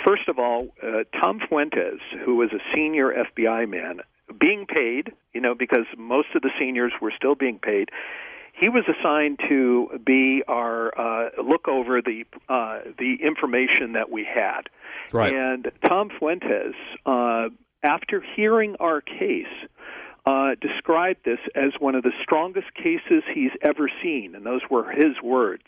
B: first of all, Tom Fuentes, who was a senior FBI man, being paid, because most of the seniors were still being paid, he was assigned to be our look over the information that we had.
G: Right.
B: And Tom Fuentes, after hearing our case, described this as one of the strongest cases he's ever seen, and those were his words.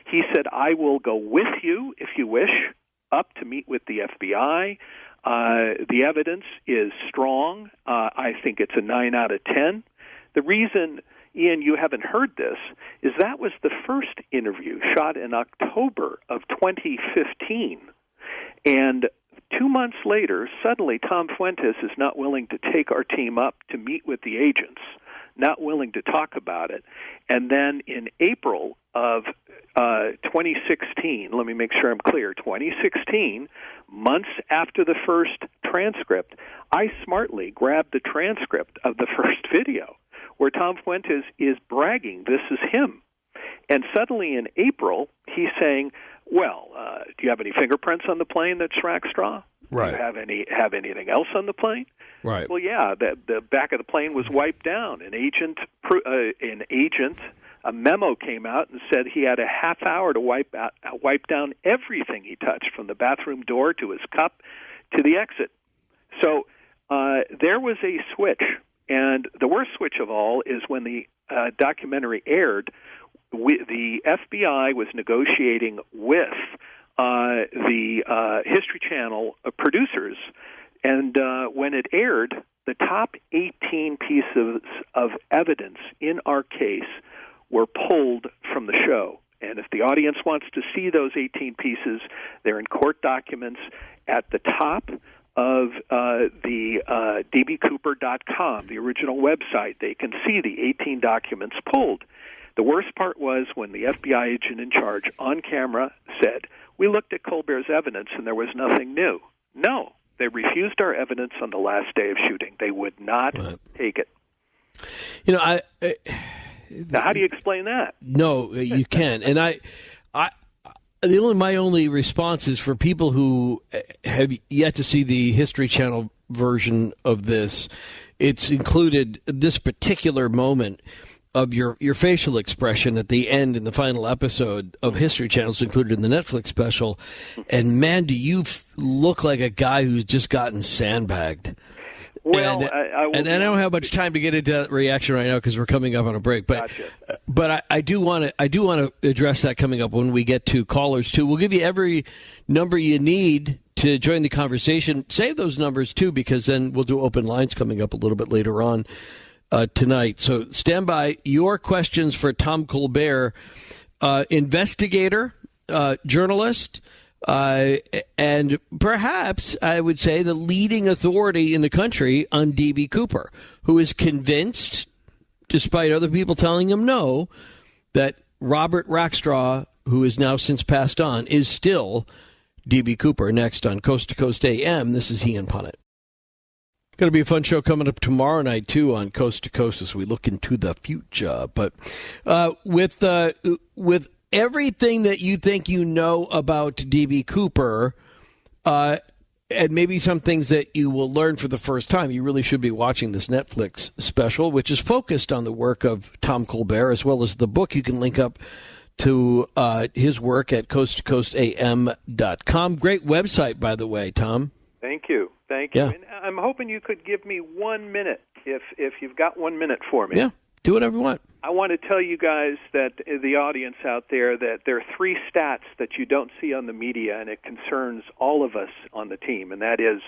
B: He said, I will go with you, if you wish, up to meet with the FBI. The evidence is strong. I think it's a 9 out of 10. The reason, Ian, you haven't heard this, is that was the first interview shot in October of 2015. And 2 months later, suddenly Tom Fuentes is not willing to take our team up to meet with the agents, not willing to talk about it. And then in April of 2016, let me make sure I'm clear, 2016, months after the first transcript, I smartly grabbed the transcript of the first video where Tom Fuentes is bragging this is him. And suddenly in April, he's saying, well, do you have any fingerprints on the plane that's Rackstraw?
G: Right.
B: Do you have anything else on the plane?
G: Right.
B: Well, yeah, the back of the plane was wiped down. A memo came out and said he had a half hour to wipe down everything he touched, from the bathroom door to his cup to the exit. So there was a switch, and the worst switch of all is when the documentary aired. The FBI was negotiating with the History Channel producers. And when it aired, the top 18 pieces of evidence in our case were pulled from the show. And if the audience wants to see those 18 pieces, they're in court documents at the top of the dbcooper.com, the original website. They can see the 18 documents pulled. The worst part was when the FBI agent in charge on camera said, "We looked at Colbert's evidence and there was nothing new." No, they refused our evidence on the last day of shooting. They would not take it.
G: You know,
B: now, how do you explain that?
G: No, you can't. And my only response is for people who have yet to see the History Channel version of this. It's included this particular moment of your facial expression at the end in the final episode of History Channel is included in the Netflix special. And man, do you look like a guy who's just gotten sandbagged.
B: Well,
G: and I don't have much time to get into that reaction right now because we're coming up on a break. But
B: Gotcha.
G: but I do want to address that coming up when we get to callers too. We'll give you every number you need to join the conversation. Save those numbers too, because then we'll do open lines coming up a little bit later on tonight. So stand by. Your questions for Tom Colbert, investigator, journalist. And perhaps I would say the leading authority in the country on D.B. Cooper, who is convinced, despite other people telling him no, that Robert Rackstraw, who is now since passed on, is still D.B. Cooper. Next on Coast to Coast AM, this is Ian Punnett. Going to be a fun show coming up tomorrow night, too, on Coast to Coast as we look into the future. But with everything that you think you know about D.B. Cooper, and maybe some things that you will learn for the first time, you really should be watching this Netflix special, which is focused on the work of Tom Colbert, as well as the book. You can link up to his work at coasttocoastam.com. Great website, by the way, Tom.
B: Thank you. Thank you.
G: Yeah.
B: And I'm hoping you could give me 1 minute, if you've got 1 minute for me.
G: Yeah, do whatever you want.
B: I want to tell you guys, that the audience out there, that there are 3 stats that you don't see on the media, and it concerns all of us on the team. And that is,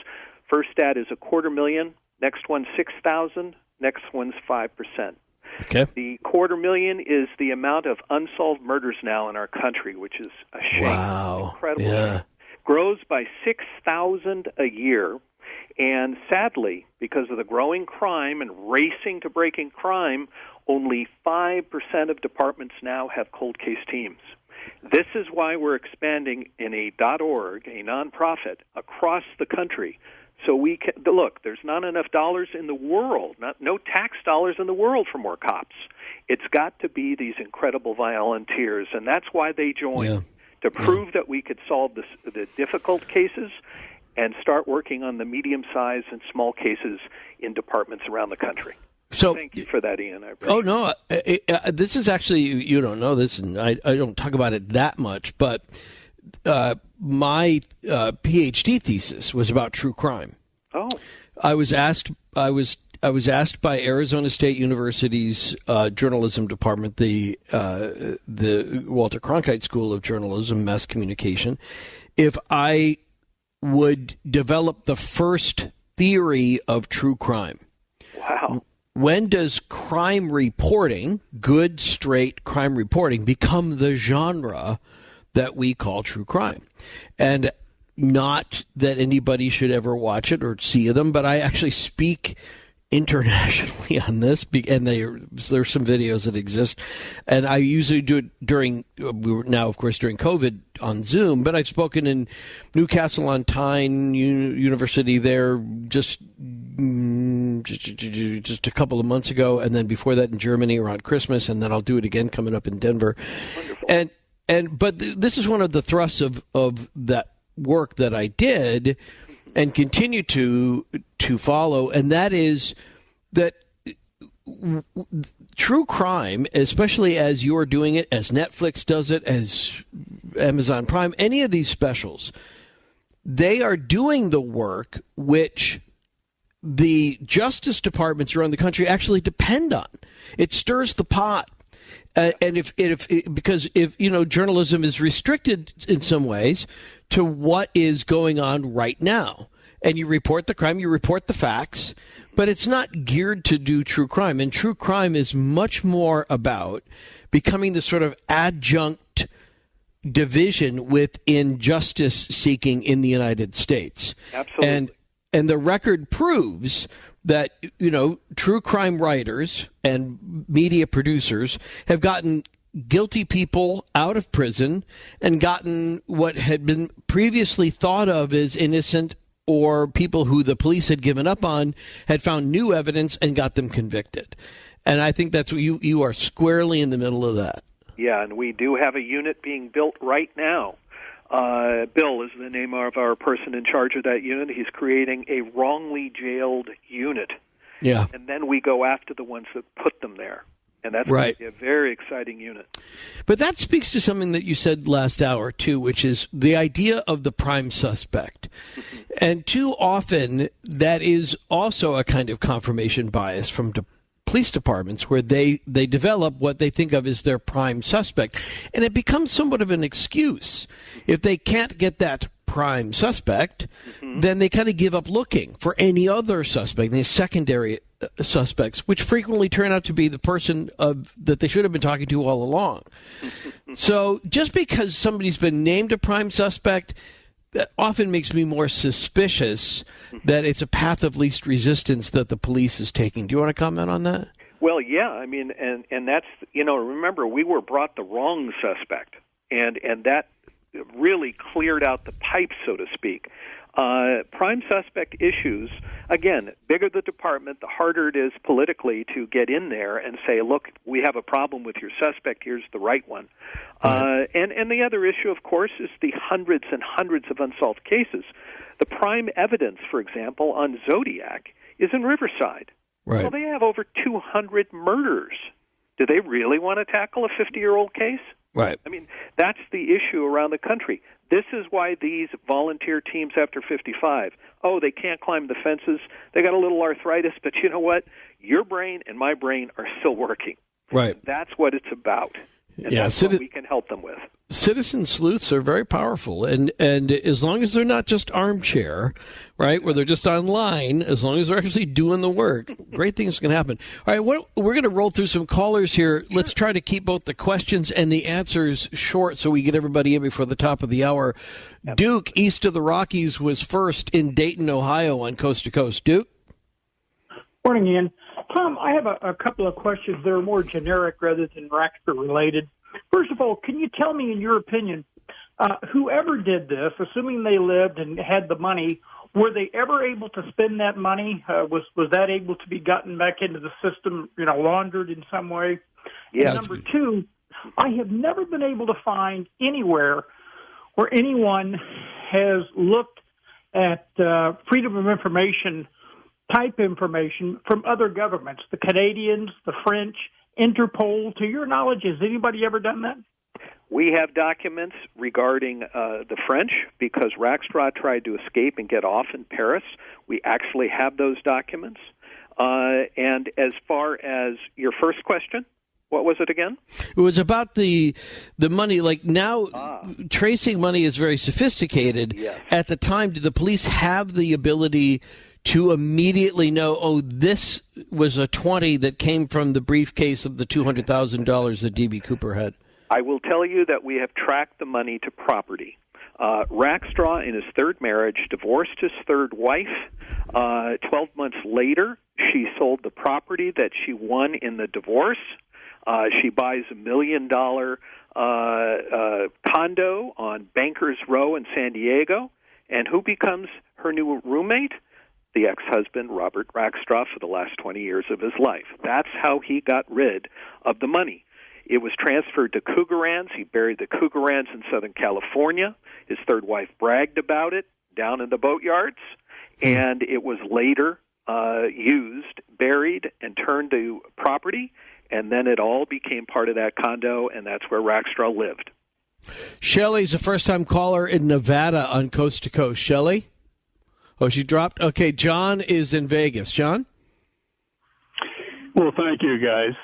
B: first stat is 250,000, next one 6,000, next one's 5%.
G: Okay.
B: The 250,000 is the amount of unsolved murders now in our country, which is a shame.
G: Wow.
B: Incredible.
G: Yeah.
B: Grows by 6,000 a year. And sadly, because of the growing crime and racing to breaking crime, only 5% of departments now have cold case teams. This is why we're expanding in a .org, a nonprofit, across the country. So we can look. There's not enough dollars in the world, no tax dollars in the world for more cops. It's got to be these incredible volunteers, and that's why they joined, to prove that we could solve the difficult cases and start working on the medium-sized and small cases in departments around the country. So thank you for that, Ian. I appreciate
G: this is actually, you don't know this, and I don't talk about it that much, but my PhD thesis was about true crime.
B: Oh,
G: I was asked by Arizona State University's journalism department, the Walter Cronkite School of Journalism, Mass Communication, if I would develop the first theory of true crime.
B: Wow.
G: When does crime reporting, good, straight crime reporting, become the genre that we call true crime? And not that anybody should ever watch it or see them, but I actually speak internationally on this, and there's some videos that exist, and I usually do it during COVID on Zoom, but I've spoken in Newcastle on Tyne University there just a couple of months ago, and then before that in Germany around Christmas, and then I'll do it again coming up in Denver. Wonderful. But this is one of the thrusts of that work that I did and continue to follow, and that is that true crime, especially as you're doing it, as Netflix does it, as Amazon Prime, any of these specials, they are doing the work which the justice departments around the country actually depend on. It stirs the pot. And because journalism is restricted in some ways to what is going on right now. And you report the crime, you report the facts, but it's not geared to do true crime. And true crime is much more about becoming the sort of adjunct division within justice seeking in the United States.
B: Absolutely.
G: And the record proves that, true crime writers and media producers have gotten guilty people out of prison and gotten what had been previously thought of as innocent or people who the police had given up on had found new evidence and got them convicted. And I think that's what you are squarely in the middle of that.
B: Yeah, and we do have a unit being built right now. Bill is the name of our person in charge of that unit. He's creating a wrongly jailed unit.
G: Yeah.
B: And then we go after the ones that put them there. And that's
G: right.
B: Going to be a very exciting unit.
G: But that speaks to something that you said last hour, too, which is the idea of the prime suspect. And too often, that is also a kind of confirmation bias from police departments where they develop what they think of as their prime suspect. And it becomes somewhat of an excuse. If they can't get that prime suspect, then they kind of give up looking for any other suspect, the secondary suspects, which frequently turn out to be the person that they should have been talking to all along. So just because somebody's been named a prime suspect, that often makes me more suspicious that it's a path of least resistance that the police is taking. Do you want to comment on that?
B: Well, yeah. I mean, and that's, remember, we were brought the wrong suspect, and that really cleared out the pipe, so to speak. Prime suspect issues, again, bigger the department, the harder it is politically to get in there and say, look, we have a problem with your suspect, here's the right one. Right. And the other issue, of course, is the hundreds and hundreds of unsolved cases. The prime evidence, for example, on Zodiac is in Riverside.
G: Right.
B: Well, they have over 200 murders. Do they really want to tackle a 50-year-old case?
G: Right.
B: I mean, that's the issue around the country. This is why these volunteer teams after 55, they can't climb the fences. They got a little arthritis, but you know what? Your brain and my brain are still working.
G: Right.
B: That's what it's about. And that's what we can help them with.
G: Citizen sleuths are very powerful, and as long as they're not just armchair, right, where they're just online, as long as they're actually doing the work, great things can happen. All right, we're going to roll through some callers here. Sure. Let's try to keep both the questions and the answers short so we get everybody in before the top of the hour. Yep. Duke, east of the Rockies, was first in Dayton, Ohio on Coast to Coast. Duke?
H: Morning, Ian. Tom, I have a couple of questions that are more generic rather than Raxtra related. First of all, can you tell me, in your opinion, whoever did this, assuming they lived and had the money, were they ever able to spend that money? Was that able to be gotten back into the system, laundered in some way?
B: Yeah.
H: Number two, I have never been able to find anywhere where anyone has looked at freedom of information type information from other governments, the Canadians, the French, Interpol. To your knowledge, has anybody ever done that?
B: We have documents regarding the French because Rackstraw tried to escape and get off in Paris. We actually have those documents. And as far as your first question, what was it again?
G: It was about the money. Like now, tracing money is very sophisticated.
B: Yes. At
G: the time, did the police have the ability to immediately know, this was a 20 that came from the briefcase of the $200,000 that D.B. Cooper had?
B: I will tell you that we have tracked the money to property. Rackstraw, in his third marriage, divorced his third wife. 12 months later, she sold the property that she won in the divorce. She buys $1 million condo on Bankers Row in San Diego. And who becomes her new roommate? The ex-husband, Robert Rackstraw, for the last 20 years of his life. That's how he got rid of the money. It was transferred to Cougarans. He buried the Cougarans in Southern California. His third wife bragged about it down in the boatyards, and it was later used, buried, and turned to property, and then it all became part of that condo, and that's where Rackstraw lived.
G: Shelley's a first-time caller in Nevada on Coast to Coast. Shelley? Oh, she dropped? Okay, John is in Vegas. John?
I: Well, thank you, guys.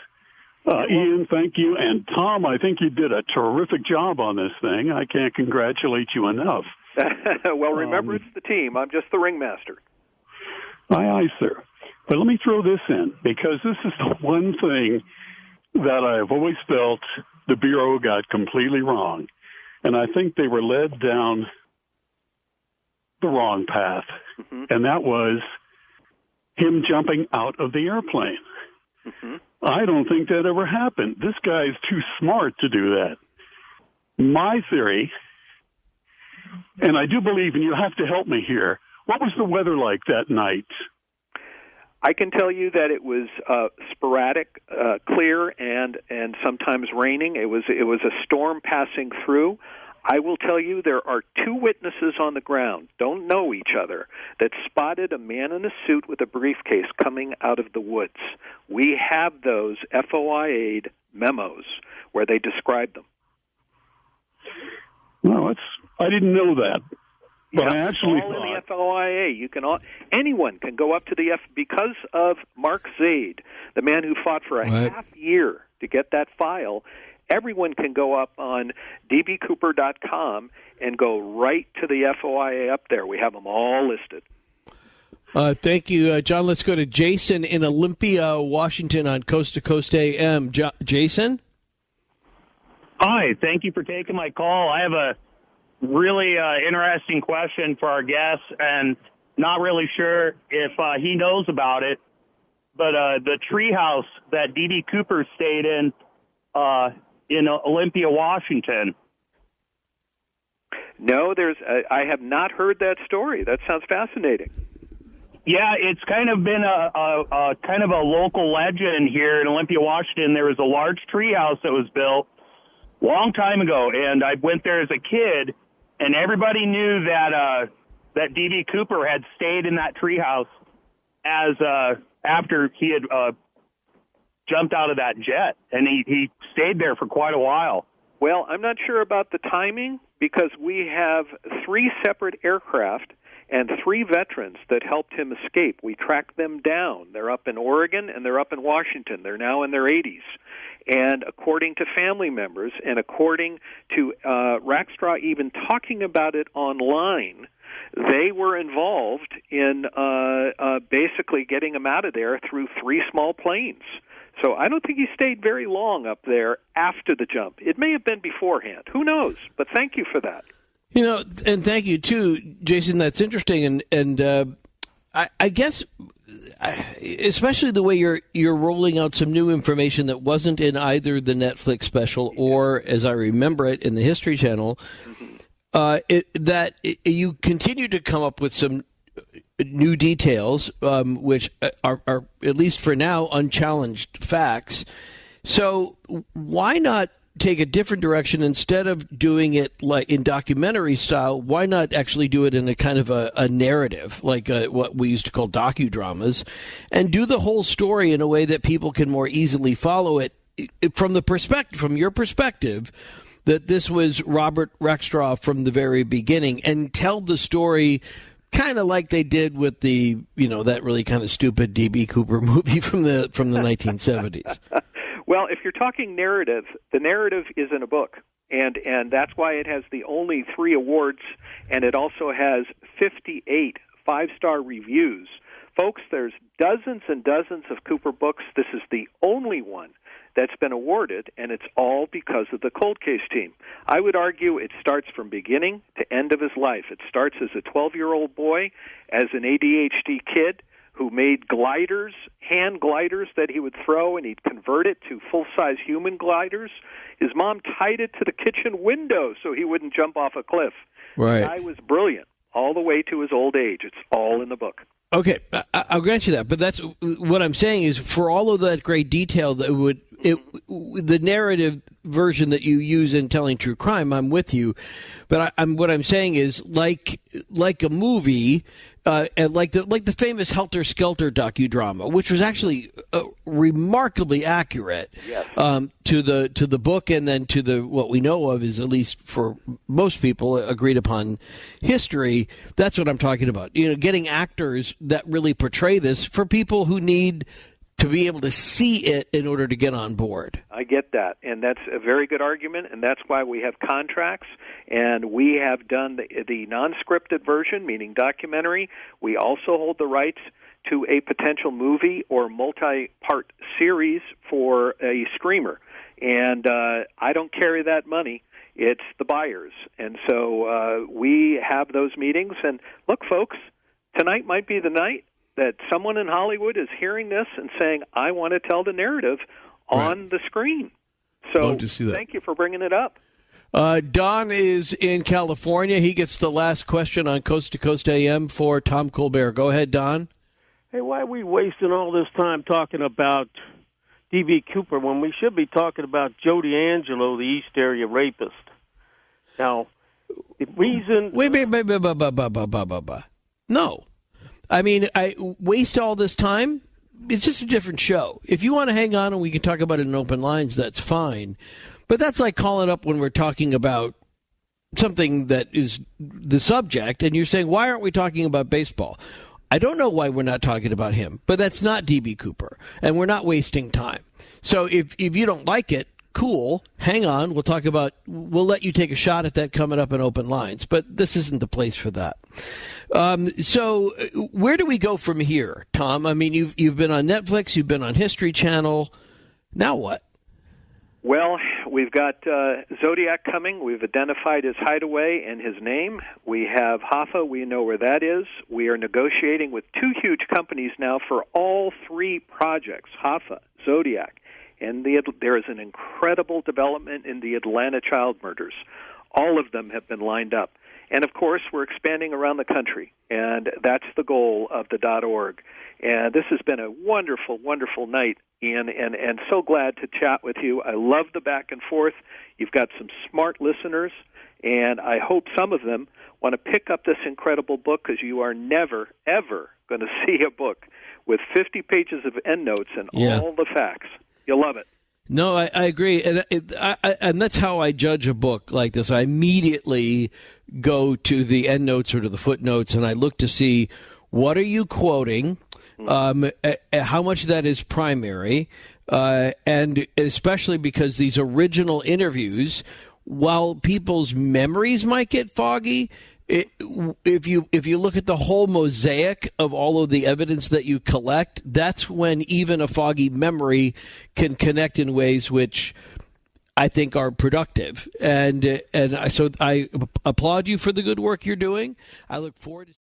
I: Ian, thank you. And Tom, I think you did a terrific job on this thing. I can't congratulate you enough.
B: Well, remember, it's the team. I'm just the ringmaster.
I: Aye, sir. But let me throw this in, because this is the one thing that I've always felt the Bureau got completely wrong. And I think they were led down the wrong path. Mm-hmm. And that was him jumping out of the airplane. Mm-hmm. I don't think that ever happened. This guy's too smart to do that. My theory, and I do believe, and you have to help me here, what was the weather like that night?
B: I can tell you that it was sporadic, clear, and sometimes raining. It was a storm passing through. I will tell you there are two witnesses on the ground, don't know each other, that spotted a man in a suit with a briefcase coming out of the woods. We have those FOIA memos where they describe them.
I: Well, I didn't know that. But I actually
B: all in the FOIA. Anyone can go up to the because of Mark Zaid, the man who fought for a half year to get that file. Everyone can go up on dbcooper.com and go right to the FOIA up there. We have them all listed.
G: Thank you, John. Let's go to Jason in Olympia, Washington on Coast to Coast AM. Jason?
J: Hi, thank you for taking my call. I have a really interesting question for our guest, and not really sure if he knows about it, but the treehouse that D.B. Cooper stayed in Olympia, Washington.
B: No, I have not heard that story. That sounds fascinating.
J: Yeah, it's kind of been a kind of a local legend here in Olympia, Washington. There was a large treehouse that was built a long time ago, and I went there as a kid. And everybody knew that D.B. Cooper had stayed in that treehouse as after he had jumped out of that jet, and he stayed there for quite a while.
B: Well, I'm not sure about the timing because we have 3 separate aircraft and 3 veterans that helped him escape. We tracked them down. They're up in Oregon and they're up in Washington. They're now in their 80s. And according to family members and according to Rackstraw even talking about it online, they were involved in basically getting him out of there through 3 small planes. So I don't think he stayed very long up there after the jump. It may have been beforehand. Who knows? But thank you for that.
G: And thank you, too, Jason. That's interesting. And I guess especially the way you're rolling out some new information that wasn't in either the Netflix special or, as I remember it, in the History Channel, you continue to come up with some new details, which are, at least for now, unchallenged facts. So why not take a different direction? Instead of doing it like in documentary style, why not actually do it in a kind of a narrative, like what we used to call docudramas, and do the whole story in a way that people can more easily follow it from your perspective, that this was Robert Rackstraw from the very beginning, and tell the story kind of like they did with the, that really kind of stupid D.B. Cooper movie from the 1970s.
B: Well, if you're talking narrative, the narrative is in a book, and that's why it has the only 3 awards, and it also has 58 5-star reviews. Folks, there's dozens and dozens of Cooper books. This is the only one that's been awarded, and it's all because of the Cold Case team. I would argue it starts from beginning to end of his life. It starts as a 12-year-old boy, as an ADHD kid, who made gliders, hand gliders that he would throw, and he'd convert it to full-size human gliders. His mom tied it to the kitchen window so he wouldn't jump off a cliff.
G: Right.
B: The guy was brilliant all the way to his old age. It's all in the book.
G: Okay, I'll grant you that, but that's what I'm saying is, for all of that great detail that the narrative version that you use in telling true crime, I'm with you, but what I'm saying is, like a movie, and like the famous Helter Skelter docudrama, which was actually remarkably accurate,
B: yes,
G: to the book, and then to what we know of is, at least for most people, agreed upon history. That's what I'm talking about. Getting actors that really portray this for people who need to be able to see it in order to get on board.
B: I get that, and that's a very good argument, and that's why we have contracts, and we have done the non-scripted version, meaning documentary. We also hold the rights to a potential movie or multi-part series for a streamer, and I don't carry that money. It's the buyers, and so we have those meetings, and look, folks, tonight might be the night that someone in Hollywood is hearing this and saying, I want to tell the narrative on the screen. So
G: love to see that.
B: Thank you for bringing it up.
G: Don is in California. He gets the last question on Coast to Coast AM for Tom Colbert. Go ahead, Don.
K: Hey, why are we wasting all this time talking about D.B. Cooper when we should be talking about Joe D'Angelo, the East Area rapist? Now, the reason...
G: Wait. No. I mean, I waste all this time. It's just a different show. If you want to hang on and we can talk about it in open lines, that's fine. But that's like calling up when we're talking about something that is the subject, and you're saying, why aren't we talking about baseball? I don't know why we're not talking about him, but that's not D.B. Cooper, and we're not wasting time. So if you don't like it, cool, hang on. We'll let you take a shot at that coming up in open lines, but this isn't the place for that. So where do we go from here, Tom? I mean, you've been on Netflix, you've been on History Channel. Now what?
B: Well, we've got Zodiac coming. We've identified his hideaway and his name. We have Hoffa. We know where that is. We are negotiating with two huge companies now for all three projects, Hoffa, Zodiac, and there is an incredible development in the Atlanta child murders. All of them have been lined up. And, of course, we're expanding around the country, and that's the goal of the .org. And this has been a wonderful, wonderful night, Ian, and so glad to chat with you. I love the back and forth. You've got some smart listeners, and I hope some of them want to pick up this incredible book, because you are never, ever going to see a book with 50 pages of endnotes and all the facts. You'll love it.
G: No, I agree, and that's how I judge a book like this. I immediately go to the endnotes or to the footnotes, and I look to see what are you quoting, how much of that is primary, and especially because these original interviews, while people's memories might get foggy, if you look at the whole mosaic of all of the evidence that you collect, that's when even a foggy memory can connect in ways which I think are productive. And so I applaud you for the good work you're doing. I look forward to